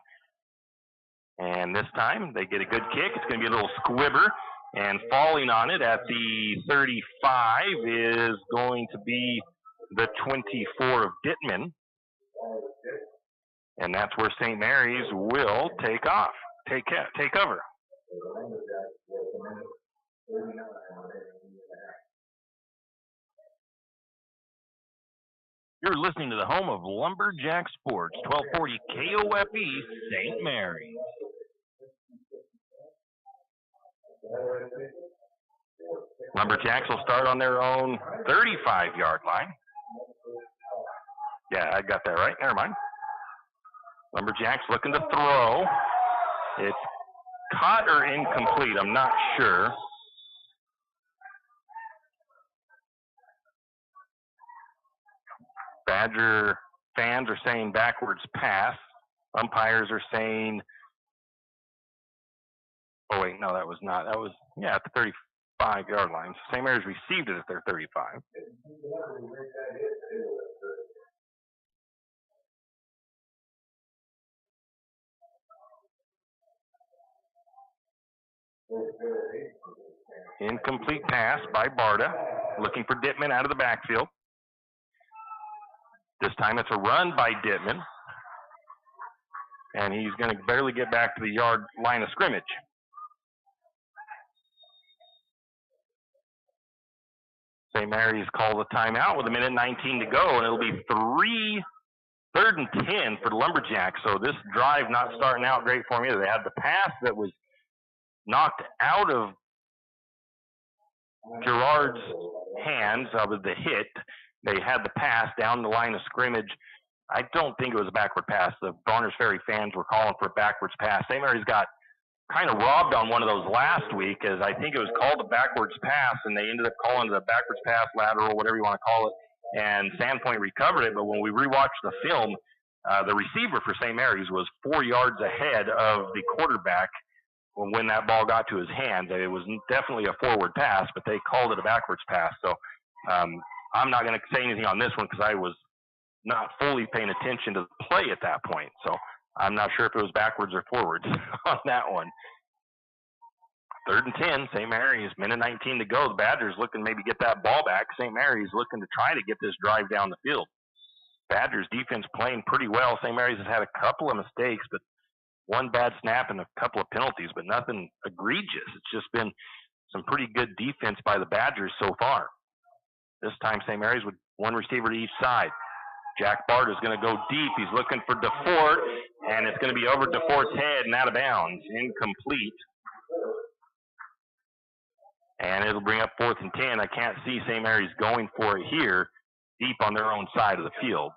And this time they get a good kick. It's going to be a little squibber. And falling on it at the 35 is going to be the 24 of Dittman. And that's where St. Mary's will take cover. You're listening to the home of Lumberjack Sports, 1240 KOFE, St. Mary's. Lumberjacks will start on their own 35-yard line. Yeah, I got that right. Never mind. Lumberjacks looking to throw. It's caught or incomplete. I'm not sure. Badger fans are saying backwards pass. Umpires are saying, oh wait, no, that was not. That was, yeah, at the 35-yard line. St. Mary's received it at their 35. Incomplete pass by Barta, looking for Dittman out of the backfield. This time it's a run by Dittman, and he's going to barely get back to the yard line of scrimmage. St. Mary's calls a timeout with 1:19 to go, and it'll be 3rd and 10 for the Lumberjacks. So this drive not starting out great for them either. They had the pass that was knocked out of Gerard's hands with the hit. They had the pass down the line of scrimmage. I don't think it was a backward pass. The Barners Ferry fans were calling for a backwards pass. St. Mary's got kind of robbed on one of those last week, as I think it was called a backwards pass, and they ended up calling it a backwards pass, lateral, whatever you want to call it, and Sandpoint recovered it. But when we rewatched the film, the receiver for St. Mary's was 4 yards ahead of the quarterback when that ball got to his hands. It was definitely a forward pass, but they called it a backwards pass. So I'm not going to say anything on this one because I was not fully paying attention to the play at that point. So I'm not sure if it was backwards or forwards on that one. 3rd and 10, St. Mary's, 1:19 to go. The Badgers looking to maybe get that ball back. St. Mary's looking to try to get this drive down the field. Badgers defense playing pretty well. St. Mary's has had a couple of mistakes, but one bad snap and a couple of penalties, but nothing egregious. It's just been some pretty good defense by the Badgers so far. This time St. Mary's with one receiver to each side. Jack Bart is going to go deep. He's looking for DeFort, and it's going to be over DeFort's head and out of bounds. Incomplete. And it'll bring up 4th and 10. I can't see St. Mary's going for it here, deep on their own side of the field.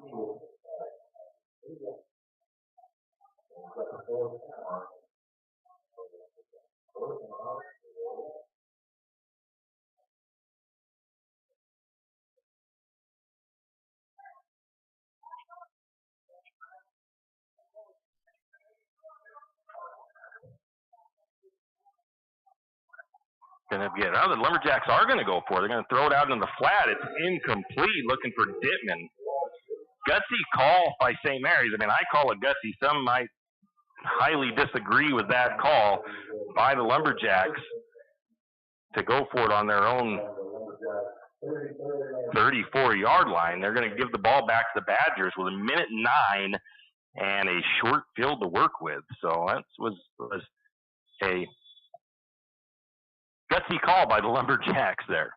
The Lumberjacks are going to go for it. They're going to throw it out in the flat. It's incomplete, looking for Dittman. Gutsy call by St. Mary's. I mean, I call it gutsy. Some might highly disagree with that call by the Lumberjacks to go for it on their own 34-yard line. They're going to give the ball back to the Badgers with 1:09 and a short field to work with. So that was a gutsy call by the Lumberjacks there.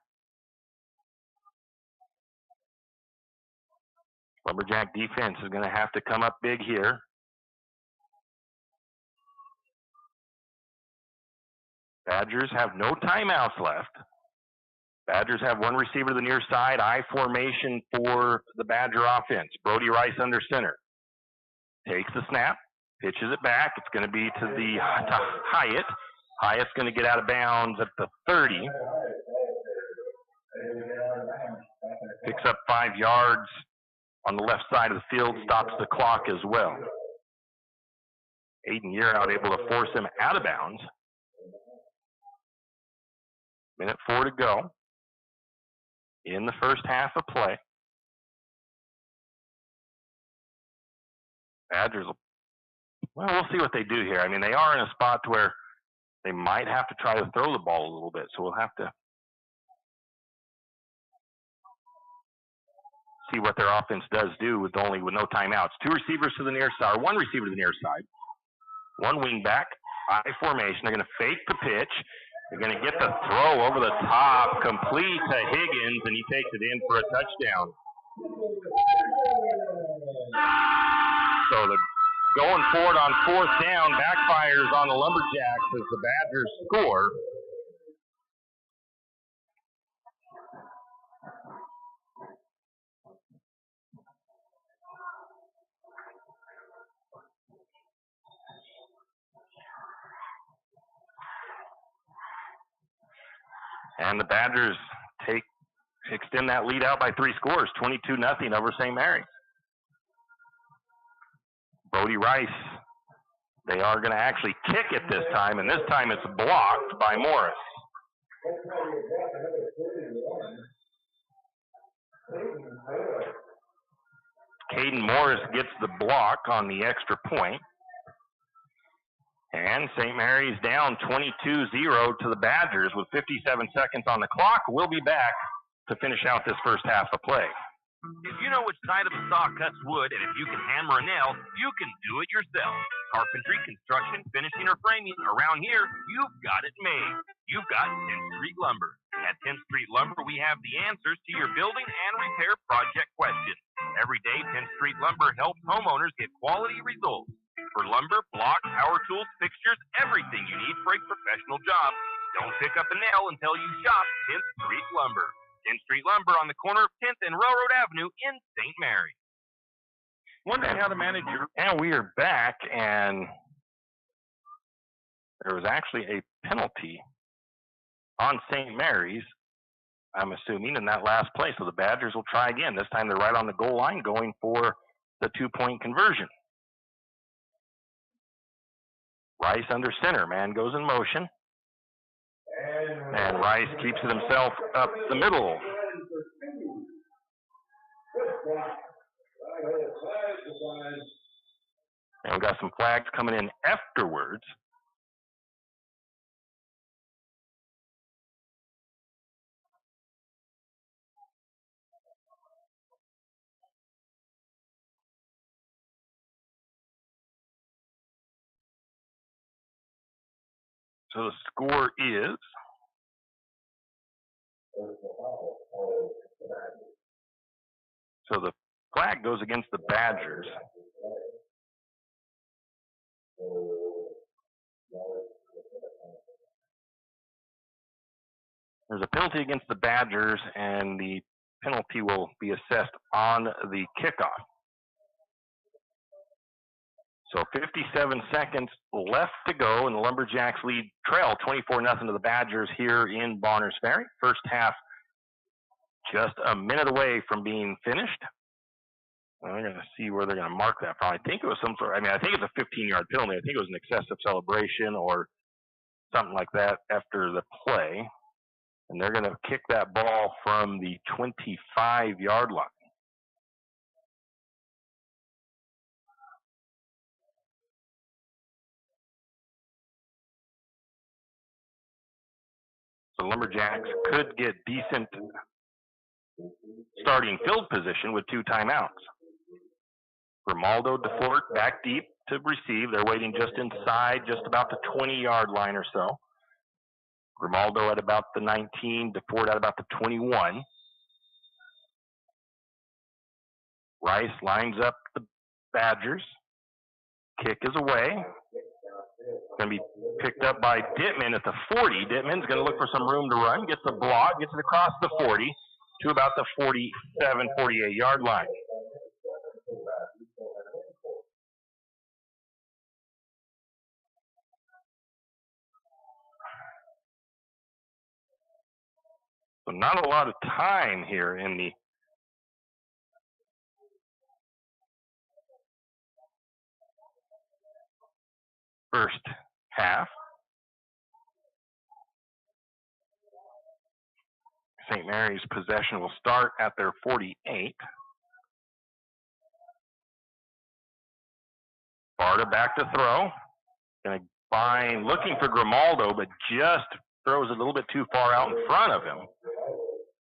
Lumberjack defense is going to have to come up big here. Badgers have no timeouts left. Badgers have one receiver to the near side, I formation for the Badger offense. Brody Rice under center. Takes the snap, Pitches it back. It's going to be to Hyatt. Hyatt's going to get out of bounds at the 30. Picks up 5 yards on the left side of the field, stops the clock as well. Aiden Yearout able to force him out of bounds. Minute 4 to go in the first half of play. Badgers, well, we'll see what they do here. I mean, they are in a spot where they might have to try to throw the ball a little bit, so we'll have to see what their offense does do with no timeouts. 2 receivers to the near side, or 1 receiver to the near side. 1 wing back, I formation. They're going to fake the pitch. They're going to get the throw over the top, complete to Higgins, and he takes it in for a touchdown. So the going forward on 4th down backfires on the Lumberjacks as the Badgers score. And the Badgers extend that lead out by 3 scores, 22-0 over St. Mary's. Brody Rice, they are going to actually kick it this time, and this time it's blocked by Morris. Caden Morris gets the block on the extra point. And St. Mary's down 22-0 to the Badgers with 57 seconds on the clock. We'll be back to finish out this first half of play. If you know which side of a saw cuts wood, and if you can hammer a nail, you can do it yourself. Carpentry, construction, finishing, or framing, around here, you've got it made. You've got 10th Street Lumber. At 10th Street Lumber, we have the answers to your building and repair project questions. Every day, 10th Street Lumber helps homeowners get quality results. For lumber, blocks, power tools, fixtures, everything you need for a professional job. Don't pick up a nail until you shop 10th Street Lumber. 10th Street Lumber on the corner of 10th and Railroad Avenue in St. Mary. Wondering how the manager... And we are back, and there was actually a penalty on St. Mary's, I'm assuming, in that last play. So the Badgers will try again. This time they're right on the goal line going for the 2-point conversion. Rice under center. Man goes in motion. And Rice keeps it himself up the middle. And we've got some flags coming in afterwards. So the score is the flag goes against the Badgers. There's a penalty against the Badgers, and the penalty will be assessed on the kickoff. So 57 seconds left to go, and the Lumberjacks trail 24-0 to the Badgers here in Bonners Ferry. First half just a minute away from being finished. We're going to see where they're going to mark that from. I think it was I think it's a 15-yard penalty. I think it was an excessive celebration or something like that after the play. And they're going to kick that ball from the 25-yard line. So Lumberjacks could get decent starting field position with 2 timeouts. Grimaldo, DeFort back deep to receive. They're waiting just inside, just about the 20-yard line or so. Grimaldo at about the 19, DeFort at about the 21. Rice lines up the Badgers. Kick is away. Going to be picked up by Dittman at the 40. Dittman's going to look for some room to run, gets a block, gets it across the 40 to about the 47, 48-yard line. So not a lot of time here in the first half. St. Mary's possession will start at their 48. Barta back to throw. Going to find, looking for Grimaldo, but just throws it a little bit too far out in front of him.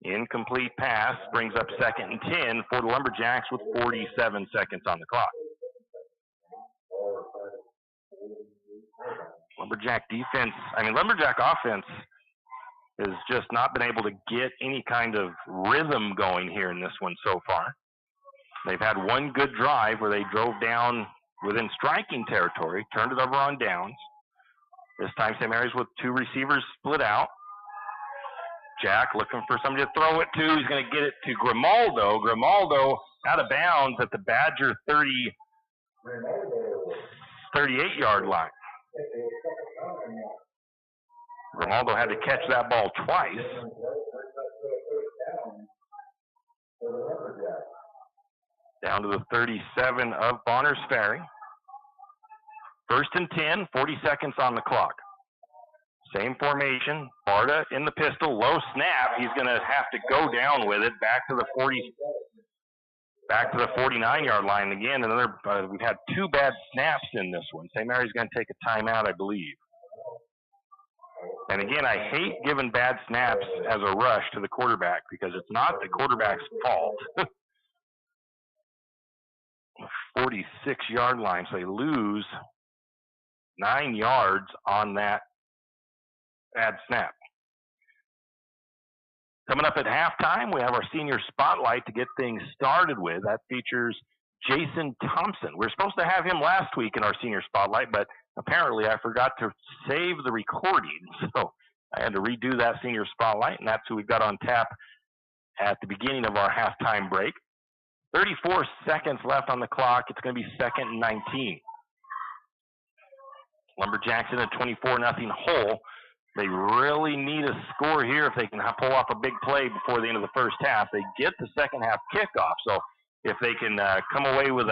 Incomplete pass brings up 2nd and 10 for the Lumberjacks with 47 seconds on the clock. Lumberjack offense has just not been able to get any kind of rhythm going here in this one so far. They've had one good drive where they drove down within striking territory, turned it over on downs. This time St. Mary's with 2 receivers split out. Jack looking for somebody to throw it to. He's going to get it to Grimaldo. Grimaldo out of bounds at the Badger 38-yard line. Grimaldo had to catch that ball twice. Down to the 37 of Bonners Ferry. 1st and 10, 40 seconds on the clock. Same formation, Barta in the pistol, low snap. He's going to have to go down with it back to the 49-yard line again. We've had 2 bad snaps in this one. St. Mary's going to take a timeout, I believe. And again, I hate giving bad snaps as a rush to the quarterback because it's not the quarterback's fault. 46-yard line, so they lose 9 yards on that bad snap. Coming up at halftime, we have our senior spotlight to get things started with. That features Jason Thompson. We were supposed to have him last week in our senior spotlight, but apparently I forgot to save the recording, so I had to redo that senior spotlight, and that's who we've got on tap at the beginning of our halftime break. 34 seconds left on the clock. It's going to be 2nd and 19. Lumberjacks in a 24-0 hole. They really need a score here if they can pull off a big play before the end of the first half. They get the second half kickoff, so if they can come away with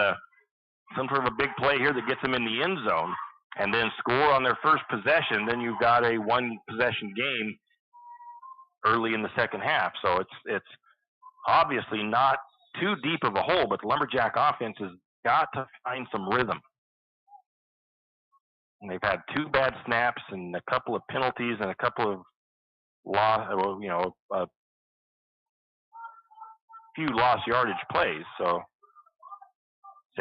some sort of a big play here that gets them in the end zone and then score on their first possession, then you've got a 1-possession game early in the second half. So it's obviously not too deep of a hole, but the Lumberjack offense has got to find some rhythm. And they've had 2 bad snaps and a couple of penalties and a couple of a few lost yardage plays. So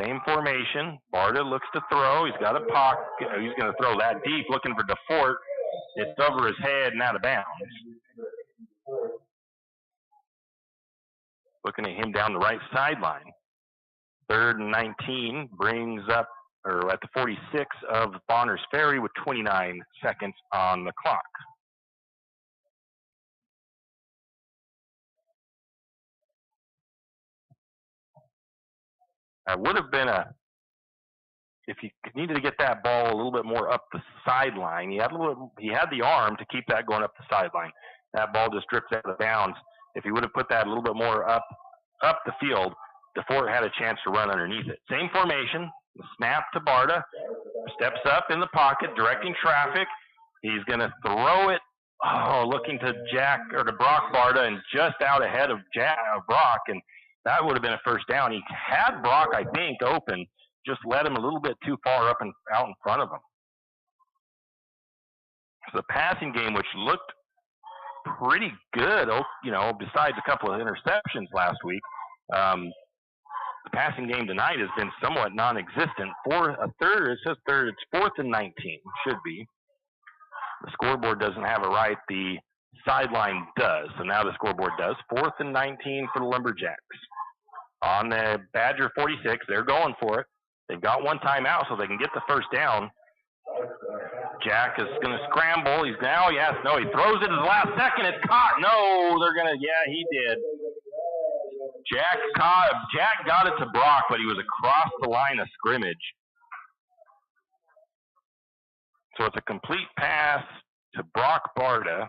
same formation. Barta looks to throw. He's got a pocket. He's going to throw that deep, looking for DeFort. It's over his head and out of bounds. Looking at him down the right sideline. 3rd and 19 brings up, or at the 46 of Bonners Ferry with 29 seconds on the clock. That would have been if he needed to get that ball a little bit more up the sideline. He had the arm to keep that going up the sideline. That ball just drifts out of bounds. If he would have put that a little bit more up the field, DeFort had a chance to run underneath it. Same formation. The snap to Barta. Steps up in the pocket, directing traffic. He's going to throw it. Looking to Brock Barta, and just out ahead of Brock, and that would have been a first down. He had Brock, I think, open, just led him a little bit too far up and out in front of him. So the passing game, which looked pretty good, besides a couple of interceptions last week, the passing game tonight has been somewhat non-existent. It says third. It's 4th and 19, should be. The scoreboard doesn't have it right. The sideline does. So now the scoreboard does. 4th and 19 for the Lumberjacks. On the Badger 46, they're going for it. They've got 1 timeout so they can get the first down. Jack is going to scramble. He throws it at the last second. It's caught. No, he did. Jack got it to Brock, but he was across the line of scrimmage. So it's a complete pass to Brock Barta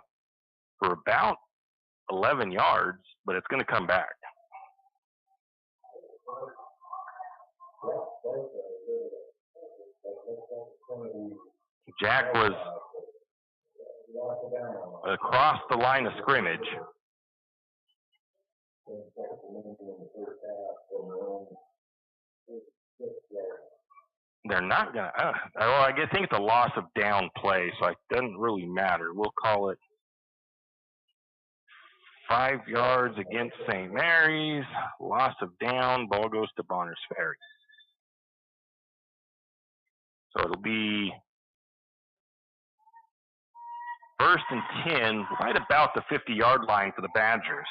for about 11 yards, but it's going to come back. Jack was across the line of scrimmage. They're not going to, I think it's a loss of down play, so it doesn't really matter. We'll call it 5 yards against St. Mary's, loss of down, ball goes to Bonners Ferry. So it'll be 1st and 10, right about the 50-yard line for the Badgers.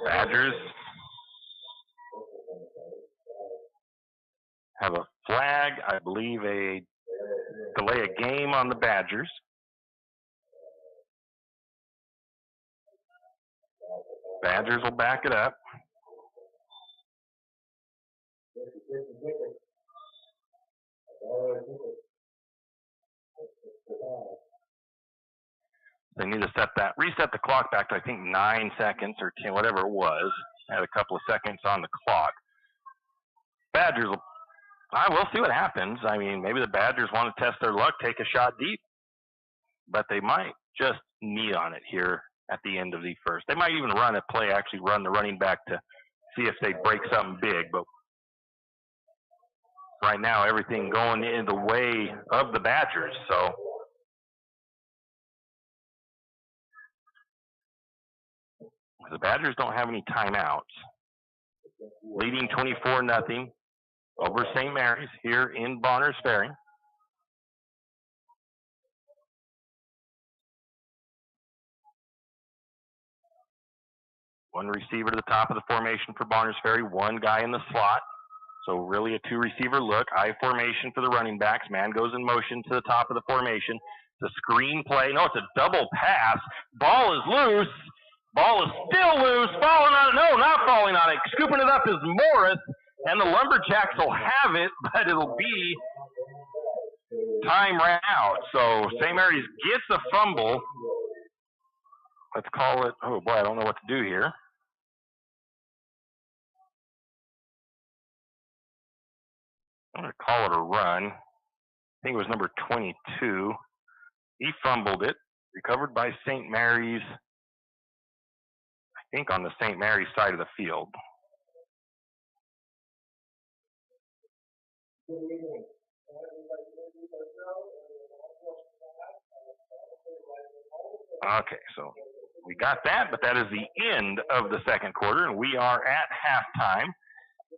Badgers have a flag, I believe a delay a game on the Badgers. Badgers will back it up. They need to reset the clock back to, I think, 9 seconds or 10, whatever it was. Had a couple of seconds on the clock. Badgers we'll see what happens. I mean, maybe the Badgers want to test their luck, take a shot deep, but they might just knee on it here at the end of the first. They might even run a play, actually run the running back to see if they break something big, but right now everything going in the way of the Badgers, so the Badgers don't have any timeouts. Leading 24-0 over St. Mary's here in Bonners Ferry. One receiver to the top of the formation for Bonners Ferry, one guy in the slot. So really a two-receiver look. I formation for the running backs. Man goes in motion to the top of the formation. It's a screen play. No, it's a double pass. Ball is loose. Ball is still loose. Falling on it. No, not falling on it. Scooping it up is Morris. And the Lumberjacks will have it, but it'll be time ran out. So St. Mary's gets a fumble. Let's call it, oh boy, I don't know what to do here. I'm going to call it a run. I think it was number 22. He fumbled it. Recovered by St. Mary's, I think on the St. Mary's side of the field. Okay, so we got that, but that is the end of the second quarter, and we are at halftime.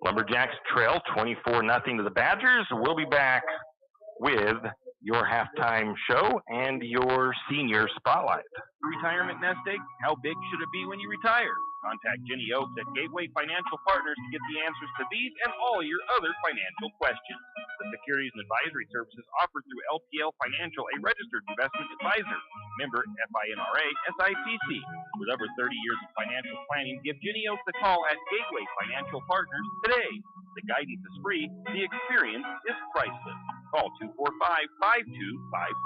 Lumberjacks trail 24-0 to the Badgers. We'll be back with your halftime show and your senior spotlight. Retirement nest egg, how big should it be when you retire? Contact Jenny Oaks at Gateway Financial Partners to get the answers to these and all your other financial questions. The securities and advisory services offered through LPL Financial, a registered investment advisor. Member FINRA SIPC. With over 30 years of financial planning, give Jenny Oaks a call at Gateway Financial Partners today. The guidance is free. The experience is priceless. Call 245-5255.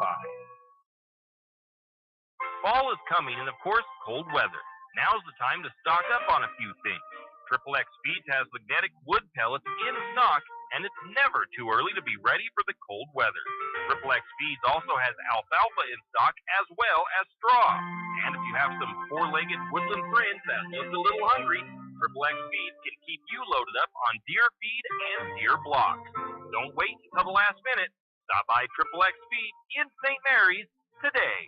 Fall is coming and, of course, cold weather. Now's the time to stock up on a few things. XXX Feeds has magnetic wood pellets in stock, and it's never too early to be ready for the cold weather. XXX Feeds also has alfalfa in stock as well as straw. And if you have some four-legged woodland friends that look a little hungry, XXX Feeds can keep you loaded up on deer feed and deer blocks. Don't wait until the last minute. Stop by XXX Feed in St. Mary's today.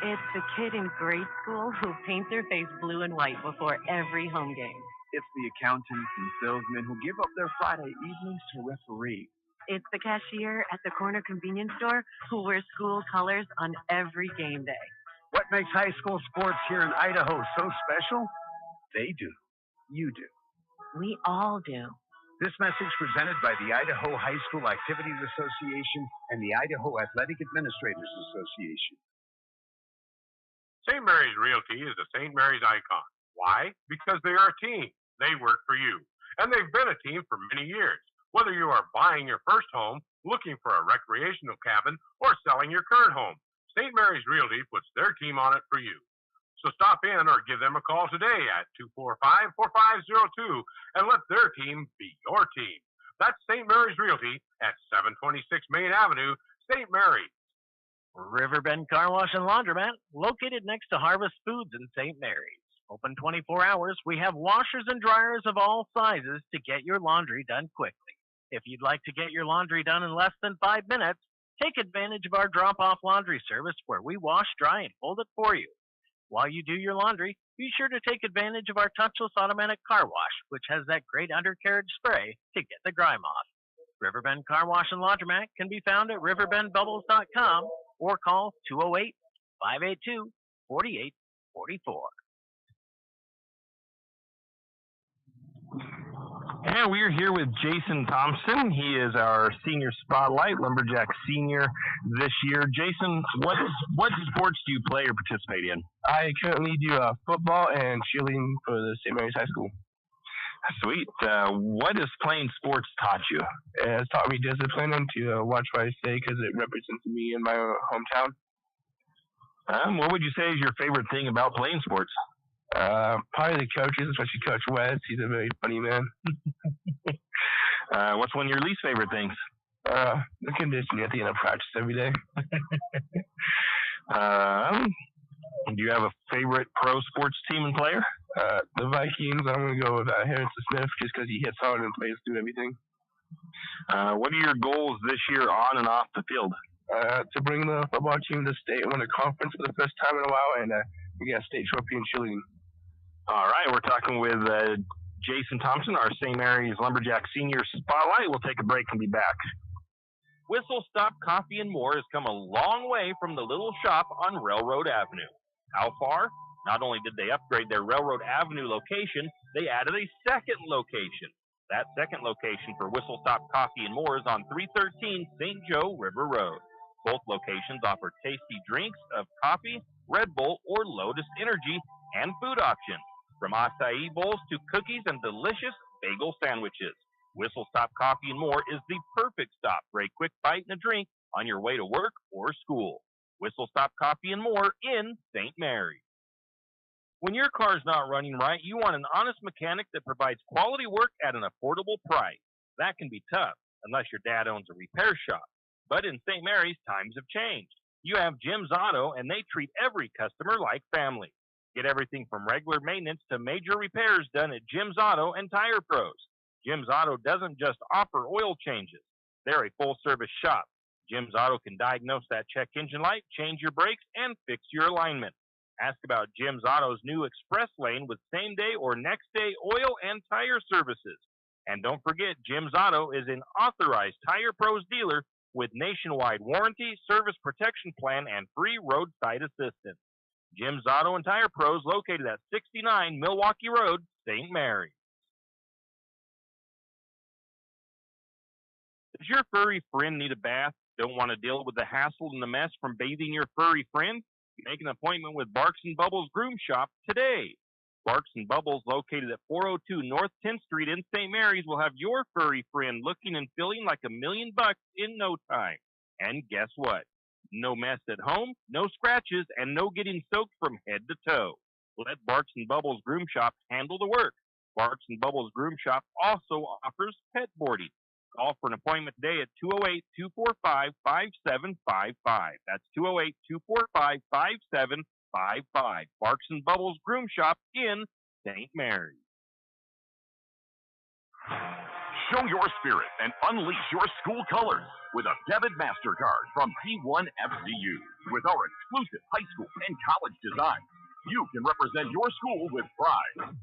It's the kid in grade school who paints their face blue and white before every home game. It's the accountants and salesmen who give up their Friday evenings to referee. It's the cashier at the corner convenience store who wears school colors on every game day. What makes high school sports here in Idaho so special? They do. You do. We all do. This message presented by the Idaho High School Activities Association and the Idaho Athletic Administrators Association. St. Maries Realty is a St. Maries icon. Why? Because they are a team. They work for you. And they've been a team for many years. Whether you are buying your first home, looking for a recreational cabin, or selling your current home, St. Maries Realty puts their team on it for you. So stop in or give them a call today at 245-4502 and let their team be your team. That's St. Maries Realty at 726 Main Avenue, St. Maries. Riverbend Car Wash and Laundromat, located next to Harvest Foods in St. Maries. Open 24 hours, we have washers and dryers of all sizes to get your laundry done quickly. If you'd like to get your laundry done in less than 5 minutes, take advantage of our drop-off laundry service where we wash, dry, and fold it for you. While you do your laundry, be sure to take advantage of our touchless automatic car wash, which has that great undercarriage spray to get the grime off. Riverbend Car Wash and Laundromat can be found at riverbendbubbles.com or call 208-582-4844. And we're here with Jason Thompson. He is our senior spotlight, Lumberjack senior this year. Jason, what sports do you play or participate in? I currently do football and cheerleading for the St. Maries High School. Sweet. What has playing sports taught you? It's taught me discipline and to watch what I say because it represents me in my hometown. What would you say is your favorite thing about playing sports? Probably the coaches, especially Coach West. He's a very funny man. What's one of your least favorite things? The conditioning at the end of practice every day. Do you have a favorite pro sports team and player? The Vikings. I'm going to go with Harrison Smith just because he hits hard and plays through everything. What are your goals this year on and off the field? To bring the football team to state and win a conference for the first time in a while and get a state trophy in cheerleading. All right, we're talking with Jason Thompson, our St. Maries Lumberjack Senior Spotlight. We'll take a break and be back. Whistle Stop Coffee and More has come a long way from the little shop on Railroad Avenue. How far? Not only did they upgrade their Railroad Avenue location, they added a second location. That second location for Whistle Stop Coffee and More is on 313 St. Joe River Road. Both locations offer tasty drinks of coffee, Red Bull, or Lotus Energy, and food options, from acai bowls to cookies and delicious bagel sandwiches. Whistle Stop Coffee and More is the perfect stop for a quick bite and a drink on your way to work or school. Whistle Stop Coffee and More in St. Maries. When your car's not running right, you want an honest mechanic that provides quality work at an affordable price. That can be tough, unless your dad owns a repair shop. But in St. Maries, times have changed. You have Jim's Auto, and they treat every customer like family. Get everything from regular maintenance to major repairs done at Jim's Auto and Tire Pros. Jim's Auto doesn't just offer oil changes. They're a full-service shop. Jim's Auto can diagnose that check engine light, change your brakes, and fix your alignment. Ask about Jim's Auto's new Express Lane with same-day or next-day oil and tire services. And don't forget, Jim's Auto is an authorized Tire Pros dealer with nationwide warranty, service protection plan, and free roadside assistance. Jim's Auto and Tire Pros, located at 69 Milwaukee Road, St. Maries. Does your furry friend need a bath? Don't want to deal with the hassle and the mess from bathing your furry friend? Make an appointment with Barks and Bubbles Groom Shop today. Barks and Bubbles, located at 402 North 10th Street in St. Maries, will have your furry friend looking and feeling like $1 million in no time. And guess what? No mess at home, no scratches, and no getting soaked from head to toe. Let Barks and Bubbles Groom Shop handle the work. Barks and Bubbles Groom Shop also offers pet boarding. Call for an appointment today at 208-245-5755. That's 208-245-5755. Barks and Bubbles Groom Shop in St. Maries. Show your spirit and unleash your school colors with a debit MasterCard from P1FCU. With our exclusive high school and college design, you can represent your school with pride.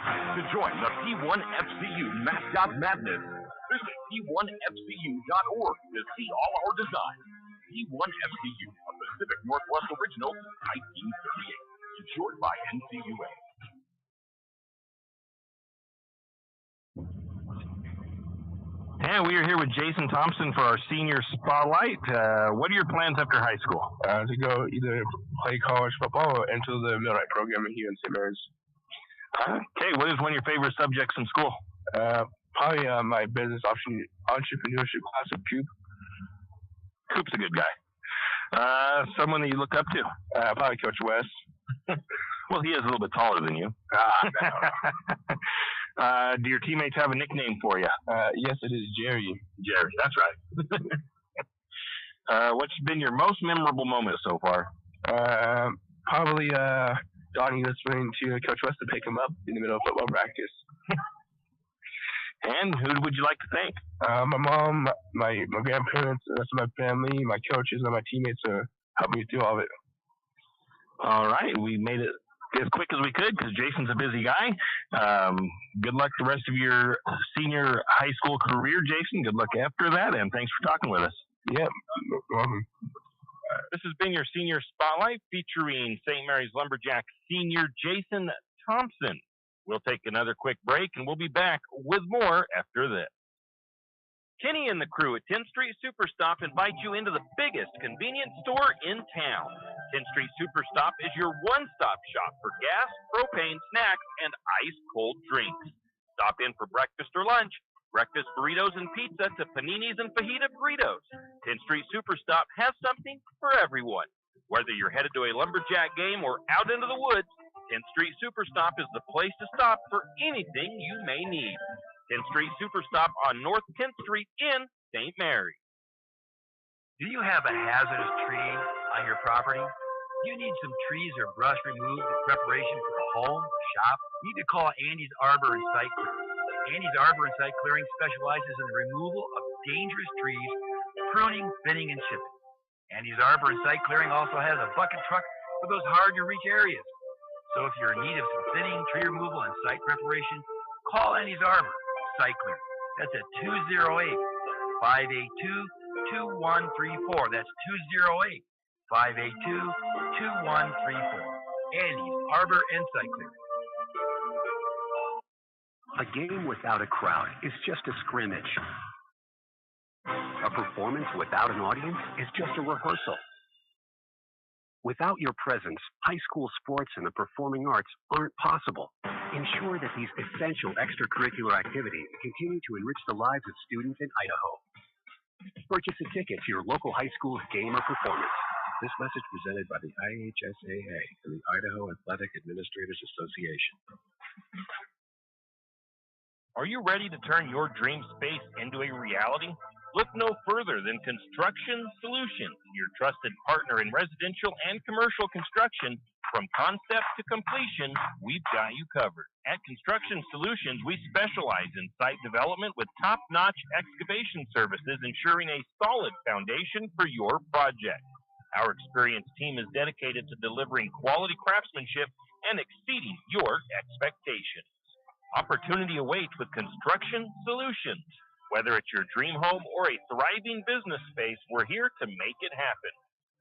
To join the P1FCU Mascot Madness, visit P1FCU.org to see all our designs. P1FCU, a Pacific Northwest original since 1938. Insured by NCUA. And we are here with Jason Thompson for our senior spotlight. What are your plans after high school? To go either play college football or enter the millwright program here in St. Mary's. Okay, what is one of your favorite subjects in school? Probably my business entrepreneurship class of Coop. Coop's a good guy. Someone that you look up to? Probably Coach West. Well, he is a little bit taller than you. Do your teammates have a nickname for you? Yes, it is Jerry. Jerry, that's right. What's been your most memorable moment so far? Probably Donnie listening to Coach West to pick him up in the middle of football practice. And who would you like to thank? My mom, my grandparents, the rest of my family, my coaches, and my teammates to help me through all of it. All right, we made it as quick as we could because Jason's a busy guy. Good luck the rest of your senior high school career, Jason. Good luck after that, and thanks for talking with us. Yep. This has been your senior spotlight featuring St. Maries Lumberjack senior Jason Thompson. We'll take another quick break, and we'll be back with more after this. Kenny and the crew at 10th Street Superstop invite you into the biggest convenience store in town. 10th Street Superstop is your one-stop shop for gas, propane, snacks, and ice-cold drinks. Stop in for breakfast or lunch, breakfast burritos and pizza to paninis and fajita burritos. 10th Street Superstop has something for everyone. Whether you're headed to a lumberjack game or out into the woods, 10th Street Superstop is the place to stop for anything you may need. 10th Street Superstop on North 10th Street in St. Mary's. Do you have a hazardous tree on your property? Do you need some trees or brush removed in preparation for a home or shop? You need to call Andy's Arbor and Site Clearing. Andy's Arbor and Site Clearing specializes in the removal of dangerous trees, pruning, thinning, and chipping. Andy's Arbor and Site Clearing also has a bucket truck for those hard-to-reach areas. So if you're in need of some thinning, tree removal, and site preparation, call Andy's Arbor Site Clearing. That's at 208-582-2134. That's 208-582-2134. Andy's Arbor and Site Clearing. A game without a crowd is just a scrimmage. A performance without an audience is just a rehearsal. Without your presence, high school sports and the performing arts aren't possible. Ensure that these essential extracurricular activities continue to enrich the lives of students in Idaho. Purchase a ticket to your local high school's game or performance. This message presented by the IHSAA and the Idaho Athletic Administrators Association. Are you ready to turn your dream space into a reality? Look no further than Construction Solutions, your trusted partner in residential and commercial construction. From concept to completion, we've got you covered. At Construction Solutions, we specialize in site development with top-notch excavation services, ensuring a solid foundation for your project. Our experienced team is dedicated to delivering quality craftsmanship and exceeding your expectations. Opportunity awaits with Construction Solutions. Whether it's your dream home or a thriving business space, we're here to make it happen.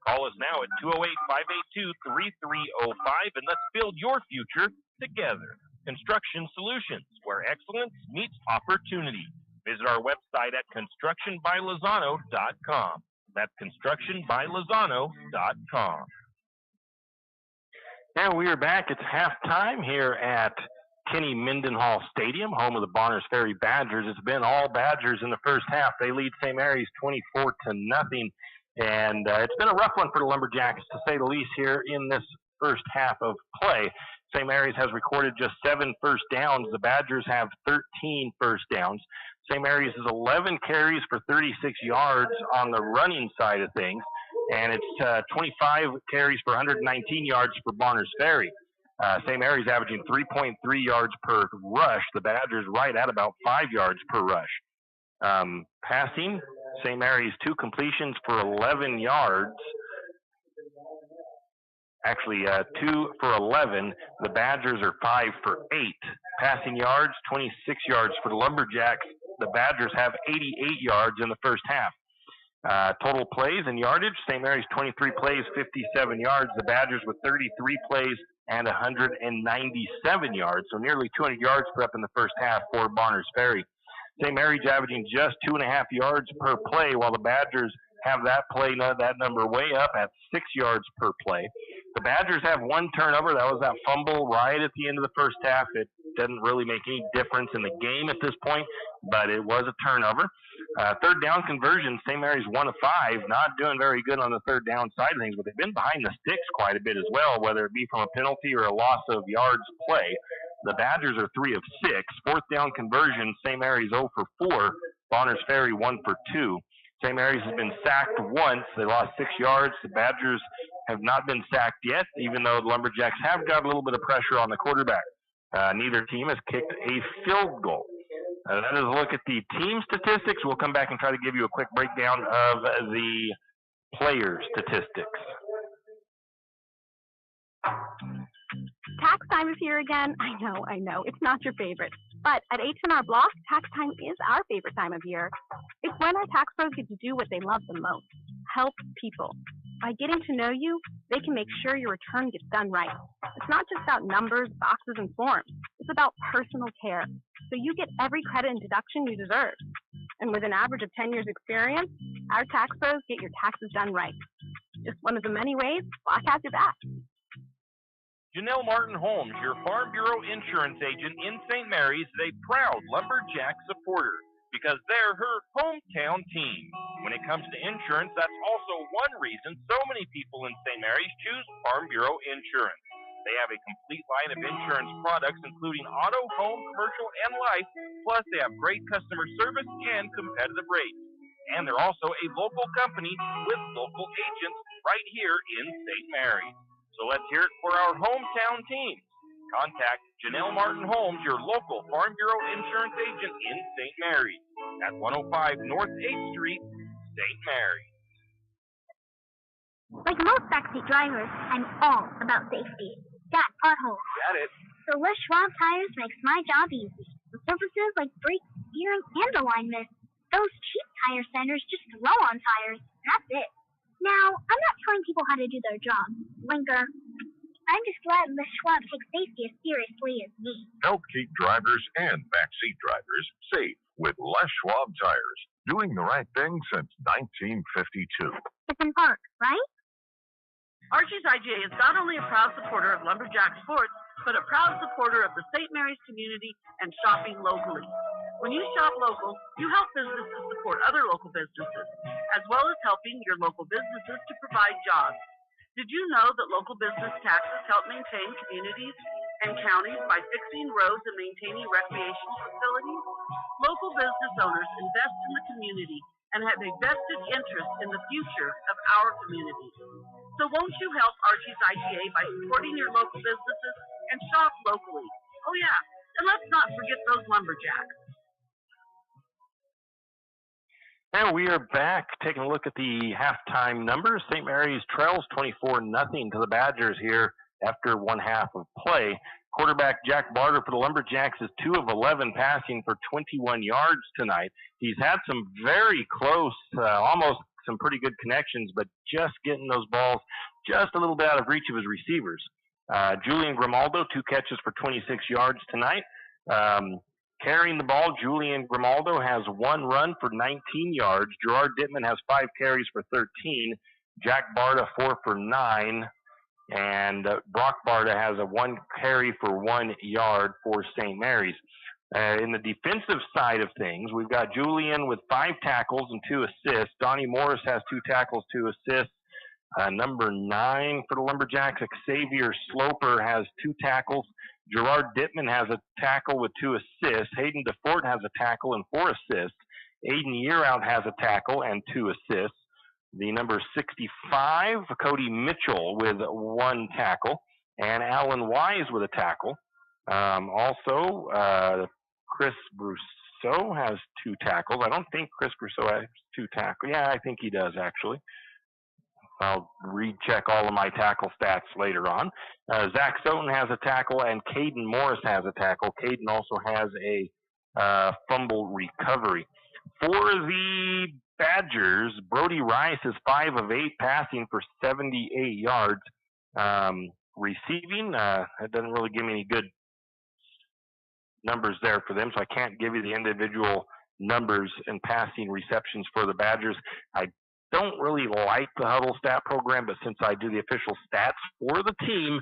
Call us now at 208-582-3305 and let's build your future together. Construction Solutions, where excellence meets opportunity. Visit our website at constructionbylozano.com. That's constructionbylozano.com. And we are back. It's halftime here at Kenny Mendenhall Stadium, home of the Bonners Ferry Badgers. It's been all Badgers in the first half. They lead St. Mary's 24-0, and it's been a rough one for the Lumberjacks, to say the least, here in this first half of play. St. Mary's has recorded just 7 first downs. The Badgers have 13 first downs. St. Mary's is 11 carries for 36 yards on the running side of things, and it's 25 carries for 119 yards for Bonners Ferry. St. Mary's averaging 3.3 yards per rush. The Badgers right at about 5 yards per rush. Passing, St. Mary's 2 completions for 11 yards. Actually, 2 for 11. The Badgers are 5 for 8. Passing yards, 26 yards for the Lumberjacks. The Badgers have 88 yards in the first half. Total plays and yardage, St. Mary's 23 plays, 57 yards. The Badgers with 33 plays and 197 yards, so nearly 200 yards put up in the first half for Bonners Ferry. St. Mary's averaging just 2.5 yards per play, while the Badgers have that number way up at 6 yards per play. The Badgers have one turnover. That was that fumble right at the end of the first half. It doesn't really make any difference in the game at this point, but it was a turnover. Third down conversion, St. Mary's 1 of 5, not doing very good on the third down side of things, but they've been behind the sticks quite a bit as well, whether it be from a penalty or a loss of yards play. The Badgers are 3 of 6. Fourth down conversion, St. Mary's 0 for 4. Bonners Ferry 1 for 2. St. Mary's has been sacked once. They lost 6 yards. The Badgers have not been sacked yet, even though the Lumberjacks have got a little bit of pressure on the quarterback. Neither team has kicked a field goal. That is a look at the team statistics. We'll come back and try to give you a quick breakdown of the player statistics. Tax time is here again. I know, it's not your favorite. But at H&R Block, tax time is our favorite time of year. It's when our tax pros get to do what they love the most, help people. By getting to know you, they can make sure your return gets done right. It's not just about numbers, boxes, and forms. It's about personal care, so you get every credit and deduction you deserve. And with an average of 10 years experience, our tax pros get your taxes done right. Just one of the many ways Block has your back. Janelle Martin Holmes, your Farm Bureau insurance agent in St. Mary's, is a proud Lumberjack supporter because they're her hometown team. When it comes to insurance, that's also one reason so many people in St. Mary's choose Farm Bureau insurance. They have a complete line of insurance products, including auto, home, commercial, and life, plus they have great customer service and competitive rates. And they're also a local company with local agents right here in St. Mary's. So let's hear it for our hometown team. Contact Janelle Martin Holmes, your local Farm Bureau insurance agent in St. Mary's at 105 North 8th Street, St. Mary's. Like most backseat drivers, I'm all about safety. Got potholes. Got it. So Les Schwab Tires makes my job easy. With services like brakes, steering, and alignment. Those cheap tire centers just throw on tires, and that's it. Now, I'm not telling people how to do their job. Blinker. I'm just glad Les Schwab takes safety as seriously as me. Help keep drivers and backseat drivers safe with Les Schwab Tires. Doing the right thing since 1952. It's in park, right? Archie's IGA is not only a proud supporter of Lumberjack Sports, but a proud supporter of the St. Mary's community and shopping locally. When you shop local, you help businesses support other local businesses, as well as helping your local businesses to provide jobs. Did you know that local business taxes help maintain communities and counties by fixing roads and maintaining recreational facilities? Local business owners invest in the community and have a vested interest in the future of our community. So won't you help Archie's IGA by supporting your local businesses and shop locally? Oh yeah, and let's not forget those lumberjacks. And we are back taking a look at the halftime numbers. St. Mary's trails 24-0 to the Badgers here after one half of play. Quarterback Jack Barter for the Lumberjacks is 2 of 11 passing for 21 yards tonight. He's had some very close, almost some pretty good connections, but just getting those balls just a little bit out of reach of his receivers. Julian Grimaldo, 2 catches for 26 yards tonight. Carrying the ball, Julian Grimaldo has 1 run for 19 yards. Gerard Dittman has 5 carries for 13. Jack Barta 4 for 9. And Brock Barta has a 1 carry for 1 yard for St. Mary's. In the defensive side of things, we've got Julian with 5 tackles and 2 assists. Donnie Morris has 2 tackles, 2 assists. Number 9 for the Lumberjacks, Xavier Sloper has 2 tackles. Gerard Dittman has a tackle with 2 assists. Hayden DeFort has a tackle and 4 assists. Aiden Yearout has a tackle and 2 assists. The number 65, Cody Mitchell with 1 tackle. And Alan Wise with a tackle. Also, Chris Brousseau has 2 tackles. I don't think Chris Brousseau has 2 tackles. Yeah, I think he does, actually. I'll recheck all of my tackle stats later on. Zach Soten has a tackle, and Caden Morris has a tackle. Caden also has a fumble recovery. For the Badgers, Brody Rice is 5 of 8 passing for 78 yards. Receiving, it doesn't really give me any good numbers there for them, so I can't give you the individual numbers and passing receptions for the Badgers. I don't really like the Huddle stat program, but since I do the official stats for the team,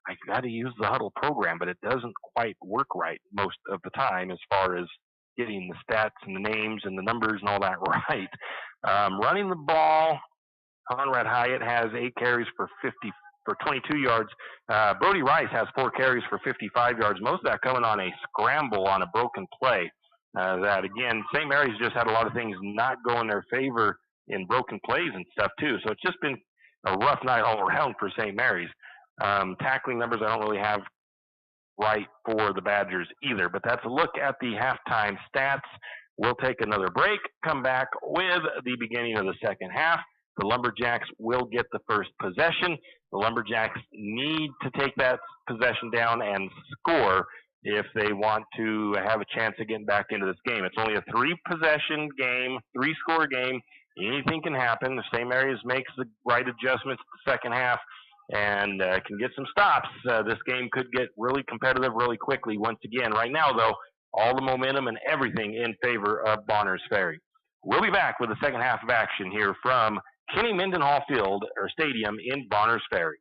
I got to use the Huddle program, but it doesn't quite work right most of the time as far as getting the stats and the names and the numbers and all that right. Running the ball, Conrad Hyatt has 8 carries for 22 yards. Brody Rice has 4 carries for 55 yards. Most of that coming on a scramble on a broken play. That again, St. Mary's just had a lot of things not go in their favor in broken plays and stuff too. So it's just been a rough night all around for St. Mary's. Tackling numbers I don't really have right for the Badgers either, but that's a look at the halftime stats. We'll take another break, come back with the beginning of the second half. The Lumberjacks will get the first possession. The Lumberjacks need to take that possession down and score if they want to have a chance of getting back into this game. It's only a 3-possession game, 3-score game. Anything can happen. If St. Mary's makes the right adjustments in the second half and can get some stops, this game could get really competitive really quickly once again. Right now, though, all the momentum and everything in favor of Bonners Ferry. We'll be back with the second half of action here from Kenny Mendenhall Field or Stadium in Bonners Ferry.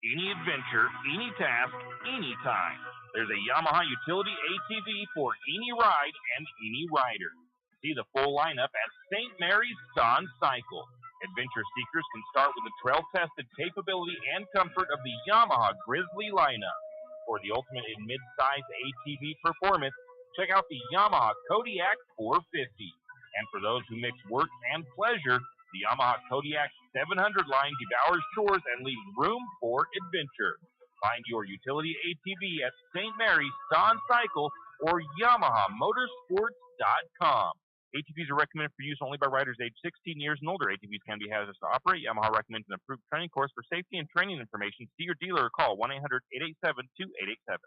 Any adventure, any task, anytime. There's a Yamaha utility ATV for any ride and any rider. See the full lineup at St. Mary's Sun Cycle. Adventure seekers can start with the trail-tested capability and comfort of the Yamaha Grizzly lineup. For the ultimate in mid-size ATV performance, check out the Yamaha Kodiak 450. And for those who mix work and pleasure, the Yamaha Kodiak 700 line devours chores and leaves room for adventure. Find your utility ATV at St. Mary's Sun Cycle or YamahaMotorsports.com. ATVs are recommended for use only by riders aged 16 years and older. ATVs can be hazardous to operate. Yamaha recommends an approved training course. For safety and training information, see your dealer or call 1-800-887-2887.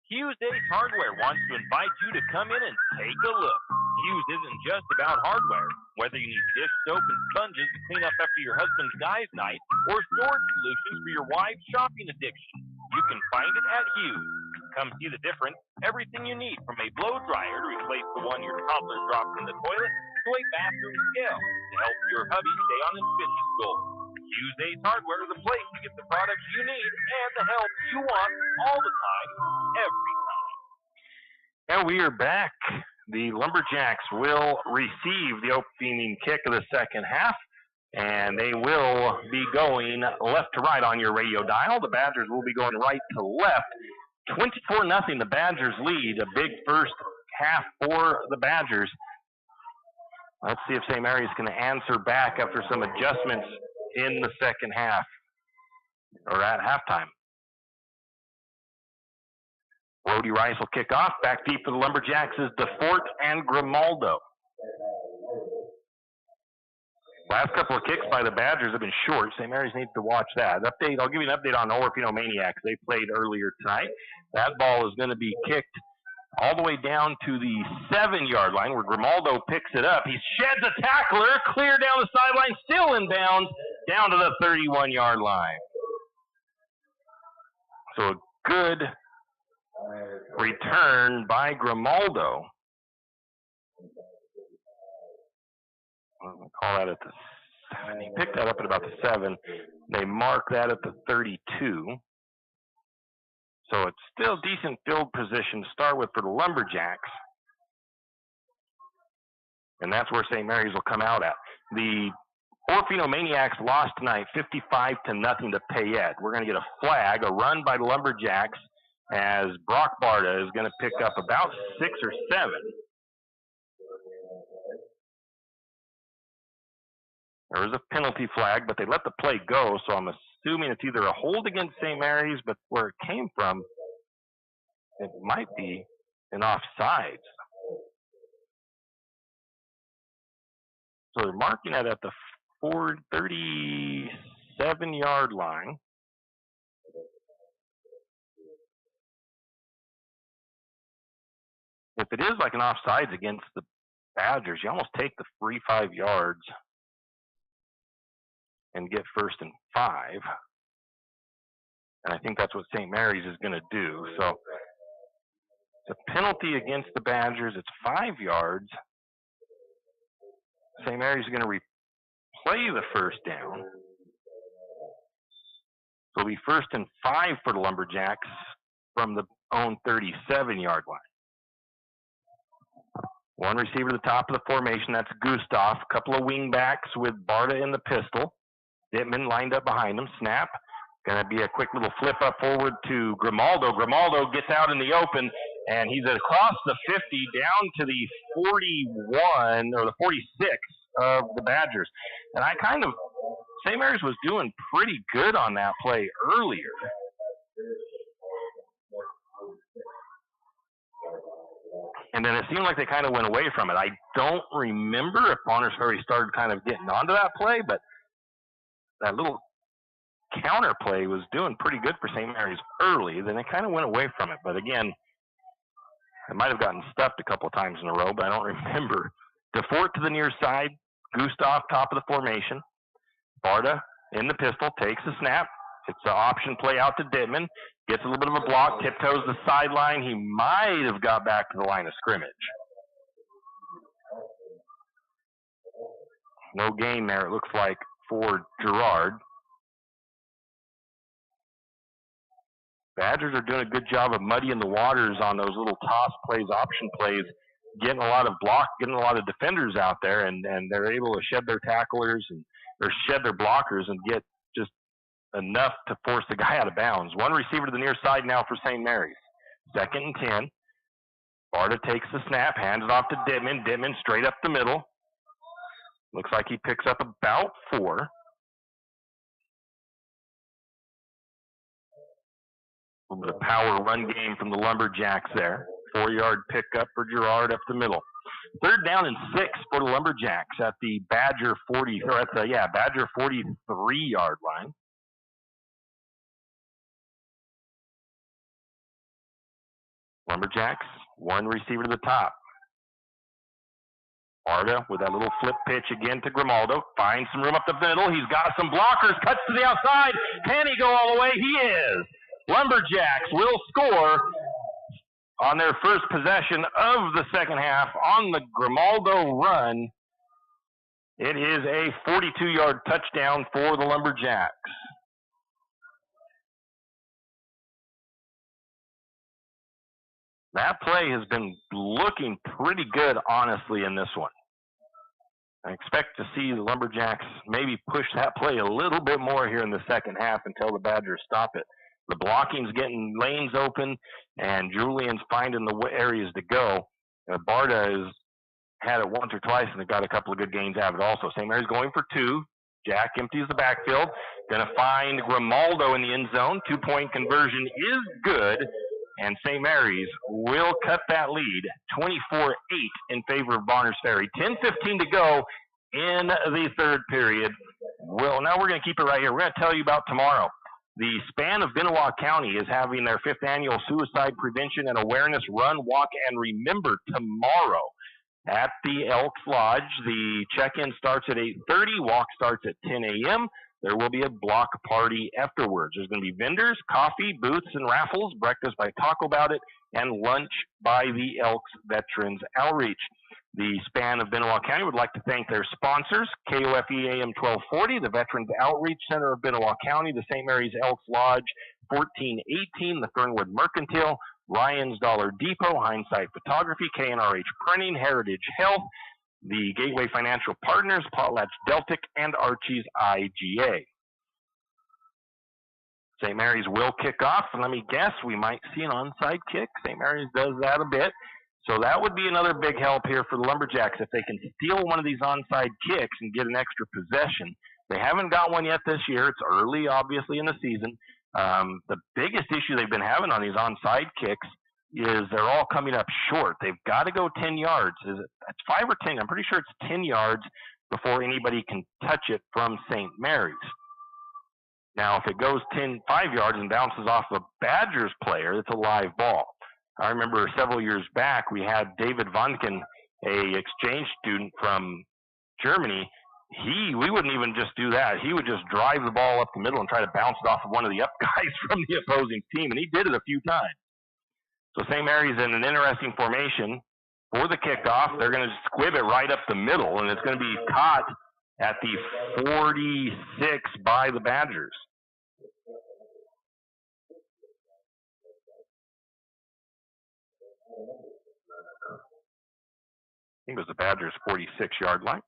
Hughes Ace Hardware wants to invite you to come in and take a look. Hughes isn't just about hardware. Whether you need dish soap and sponges to clean up after your husband's guys' night or storage solutions for your wife's shopping addiction, you can find it at Hughes. Come see the difference. Everything you need, from a blow dryer to replace the one your toddler drops in the toilet to a bathroom scale to help your hubby stay on his fitness goals. Hughes Ace Hardware is the place to get the products you need and the help you want all the time, every time. And we are back. The Lumberjacks will receive the opening kick of the second half, and they will be going left to right on your radio dial. The Badgers will be going right to left. 24-0, the Badgers lead. A big first half for the Badgers. Let's see if St. Mary's can answer back after some adjustments in the second half, or at halftime. Brody Rice will kick off. Back deep for the Lumberjacks is DeFort and Grimaldo. Last couple of kicks by the Badgers have been short. St. Mary's needs to watch that. I'll give you an update on Orofino Maniacs. They played earlier tonight. That ball is going to be kicked all the way down to the 7-yard line where Grimaldo picks it up. He sheds a tackler, clear down the sideline, still in bounds, down to the 31-yard line. So a good return by Grimaldo. I'll call that at the 7. He picked that up at about the 7. They mark that at the 32. So it's still decent field position to start with for the Lumberjacks. And that's where St. Mary's will come out at. The Orofino Maniacs lost tonight 55-0 to Payette. We're going to get a flag, a run by the Lumberjacks, as Brock Barta is going to pick up about 6 or 7. There was a penalty flag, but they let the play go, so I'm assuming it's either a hold against St. Mary's, but where it came from, it might be an offsides. So they're marking it at the 37-yard line. If it is like an offsides against the Badgers, you almost take the free 5 yards and get 1st and 5. And I think that's what St. Mary's is going to do. So it's a penalty against the Badgers. It's 5 yards. St. Mary's is going to replay the first down. So it'll be 1st and 5 for the Lumberjacks from the own 37-yard line. One receiver at the top of the formation, that's Gustav. A couple of wing backs with Barta in the pistol. Dittman lined up behind him. Snap. Going to be a quick little flip up forward to Grimaldo. Grimaldo gets out in the open, and he's across the 50 down to the 41 or the 46 of the Badgers. And St. Mary's was doing pretty good on that play earlier. And then it seemed like they kind of went away from it. I don't remember if Bonners Ferry started kind of getting onto that play, but that little counter play was doing pretty good for St. Mary's early. Then it kind of went away from it. But again, it might have gotten stuffed a couple of times in a row, but I don't remember. DeFort to the near side. Gustav top of the formation. Barta in the pistol, takes the snap. It's an option play out to Dittman. Gets a little bit of a block, tiptoes the sideline. He might have got back to the line of scrimmage. No gain there, it looks like, for Gerard. Badgers are doing a good job of muddying the waters on those little toss plays, option plays, getting a lot of getting a lot of defenders out there, and they're able to shed their tacklers or shed their blockers and get just enough to force the guy out of bounds. One receiver to the near side now for St. Mary's. 2nd and 10. Barta takes the snap, hands it off to Dittman. Dittman straight up the middle. Looks like he picks up about 4. A little bit of power run game from the Lumberjacks there. 4-yard pickup for Gerard up the middle. 3rd down and 6 for the Lumberjacks at the Badger 43-yard line. Lumberjacks, one receiver to the top. Barta with that little flip pitch again to Grimaldo. Finds some room up the middle. He's got some blockers. Cuts to the outside. Can he go all the way? He is. Lumberjacks will score on their first possession of the second half on the Grimaldo run. It is a 42-yard touchdown for the Lumberjacks. That play has been looking pretty good, honestly, in this one. I expect to see the Lumberjacks maybe push that play a little bit more here in the second half until the Badgers stop it. The blocking's getting lanes open, and Julian's finding the areas to go. Barta has had it once or twice, and they got a couple of good gains out of it also. St. Mary's going for 2. Jack empties the backfield. Going to find Grimaldo in the end zone. 2-point conversion is good, and St. Mary's will cut that lead 24-8 in favor of Bonners Ferry. 10:15 to go in the third period. Well, now we're going to keep it right here. We're going to tell you about tomorrow. The span of Benoit County is having their 5th annual Suicide Prevention and Awareness Run, Walk, and Remember tomorrow at the Elks Lodge. The check-in starts at 8:30. Walk starts at 10 a.m. There will be a block party afterwards. There's going to be vendors, coffee, booths, and raffles, breakfast by Talk About It, and lunch by the Elks Veterans Outreach. The span of Benoit County would like to thank their sponsors, KOFE AM 1240, the Veterans Outreach Center of Benoit County, the St. Mary's Elks Lodge 1418, the Fernwood Mercantile, Ryan's Dollar Depot, Hindsight Photography, KNRH Printing, Heritage Health, the Gateway Financial Partners, Potlatch Deltic, and Archie's IGA. St. Mary's will kick off, and let me guess, we might see an onside kick. St. Mary's does that a bit. So that would be another big help here for the Lumberjacks if they can steal one of these onside kicks and get an extra possession. They haven't got one yet this year. It's early, obviously, in the season. The biggest issue they've been having on these onside kicks is they're all coming up short. They've got to go 10 yards. It's 5 or 10. I'm pretty sure it's 10 yards before anybody can touch it from St. Mary's. Now, if it goes 5 yards and bounces off a Badgers player, it's a live ball. I remember several years back, we had David Vonken, a exchange student from Germany. We wouldn't even just do that. He would just drive the ball up the middle and try to bounce it off of one of the up guys from the opposing team, and he did it a few times. So St. Mary's in an interesting formation. for the kickoff. They're going to squib it right up the middle, and it's going to be caught at the 46 by the Badgers. I think it was the Badgers' 46-yard line.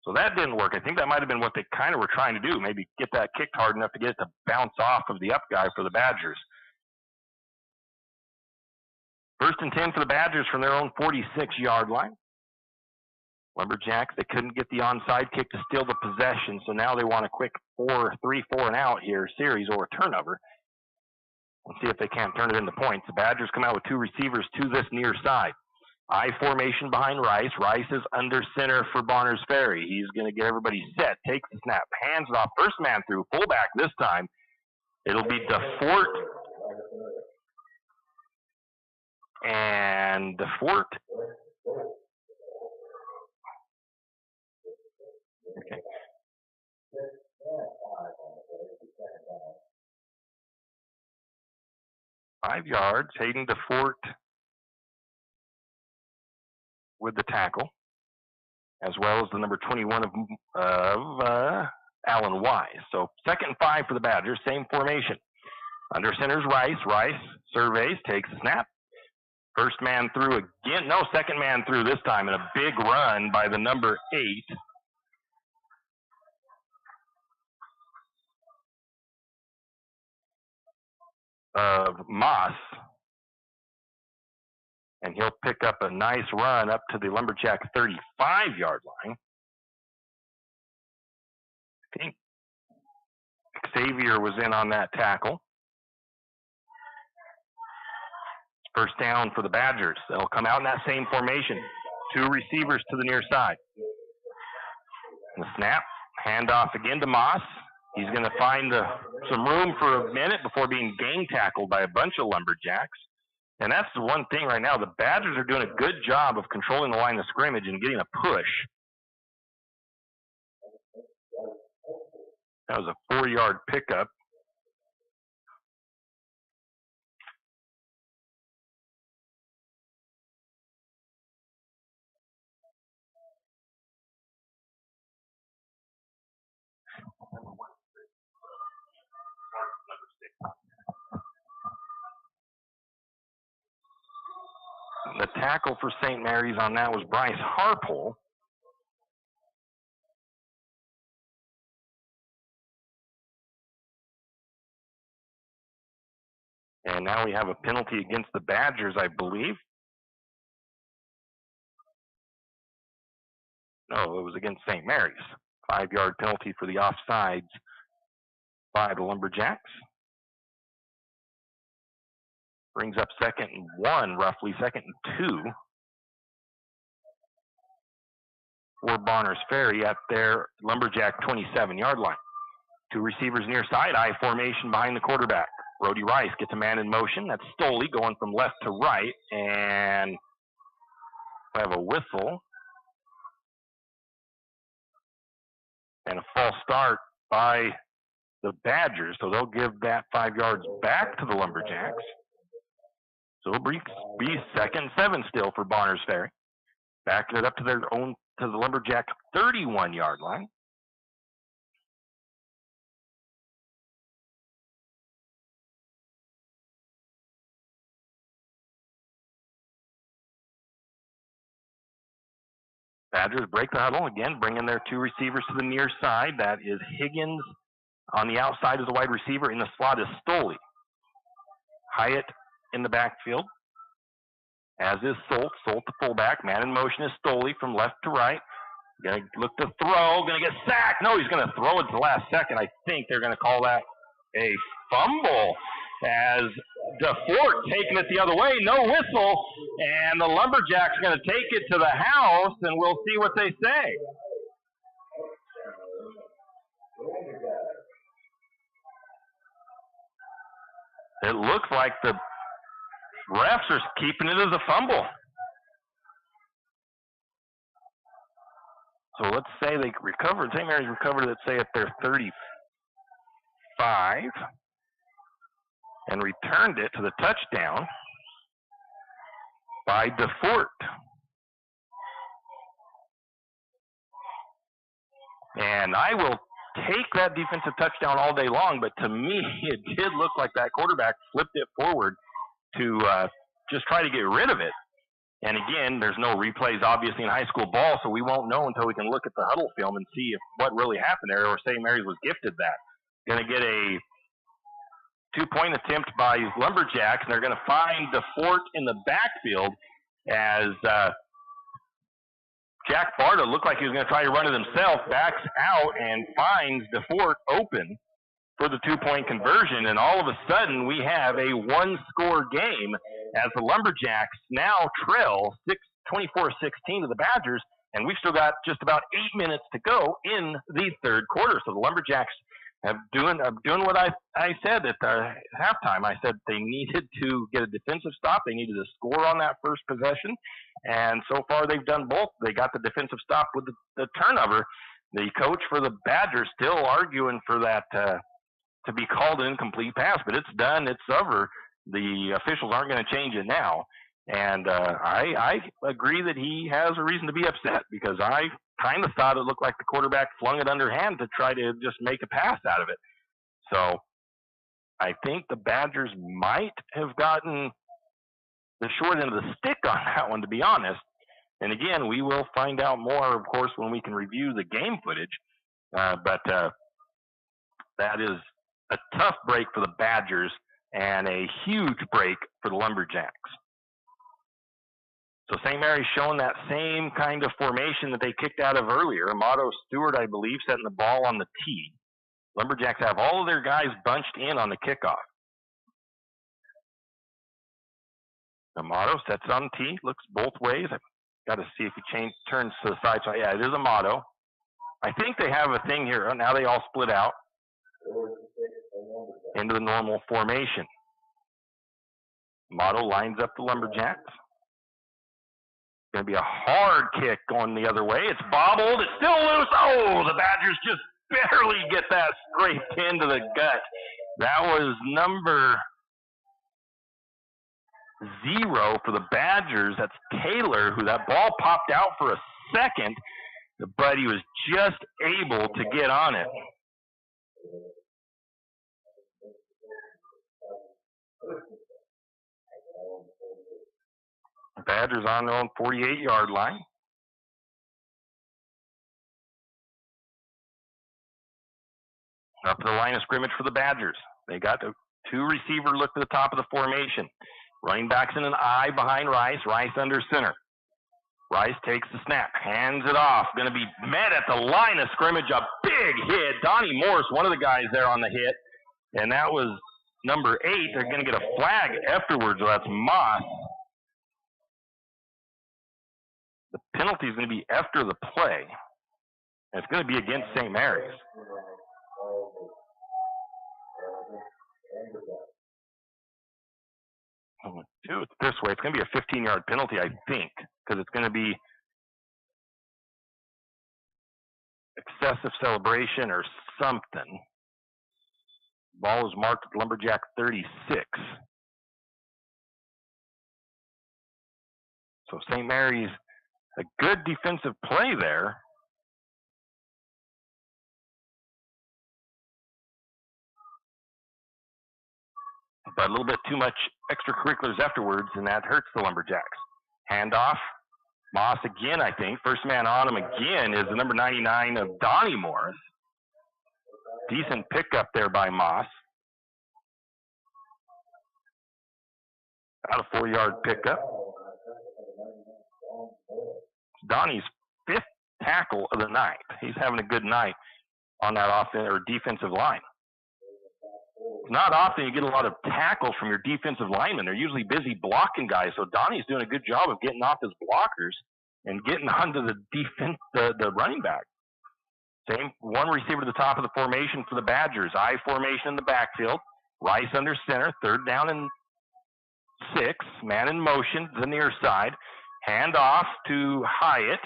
So that didn't work. I think that might have been what they kind of were trying to do, maybe get that kicked hard enough to get it to bounce off of the up guy for the Badgers. 1st and 10 for the Badgers from their own 46-yard line. Lumberjacks, they couldn't get the onside kick to steal the possession, so now they want a quick 4 and out here series or a turnover. Let's see if they can't turn it into points. The Badgers come out with 2 receivers to this near side. I formation behind Rice. Rice is under center for Bonners Ferry. He's going to get everybody set, takes the snap, hands it off, first man through, fullback this time. It'll be DeFort. And DeFort. Okay. Five yards, Hayden DeFort with the tackle, as well as the number 21 of Alan Wise. So 2nd and 5 for the Badgers, same formation. Under center's Rice. Rice surveys, takes the snap. First man through again. No, second man through this time, and a big run by the number 8. Of Moss. And he'll pick up a nice run up to the Lumberjack 35-yard line. I think Xavier was in on that tackle. First down for the Badgers. They'll come out in that same formation. 2 receivers to the near side. And the snap, handoff again to Moss. He's going to find some room for a minute before being gang tackled by a bunch of Lumberjacks. And that's the one thing right now. The Badgers are doing a good job of controlling the line of scrimmage and getting a push. That was a 4-yard pickup. The tackle for St. Mary's on that was Bryce Harpole. And now we have a penalty against the Badgers, I believe. No, it was against St. Mary's. 5-yard penalty for the offsides by the Lumberjacks. Brings up 2nd and 1, roughly 2nd and 2 for Bonners Ferry at their Lumberjack 27-yard line. 2 receivers near side, I formation behind the quarterback. Brody Rice gets a man in motion. That's Stoley going from left to right, and we have a whistle and a false start by the Badgers, so they'll give that 5 yards back to the Lumberjacks. So it'll be 2nd and 7 still for Bonners Ferry. Backing it up to their own, to the Lumberjack 31-yard line. Badgers break the huddle again, bringing their 2 receivers to the near side. That is Higgins on the outside as a wide receiver. In the slot is Stoley. Hyatt in the backfield, as is Solt. Solt the fullback. Man in motion is Stoley from left to right. Going to look to throw. Going to get sacked. No, he's going to throw it to the last second. I think they're going to call that a fumble as DeFort taking it the other way. No whistle. And the Lumberjacks are going to take it to the house, and we'll see what they say. It looks like the refs are keeping it as a fumble. So let's say they recovered, St. Mary's recovered, let's say at their 35 and returned it to the touchdown. by DeFort. And I will take that defensive touchdown all day long, but to me, it did look like that quarterback flipped it forward to just try to get rid of it. And again, there's no replays, obviously, in high school ball, so we won't know until we can look at the huddle film and see what really happened there, or St. Mary's was gifted that. Going to get a 2-point attempt by Lumberjacks, and they're going to find DeFort in the backfield as Jack Barta looked like he was going to try to run it himself, backs out and finds DeFort open for the 2-point conversion, and all of a sudden we have a one-score game as the Lumberjacks now trail 24-16 to the Badgers, and we've still got just about 8 minutes to go in the third quarter. So the Lumberjacks have doing what I said at halftime. I said they needed to get a defensive stop. They needed to score on that first possession, and so far they've done both. They got the defensive stop with the turnover. The coach for the Badgers still arguing for that to be called an incomplete pass, but it's done. It's over. The officials aren't going to change it now. And I agree that he has a reason to be upset, because I kind of thought it looked like the quarterback flung it underhand to try to just make a pass out of it. So I think the Badgers might have gotten the short end of the stick on that one, to be honest. And again, we will find out more, of course, when we can review the game footage. But that is a tough break for the Badgers and a huge break for the Lumberjacks. So St. Mary's showing that same kind of formation that they kicked out of earlier. Amato Stewart, I believe, setting the ball on the tee. Lumberjacks have all of their guys bunched in on the kickoff. Amato sets on the tee, looks both ways. I've got to see if he turns to the side. So yeah, it is Amato. I think they have a thing here. Now they all split out into the normal formation. Amato lines up the Lumberjacks. Going to be a hard kick going the other way. It's bobbled. It's still loose. Oh, the Badgers just barely get that scraped into the gut. That was number 0 for the Badgers. That's Taylor, who that ball popped out for a second, but he was just able to get on it. Badgers on their own 48-yard line. Up to the line of scrimmage for the Badgers. They got a 2-receiver look to the top of the formation. Running backs in an I behind Rice. Rice under center. Rice takes the snap, hands it off. Going to be met at the line of scrimmage. A big hit. Donnie Morris, one of the guys there on the hit. And that was number 8. They're going to get a flag afterwards. So that's Moss. The penalty is going to be after the play. And it's going to be against St. Mary's. I'm going to do it this way. It's going to be a 15-yard penalty, I think, because it's going to be excessive celebration or something. Ball is marked at Lumberjack 36. So St. Mary's, a good defensive play there. But a little bit too much extracurriculars afterwards, and that hurts the Lumberjacks. Handoff. Moss again, I think. First man on him again is the number 99 of Donnie Morris. Decent pickup there by Moss. About a 4-yard pickup. Donnie's 5th tackle of the night. He's having a good night on that offensive or defensive line. It's not often you get a lot of tackles from your defensive linemen. They're usually busy blocking guys. So Donnie's doing a good job of getting off his blockers and getting onto the defense, the running back. Same one receiver to the top of the formation for the Badgers. I formation in the backfield. Rice under center. 3rd down and 6. Man in motion to the near side. Hand off to Hyatt,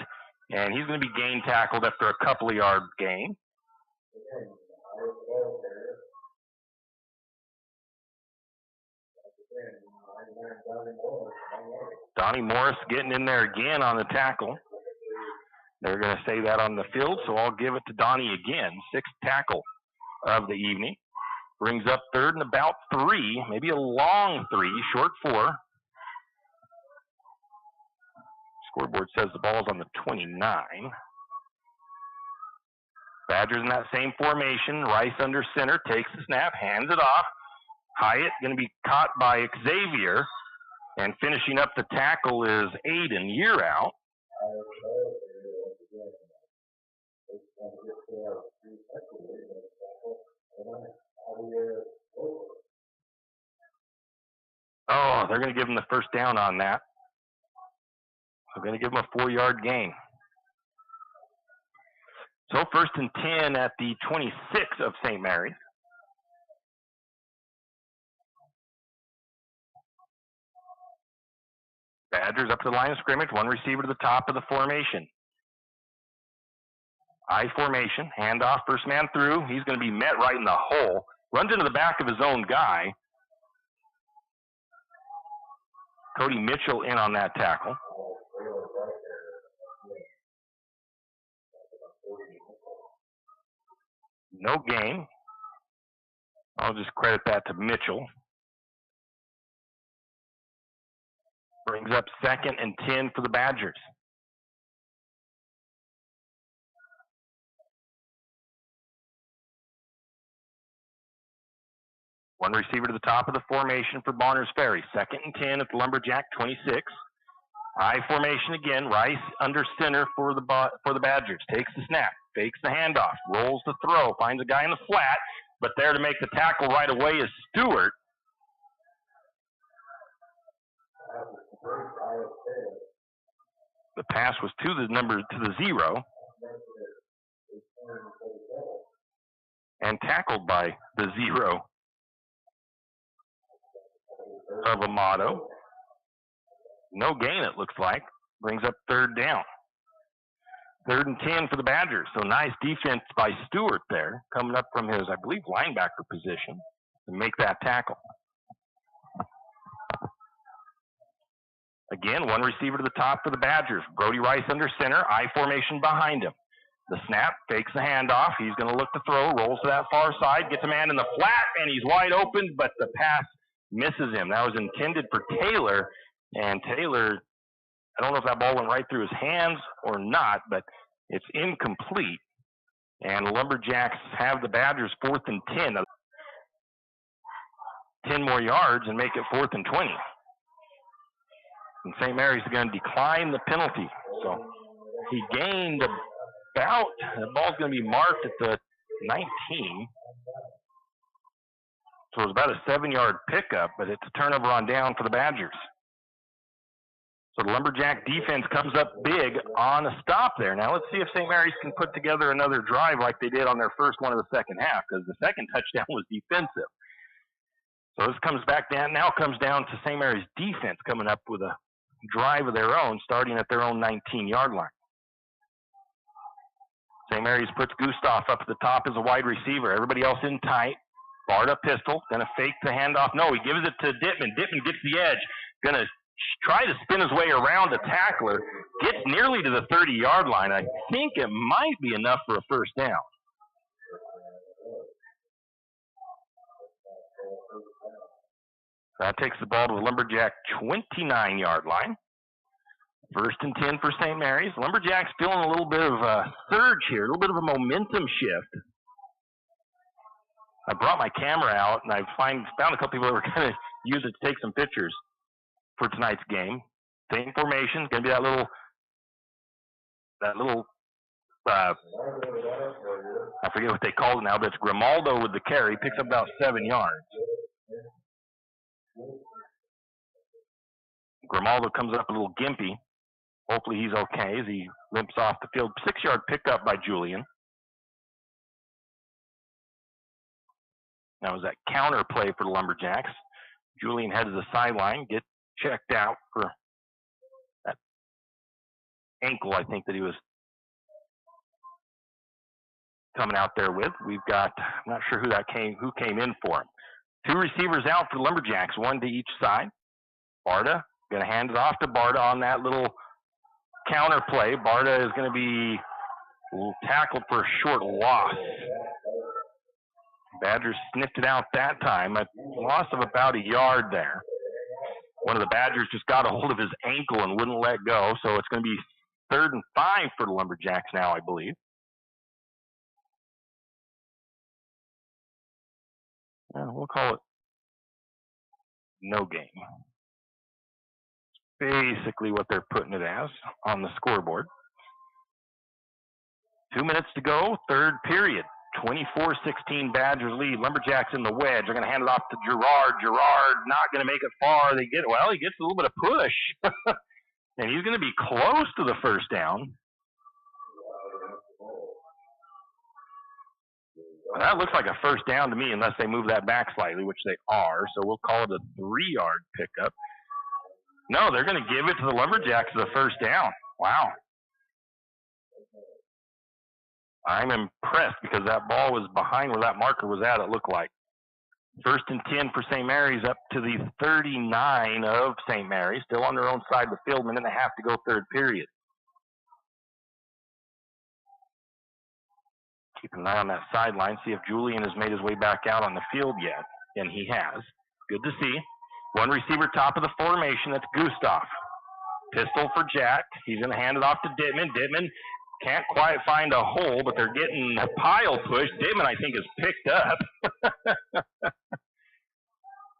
and he's going to be gain tackled after a couple of yard gain. Donnie Morris getting in there again on the tackle. They're going to say that on the field, so I'll give it to Donnie again. 6th tackle of the evening. Brings up 3rd and about 3, maybe a long 3, short 4. Scoreboard says the ball's on the 29. Badgers in that same formation. Rice under center, takes the snap, hands it off. Hyatt going to be caught by Xavier. And finishing up the tackle is Aiden. Year out. Oh, they're going to give him the first down on that. They're going to give him a 4-yard gain. So 1st and 10 at the 26 of St. Mary's. Badgers up to the line of scrimmage, 1 receiver to the top of the formation. I formation, handoff, first man through. He's going to be met right in the hole. Runs into the back of his own guy. Cody Mitchell in on that tackle. No gain. I'll just credit that to Mitchell. Brings up 2nd and 10 for the Badgers. One receiver to the top of the formation for Bonners Ferry. 2nd and 10 at the Lumberjack 26. I formation again. Rice under center for the Badgers. Takes the snap, fakes the handoff, rolls the throw, finds a guy in the flat, but there to make the tackle right away is Stewart. The pass was to the 0. And tackled by the 0 of Amato. No gain, it looks like. Brings up 3rd down. 3rd and 10 for the Badgers. So nice defense by Stewart there, coming up from his, I believe, linebacker position to make that tackle. Again, 1 receiver to the top for the Badgers. Brody Rice under center, I formation behind him. The snap, fakes the handoff. He's going to look to throw, rolls to that far side, gets a man in the flat, and he's wide open, but the pass misses him. That was intended for Taylor, and Taylor, I don't know if that ball went right through his hands or not, but it's incomplete. And the Lumberjacks have the Badgers 4th and 10. 10 more yards and make it 4th and 20. And St. Mary's is going to decline the penalty. So he gained about, the ball's going to be marked at the 19. So it was about a 7-yard pickup, but it's a turnover on down for the Badgers. So the Lumberjack defense comes up big on a stop there. Now let's see if St. Mary's can put together another drive like they did on their first one of the second half, because the second touchdown was defensive. So this comes back down, now comes down to St. Mary's defense coming up with a drive of their own, starting at their own 19-yard line. St. Mary's puts Gustav up at the top as a wide receiver. Everybody else in tight. Barred up pistol. Going to fake the handoff. No, he gives it to Dittman. Dittman gets the edge. Going to try to spin his way around the tackler. Gets nearly to the 30-yard line. I think it might be enough for a first down. That takes the ball to the Lumberjack 29-yard line. 1st and 10 for St. Mary's. Lumberjacks feeling a little bit of a surge here, a little bit of a momentum shift. I brought my camera out, and I found a couple people that were going to use it to take some pictures for tonight's game. Same formation, going to be that little, I forget what they call it now, but it's Grimaldo with the carry, picks up about 7 yards. Grimaldo comes up a little gimpy. Hopefully he's okay as he limps off the field. 6-yard pickup by Julian. That was that counter play for the Lumberjacks. Julian heads to the sideline, get checked out for that ankle, I think, that he was coming out there with. We've got, I'm not sure who came in for him. Two receivers out for the Lumberjacks, one to each side. Barta going to hand it off to Barta on that little counter play. Barta is going to be tackled for a short loss. Badgers sniffed it out that time. A loss of about a yard there. One of the Badgers just got a hold of his ankle and wouldn't let go, so it's going to be 3rd and 5 for the Lumberjacks now, I believe. We'll call it no gain. Basically what they're putting it as on the scoreboard. 2 minutes to go, third period. 24-16 Badgers lead. Lumberjacks in the wedge. They're going to hand it off to Gerard. Gerard not going to make it far. He gets a little bit of push. And he's going to be close to the first down. Well, that looks like a first down to me unless they move that back slightly, which they are. So we'll call it a 3-yard pickup. No, they're going to give it to the Lumberjacks as a first down. Wow. I'm impressed because that ball was behind where that marker was at, it looked like. 1st and 10 for St. Maries up to the 39 of St. Maries. Still on their own side of the field, minute and a half to go, third period. Keep an eye on that sideline, see if Julian has made his way back out on the field yet. And he has. Good to see. One receiver top of the formation, that's Gustav. Pistol for Jack. He's going to hand it off to Dittman. Dittman can't quite find a hole, but they're getting a pile push. Dittman, I think, is picked up.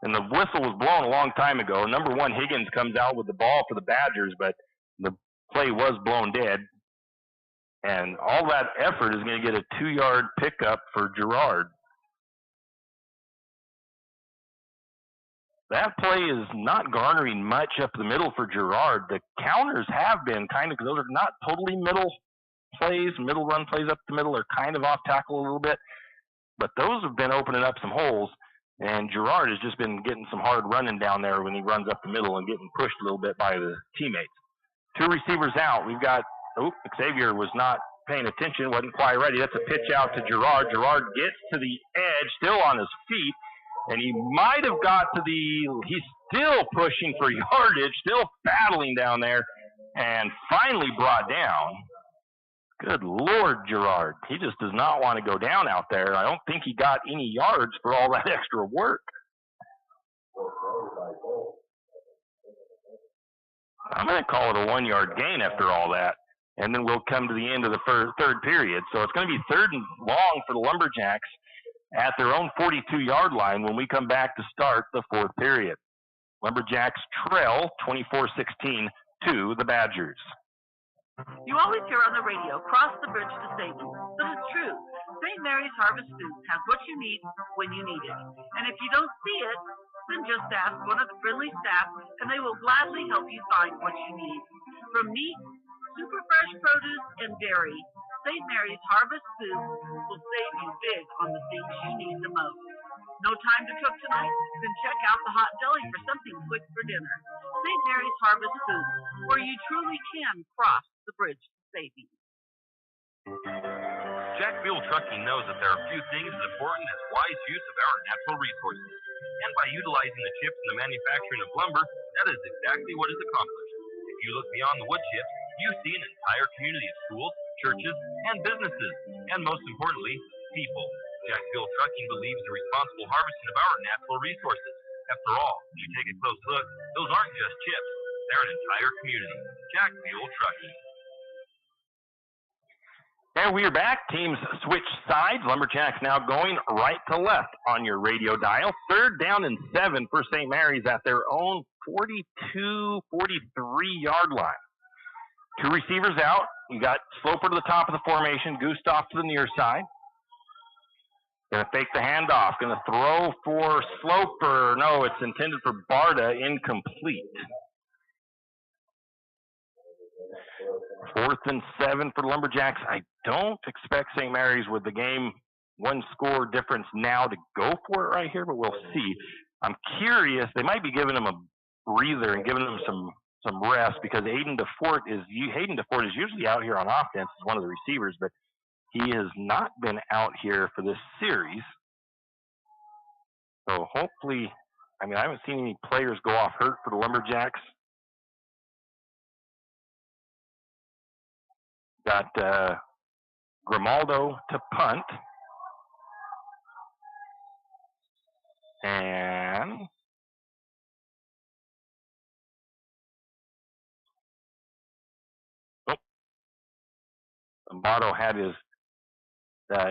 And the whistle was blown a long time ago. Number 1, Higgins comes out with the ball for the Badgers, but the play was blown dead. And all that effort is going to get a 2-yard pickup for Gerard. That play is not garnering much up the middle for Gerard. The counters have been kind of, those are not totally middle plays. Middle run plays up the middle are kind of off tackle a little bit. But those have been opening up some holes. And Gerard has just been getting some hard running down there when he runs up the middle and getting pushed a little bit by the teammates. 2 receivers out. We've got, Xavier was not paying attention, wasn't quite ready. That's a pitch out to Gerard. Gerard gets to the edge, still on his feet. And he might have got to he's still pushing for yardage, still battling down there, and finally brought down. Good Lord, Gerard. He just does not want to go down out there. I don't think he got any yards for all that extra work. I'm going to call it a 1-yard gain after all that. And then we'll come to the end of the third period. So it's going to be 3rd and long for the Lumberjacks at their own 42-yard line when we come back to start the 4th period. Lumberjacks trail 24-16 to the Badgers. You always hear on the radio, cross the bridge to safety. But it's true. St. Maries Harvest Foods has what you need when you need it. And if you don't see it, then just ask one of the friendly staff and they will gladly help you find what you need. From meat, super fresh produce, and dairy, St. Maries Harvest Foods will save you big on the things you need the most. No time to cook tonight? Then check out the hot deli for something quick for dinner. St. Maries Harvest Foods, where you truly can cross the bridge to safety. Jack Fuel Trucking knows that there are few things as important as wise use of our natural resources. And by utilizing the chips in the manufacturing of lumber, that is exactly what is accomplished. If you look beyond the wood chips, you see an entire community of schools, churches, and businesses, and most importantly, people. Jack Fuel Trucking believes in responsible harvesting of our natural resources. After all, when you take a close look, those aren't just chips. They're an entire community. Jack Fuel Trucking. And we are back. Teams switch sides. Lumberjacks now going right to left on your radio dial. 3rd down and 7 for St. Maries at their own 42, 43-yard line. 2 receivers out. You got Sloper to the top of the formation, Gustav to the near side. Going to fake the handoff. Going to throw for Sloper. No, it's intended for Barta. Incomplete. 4th and 7 for the Lumberjacks. I don't expect St. Maries with the game 1-score difference now to go for it right here, but we'll see. I'm curious. They might be giving them a breather and giving them some rest because Hayden DeFort is usually out here on offense as one of the receivers, but he has not been out here for this series. So hopefully, I mean, I haven't seen any players go off hurt for the Lumberjacks. Got Grimaldo to punt. And Amato had his,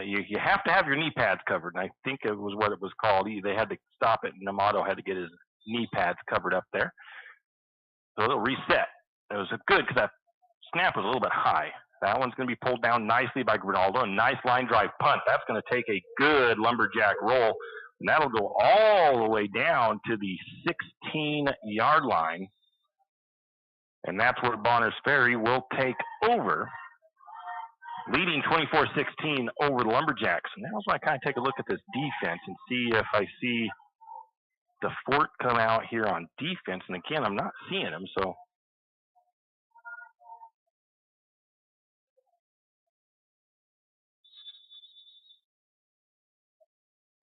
you have to have your knee pads covered, and I think it was what it was called. They had to stop it, and Amato had to get his knee pads covered up there. So it'll reset. It was good because that snap was a little bit high. That one's going to be pulled down nicely by Grimaldo. A nice line drive punt. That's going to take a good Lumberjack roll, and that'll go all the way down to the 16-yard line. And that's where Bonners Ferry will take over, leading 24-16 over the Lumberjacks. Now I kind of take a look at this defense and see if I see DeFort come out here on defense. And again, I'm not seeing him, so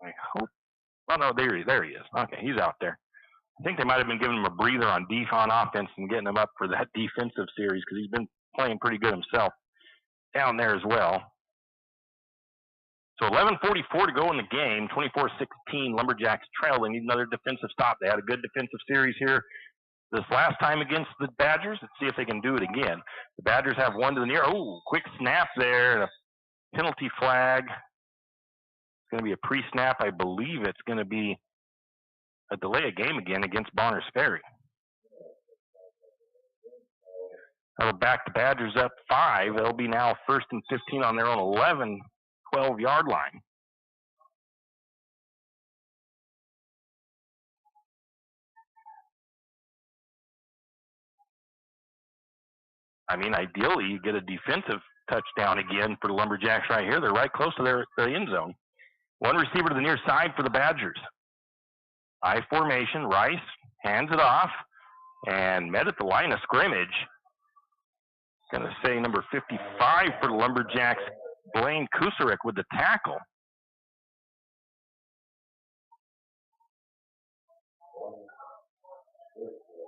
I hope. Oh no, there he is. Okay, he's out there. I think they might have been giving him a breather on offense and getting him up for that defensive series because he's been playing pretty good himself down there as well. So 11:44 to go in the game. 24-16, Lumberjacks trail. They need another defensive stop. They had a good defensive series here this last time against the Badgers. Let's see if they can do it again. The Badgers have one to the near. Oh, quick snap there and a penalty flag. It's going to be a pre-snap. I believe it's going to be a delay of game again against Bonners Ferry. That'll back the Badgers up 5. They'll be now 1st and 15 on their own 12-yard line. I mean, ideally, you get a defensive touchdown again for the Lumberjacks right here. They're right close to their end zone. One receiver to the near side for the Badgers. I formation. Rice hands it off and met at the line of scrimmage. Going to say number 55 for the Lumberjacks, Blaine Kusarek with the tackle.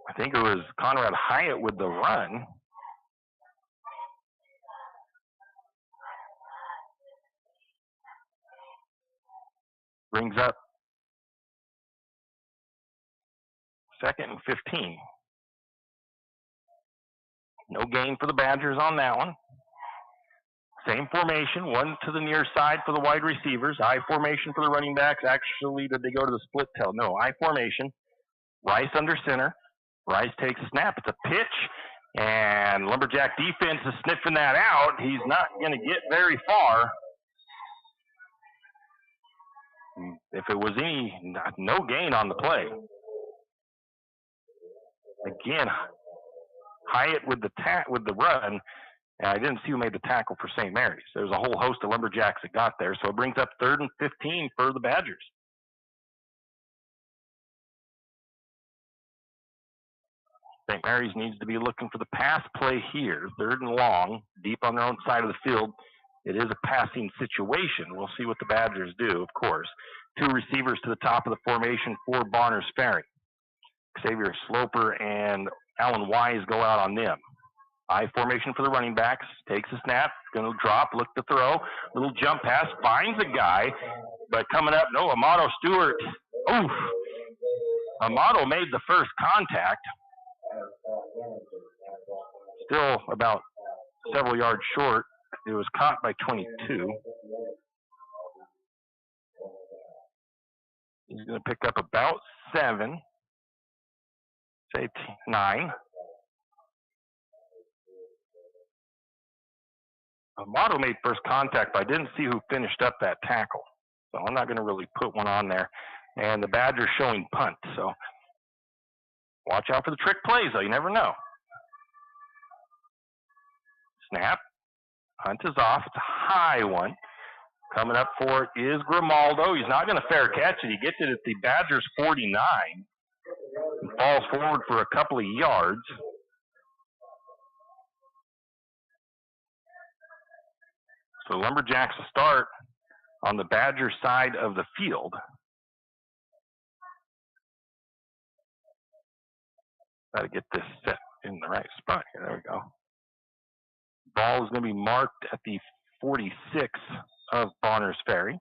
I think it was Conrad Hyatt with the run. Brings up 2nd and 15. No gain for the Badgers on that one. Same formation, one to the near side for the wide receivers. I formation for the running backs. Actually, did they go to the split tail? No, I formation. Rice under center. Rice takes a snap. It's a pitch, and Lumberjack defense is sniffing that out. He's not going to get very far. If it was no gain on the play. Again, Hyatt with the run, and I didn't see who made the tackle for St. Mary's. There's a whole host of Lumberjacks that got there, so it brings up 3rd and 15 for the Badgers. St. Mary's needs to be looking for the pass play here. 3rd and long, deep on their own side of the field. It is a passing situation. We'll see what the Badgers do, of course. 2 receivers to the top of the formation for Bonners Ferry. Xavier Sloper and Alan Wise go out on them. I formation for the running backs. Takes a snap. Going to drop. Look to throw. Little jump pass. Finds a guy. But coming up, no, Amato Stewart. Oof. Amato made the first contact. Still about several yards short. It was caught by 22. He's going to pick up about 7. Say 9. Amato made first contact, but I didn't see who finished up that tackle. So I'm not going to really put one on there. And the Badgers showing punt. So watch out for the trick plays, though. You never know. Snap. Punt is off. It's a high one. Coming up for it is Grimaldo. He's not going to fair catch it. He gets it at the Badgers 49. And falls forward for a couple of yards. So Lumberjacks will start on the Badger side of the field. Got to get this set in the right spot here. There we go. Ball is going to be marked at the 46 of Bonners Ferry.